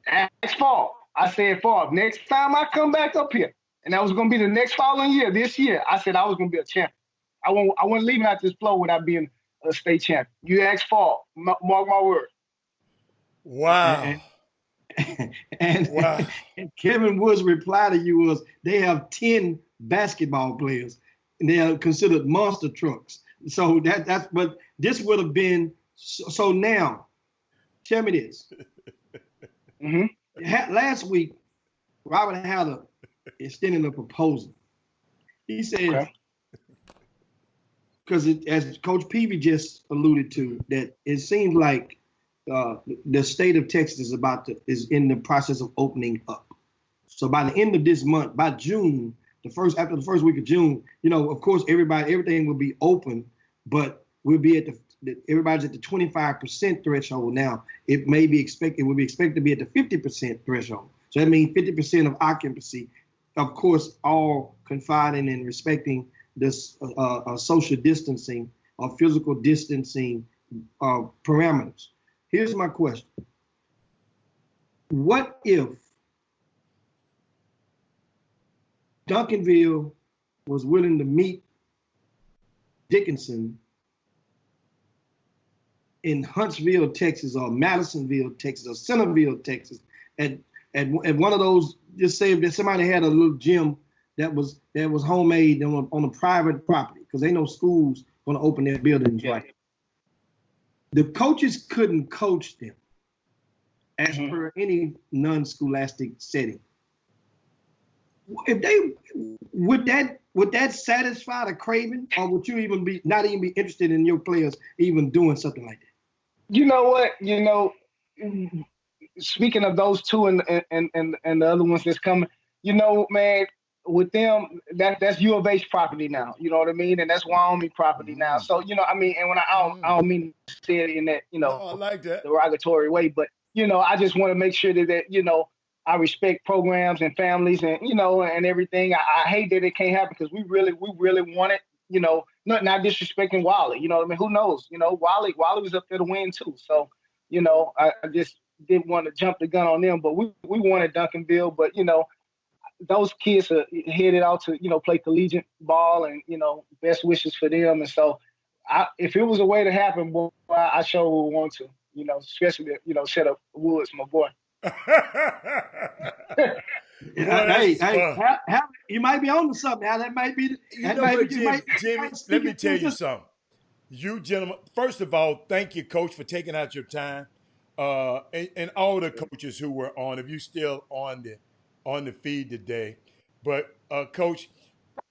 Ask Favre. I said, Favre, next time I come back up here, and that was going to be the next following year, this year, I said I was going to be a champion. I wasn't leaving out this floor without being a state champion. You ask Favre, mark my word. Wow. And Kevin Woods' reply to you was, they have 10 basketball players, and they are considered monster trucks. So but this would have been, so now, tell me this. Mm-hmm. Last week, Robert Haller extending a proposal. He said, because as Coach Peavy just alluded to, that it seems like the state of Texas is in the process of opening up. So by the end of this month, by June, after the first week of June, you know, of course, everything will be open, but we'll be everybody's at the 25% threshold now. It will be expected to be at the 50% threshold. So that means 50% of occupancy, of course, all confiding and respecting this social distancing or physical distancing parameters. Here's my question. What if Duncanville was willing to meet Dickinson in Huntsville, Texas, or Madisonville, Texas, or Centerville, Texas, at one of those? Just say if somebody had a little gym that was homemade on a private property, because they know schools going to open their buildings, right? The coaches couldn't coach them as per any non-scholastic setting. If they would that satisfy the craving, or would you not even be interested in your players even doing something like that? You know what? You know, speaking of those two and the other ones that's coming, you know, man, with them, that's U of H property now. You know what I mean? And that's Wyoming property now. So, you know, I mean, and when I don't mean to say it in that, you know, I like that derogatory way, but, you know, I just want to make sure that, you know, I respect programs and families and, and everything. I hate that it can't happen because we really want it, not disrespecting Wally, you know what I mean? Who knows? Wally was up there to win too. So, I just didn't want to jump the gun on them, but we wanted Duncanville, but, those kids are headed out to, play collegiate ball and, best wishes for them. And so if it was a way to happen, boy, I sure would want to, especially, set up Woods, my boy. You might be on to something. Now that might be. Jimmy, let me tell you something. You gentlemen, first of all, thank you, Coach, for taking out your time, and all the coaches who were on. If you still on the feed today, but Coach,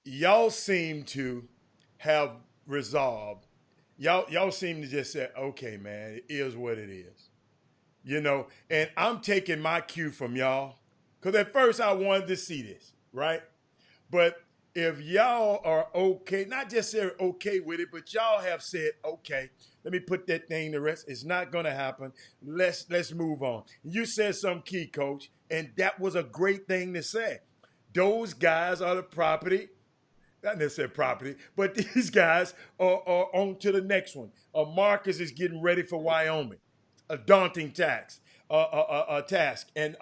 y'all seem to have resolved. Y'all seem to just say, okay, man, it is what it is. And I'm taking my cue from y'all. Because at first I wanted to see this, right? But if y'all are okay, not just say okay with it, but y'all have said, okay, let me put that thing to rest. It's not going to happen. Let's move on. You said some key, Coach, and that was a great thing to say. Those guys are the property. Not necessarily property, but these guys are on to the next one. Marcus is getting ready for Wyoming. A daunting task. And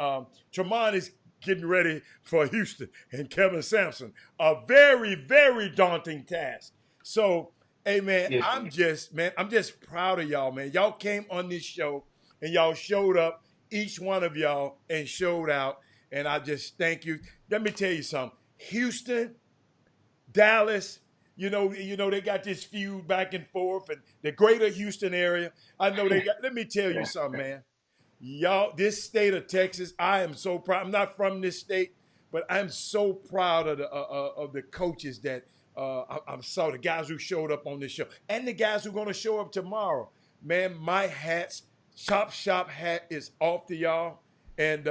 Tremont is getting ready for Houston, and Kevin Sampson, a very, very daunting task. So, hey man, yes, I'm just proud of y'all, man. Y'all came on this show and y'all showed up, each one of y'all, and showed out. And I just thank you. Let me tell you something. Houston, Dallas, they got this feud back and forth, and the greater Houston area. I know they got. Let me tell you something, man. Y'all, this state of Texas, I am so proud. I'm not from this state, but I'm so proud of the coaches that I saw, the guys who showed up on this show, and the guys who are going to show up tomorrow. Man, my Chop Shop hat is off to y'all. And,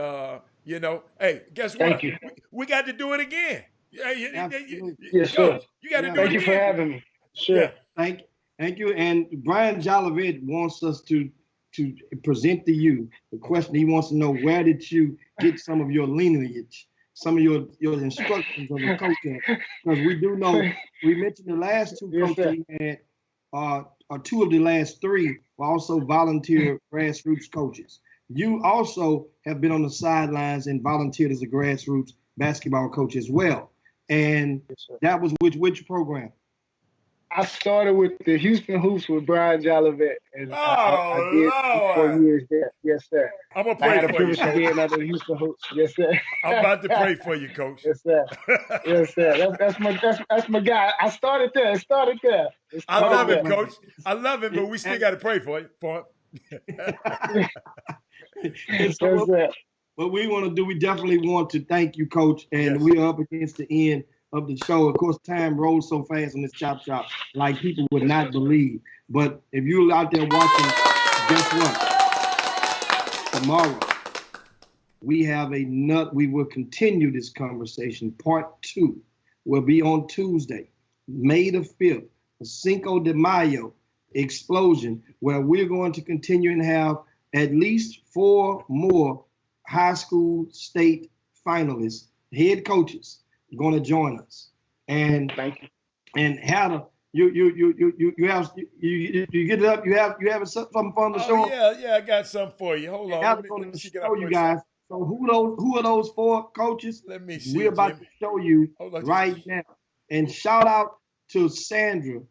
hey, guess what? We got to do it again. Yes, sir. You got to do it again. Thank you for having me. Sure. Yeah. Thank you. And Brian Jolivet wants us to present to you the question. He wants to know, where did you get some of your lineage, some of your instructions of the coaching? Because we do know, we mentioned the last two coaches we had, or two of the last three were also volunteer grassroots coaches. You also have been on the sidelines and volunteered as a grassroots basketball coach as well. And that was which program? I started with the Houston Hoops with Brian Jolivet, and I did 4 years there. Yes, sir. I'm gonna pray for you. I had the privilege of being under the Houston Hoops. Yes, sir. I'm about to pray for you, Coach. Yes, sir. Yes, sir. That's my guy. I started there. I love him, Coach. I love him, but we still got to pray for him. So what we want to do, we definitely want to thank you, Coach, and we are up against the end of the show. Of course, time rolls so fast on this Chop Shop, like people would not believe. But if you're out there watching, guess what? Tomorrow, we will continue this conversation. Part 2 will be on Tuesday, May the 5th, the Cinco de Mayo explosion, where we're going to continue and have at least 4 more high school state finalists, head coaches, going to join us. And thank you. And Hannah, you get it up. You have something fun to show. Yeah, I got something for you. Hold on. Hannah's going to show you guys. So who are those 4 coaches? Let me see. We're about to show you right now. And shout out to Sandra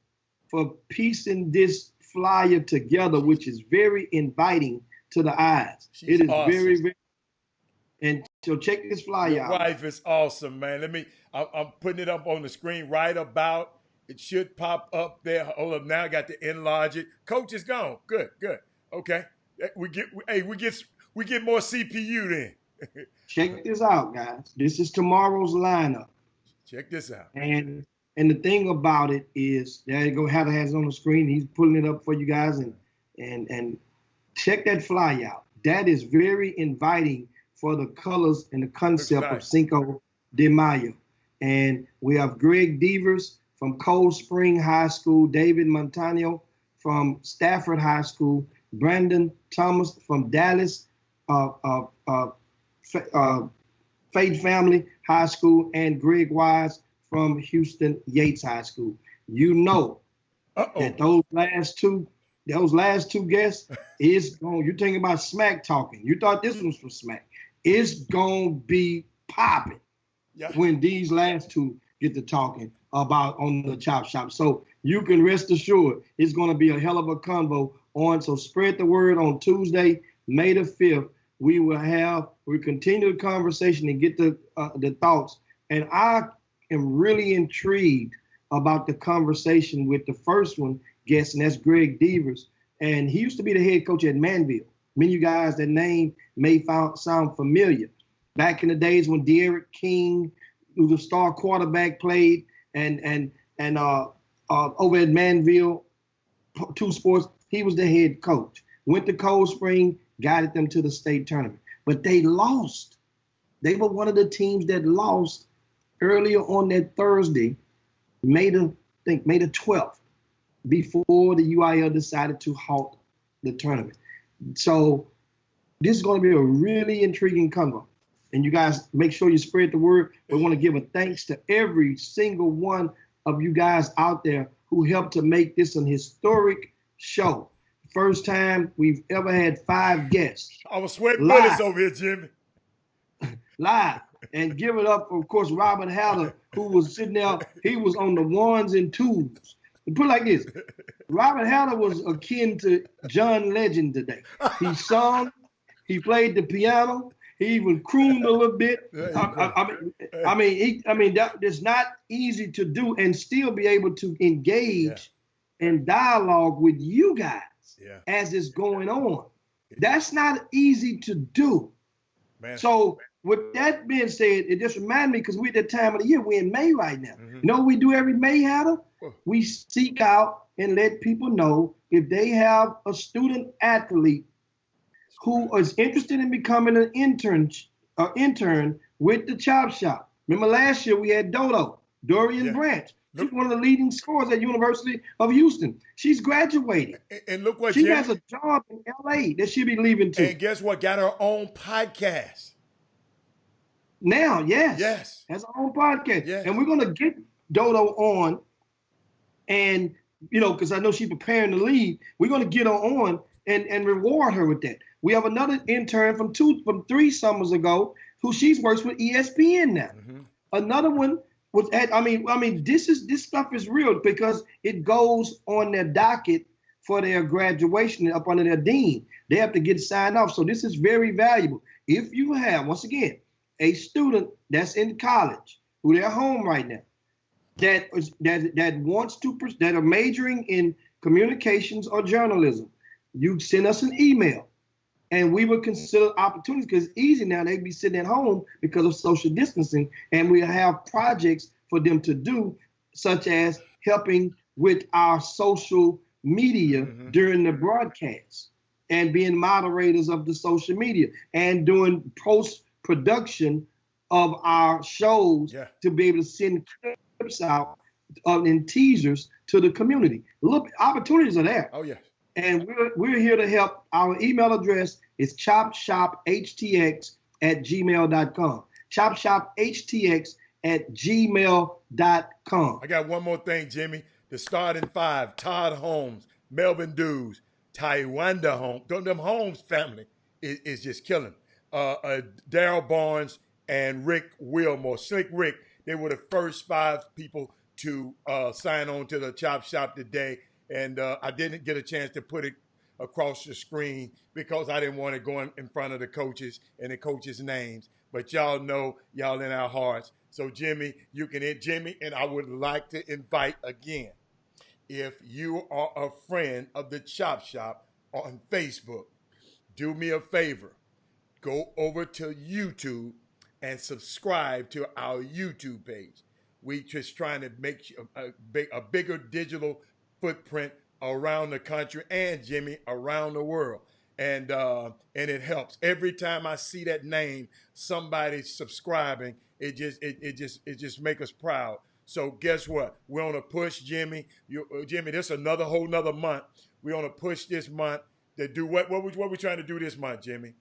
for piecing this flyer together, which is very inviting to the eyes. It is awesome. Very, very. And so check this flyer out. Your wife is awesome, man. I'm putting it up on the screen right about. It should pop up there. Hold up, now I got to enlarge it. Coach is gone. Good. Okay. We get more CPU then. Check this out, guys. This is tomorrow's lineup. Check this out. And the thing about it is, there you go. Heather has it on the screen. He's pulling it up for you guys, and check that flyer out. That is very inviting for the colors and the concept of Cinco de Mayo. And we have Greg Devers from Cold Spring High School, David Montano from Stafford High School, Brandon Thomas from Dallas Faith Family High School, and Greg Wise from Houston Yates High School. You know that those last two guests is going. You're thinking about smack talking. You thought this was from smack. It's gonna be popping when these last two get to talking about on the Chop Shop. So you can rest assured it's gonna be a hell of a convo on. So spread the word on Tuesday, May the 5th. We continue the conversation and get the thoughts. And I am really intrigued about the conversation with the first one guest, and that's Greg Devers. And he used to be the head coach at Manville. Many of you guys, that name may sound familiar. Back in the days when Derek King, who was a star quarterback, played, and over at Manville, 2 Sports, he was the head coach. Went to Cold Spring, guided them to the state tournament. But they lost. They were one of the teams that lost earlier on that Thursday, May the 12th, before the UIL decided to halt the tournament. So this is going to be a really intriguing convo. And you guys make sure you spread the word. We want to give a thanks to every single one of you guys out there who helped to make this an historic show. First time we've ever had 5 guests. I was sweating bullets over here, Jimmy. Live. And give it up for, of course, Robert Hatter, who was sitting there. He was on the 1s and 2s. Put it like this. Robert Hatter was akin to John Legend today. He sung, he played the piano, he even crooned a little bit. I mean, that's not easy to do and still be able to engage and dialogue with you guys as it's going on. That's not easy to do. Man. So with that being said, it just reminded me, because we're at that time of the year, we're in May right now. Mm-hmm. You know what we do every May, Hatter? We seek out and let people know if they have a student athlete who is interested in becoming an intern with the Chop Shop. Remember last year we had Dorian Branch. She's one of the leading scorers at University of Houston. She's graduating. And look what she has a job in LA that she'll be leaving to. And guess what? Got her own podcast. Now, yes. Has her own podcast. Yes. And we're going to get Dodo on, and, you know, because I know she's preparing to leave, we're going to get her on and reward her with that. We have another intern from 3 summers ago who she's works with ESPN now. Mm-hmm. Another one was at, I mean, this stuff is real because it goes on their docket for their graduation up under their dean. They have to get signed off. So this is very valuable. If you have, once again, a student that's in college who they're home right now that are majoring in communications or journalism, you send us an email and we will consider opportunities, because it's easy now. They'd be sitting at home because of social distancing, and we have projects for them to do, such as helping with our social media during the broadcast and being moderators of the social media and doing post-production of our shows to be able to send clips out and teasers to the community. Look, opportunities are there. Oh, yeah. And we're here to help. Our email address is chopshophtx@gmail.com. chopshophtx@gmail.com. I got one more thing, Jimmy. The starting 5, Todd Holmes, Melvin Dews, Tywanda Holmes. Them Holmes family is just killing. Daryl Barnes and Rick Wilmore, Slick Rick, they were the first 5 people to sign on to the Chop Shop today. And I didn't get a chance to put it across the screen because I didn't want it going in front of the coaches and the coaches' names. But y'all know y'all in our hearts. So Jimmy, you can hit Jimmy, and I would like to invite again, if you are a friend of the Chop Shop on Facebook, do me a favor. Go over to YouTube and subscribe to our YouTube page. We just trying to make a bigger digital footprint around the country and, Jimmy, around the world. And it helps. Every time I see that name, somebody subscribing, it just make us proud. So guess what? We're on a push, Jimmy. Jimmy, this is whole nother month. We're on a push this month to do what we trying to do this month, Jimmy?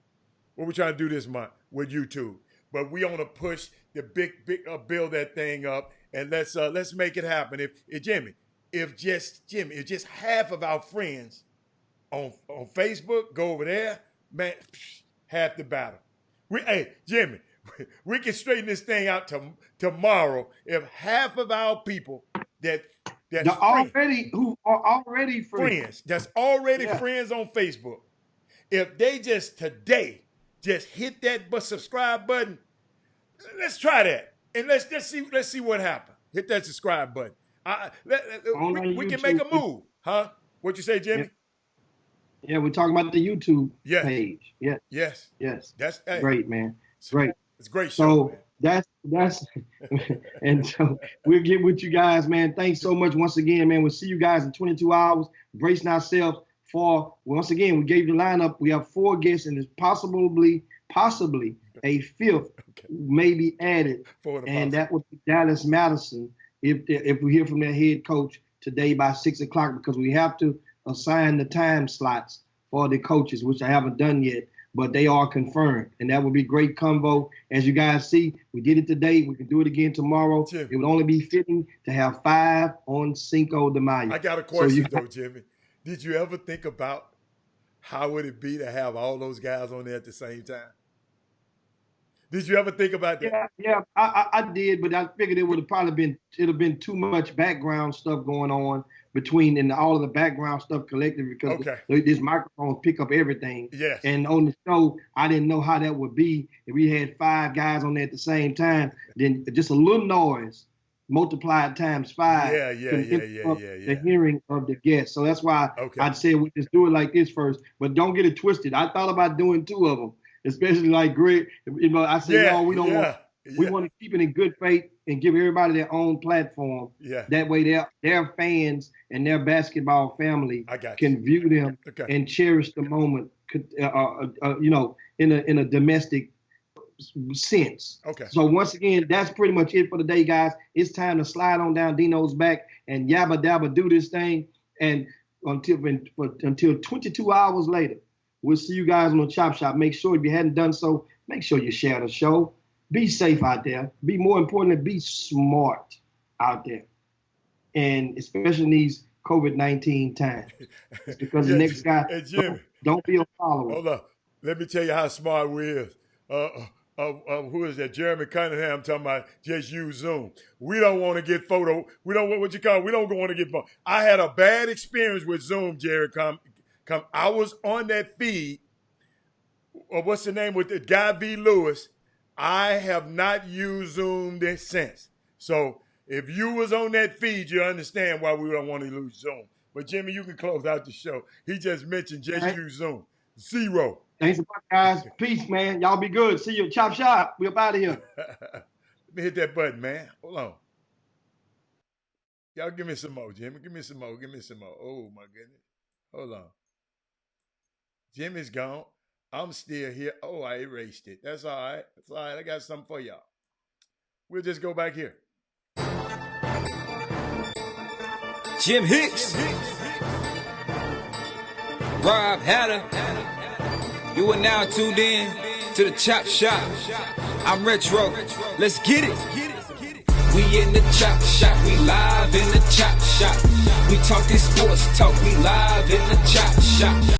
what we trying to do this month with YouTube. But we on a push to big build that thing up, and let's make it happen. If just half of our friends on Facebook go over there, man, half the battle. Hey, Jimmy, we can straighten this thing out tomorrow if half of our people that's who are already friends that's already friends on Facebook, if they just today just hit that subscribe button, let's try that and let's see what happens. Hit that subscribe button. We can make a move, huh? What you say, Jimmy? Yeah, we're talking about the YouTube page. Yeah. Yes. That's great, man. Great. It's a great show. So that's and so we'll get with you guys, man. Thanks so much once again, man. We'll see you guys in 22 hours. Bracing ourselves for, once again, we gave you the lineup. We have 4 guests, and there's possibly a 5th maybe added, and that would be Dallas Madison if we hear from their head coach today by 6 o'clock, because we have to assign the time slots for the coaches, which I haven't done yet, but they are confirmed, and that would be great convo. As you guys see, we did it today. We can do it again tomorrow. Jimmy, it would only be fitting to have 5 on Cinco de Mayo. I got a question though, Jimmy. Did you ever think about how would it be to have all those guys on there at the same time? Did you ever think about that? Yeah, I did, but I figured it would have probably been too much background stuff going on between and all of the background stuff collected, because this microphone pick up everything. Yes. And on the show, I didn't know how that would be if we had 5 guys on there at the same time. Then just a little noise multiplied times 5. The hearing of the guests. So that's why I'd say we just do it like this first. But don't get it twisted. I thought about doing 2 of them, especially like Greg. I said, no, we don't want. We want to keep it in good faith and give everybody their own platform. Yeah. That way their fans and their basketball family can view them and cherish the moment, in a domestic sense. Okay. So once again, that's pretty much it for the day, guys. It's time to slide on down Dino's back and yabba dabba do this thing. And until 22 hours later, we'll see you guys on the Chop Shop. Make sure, if you hadn't done so, make sure you share the show. Be safe out there. Be more importantly, be smart out there. And especially in these COVID-19 times. It's because the next guy, don't be a follower. Hold on. Let me tell you how smart we is. Who is that? Jeremy Cunningham talking about just use Zoom. We don't want to get photo. We don't want we don't want to get photo. I had a bad experience with Zoom, Jerry. I was on that feed. What's the name with the guy V. Lewis? I have not used Zoom since. So if you was on that feed, you understand why we don't want to lose Zoom. But Jimmy, you can close out the show. He just mentioned use Zoom. 0. Thanks a lot, guys. Peace, man. Y'all be good. See you at Chop Shop. We up out of here. Let me hit that button, man. Hold on. Y'all give me some more, Jimmy. Give me some more. Oh, my goodness. Hold on. Jimmy's gone. I'm still here. Oh, I erased it. That's all right. I got something for y'all. We'll just go back here. Jim Hicks. Rob Hatter. You are now tuned in to the Chop Shop. I'm Retro. Let's get it. We in the Chop Shop. We live in the Chop Shop. We talking sports talk. We live in the Chop Shop.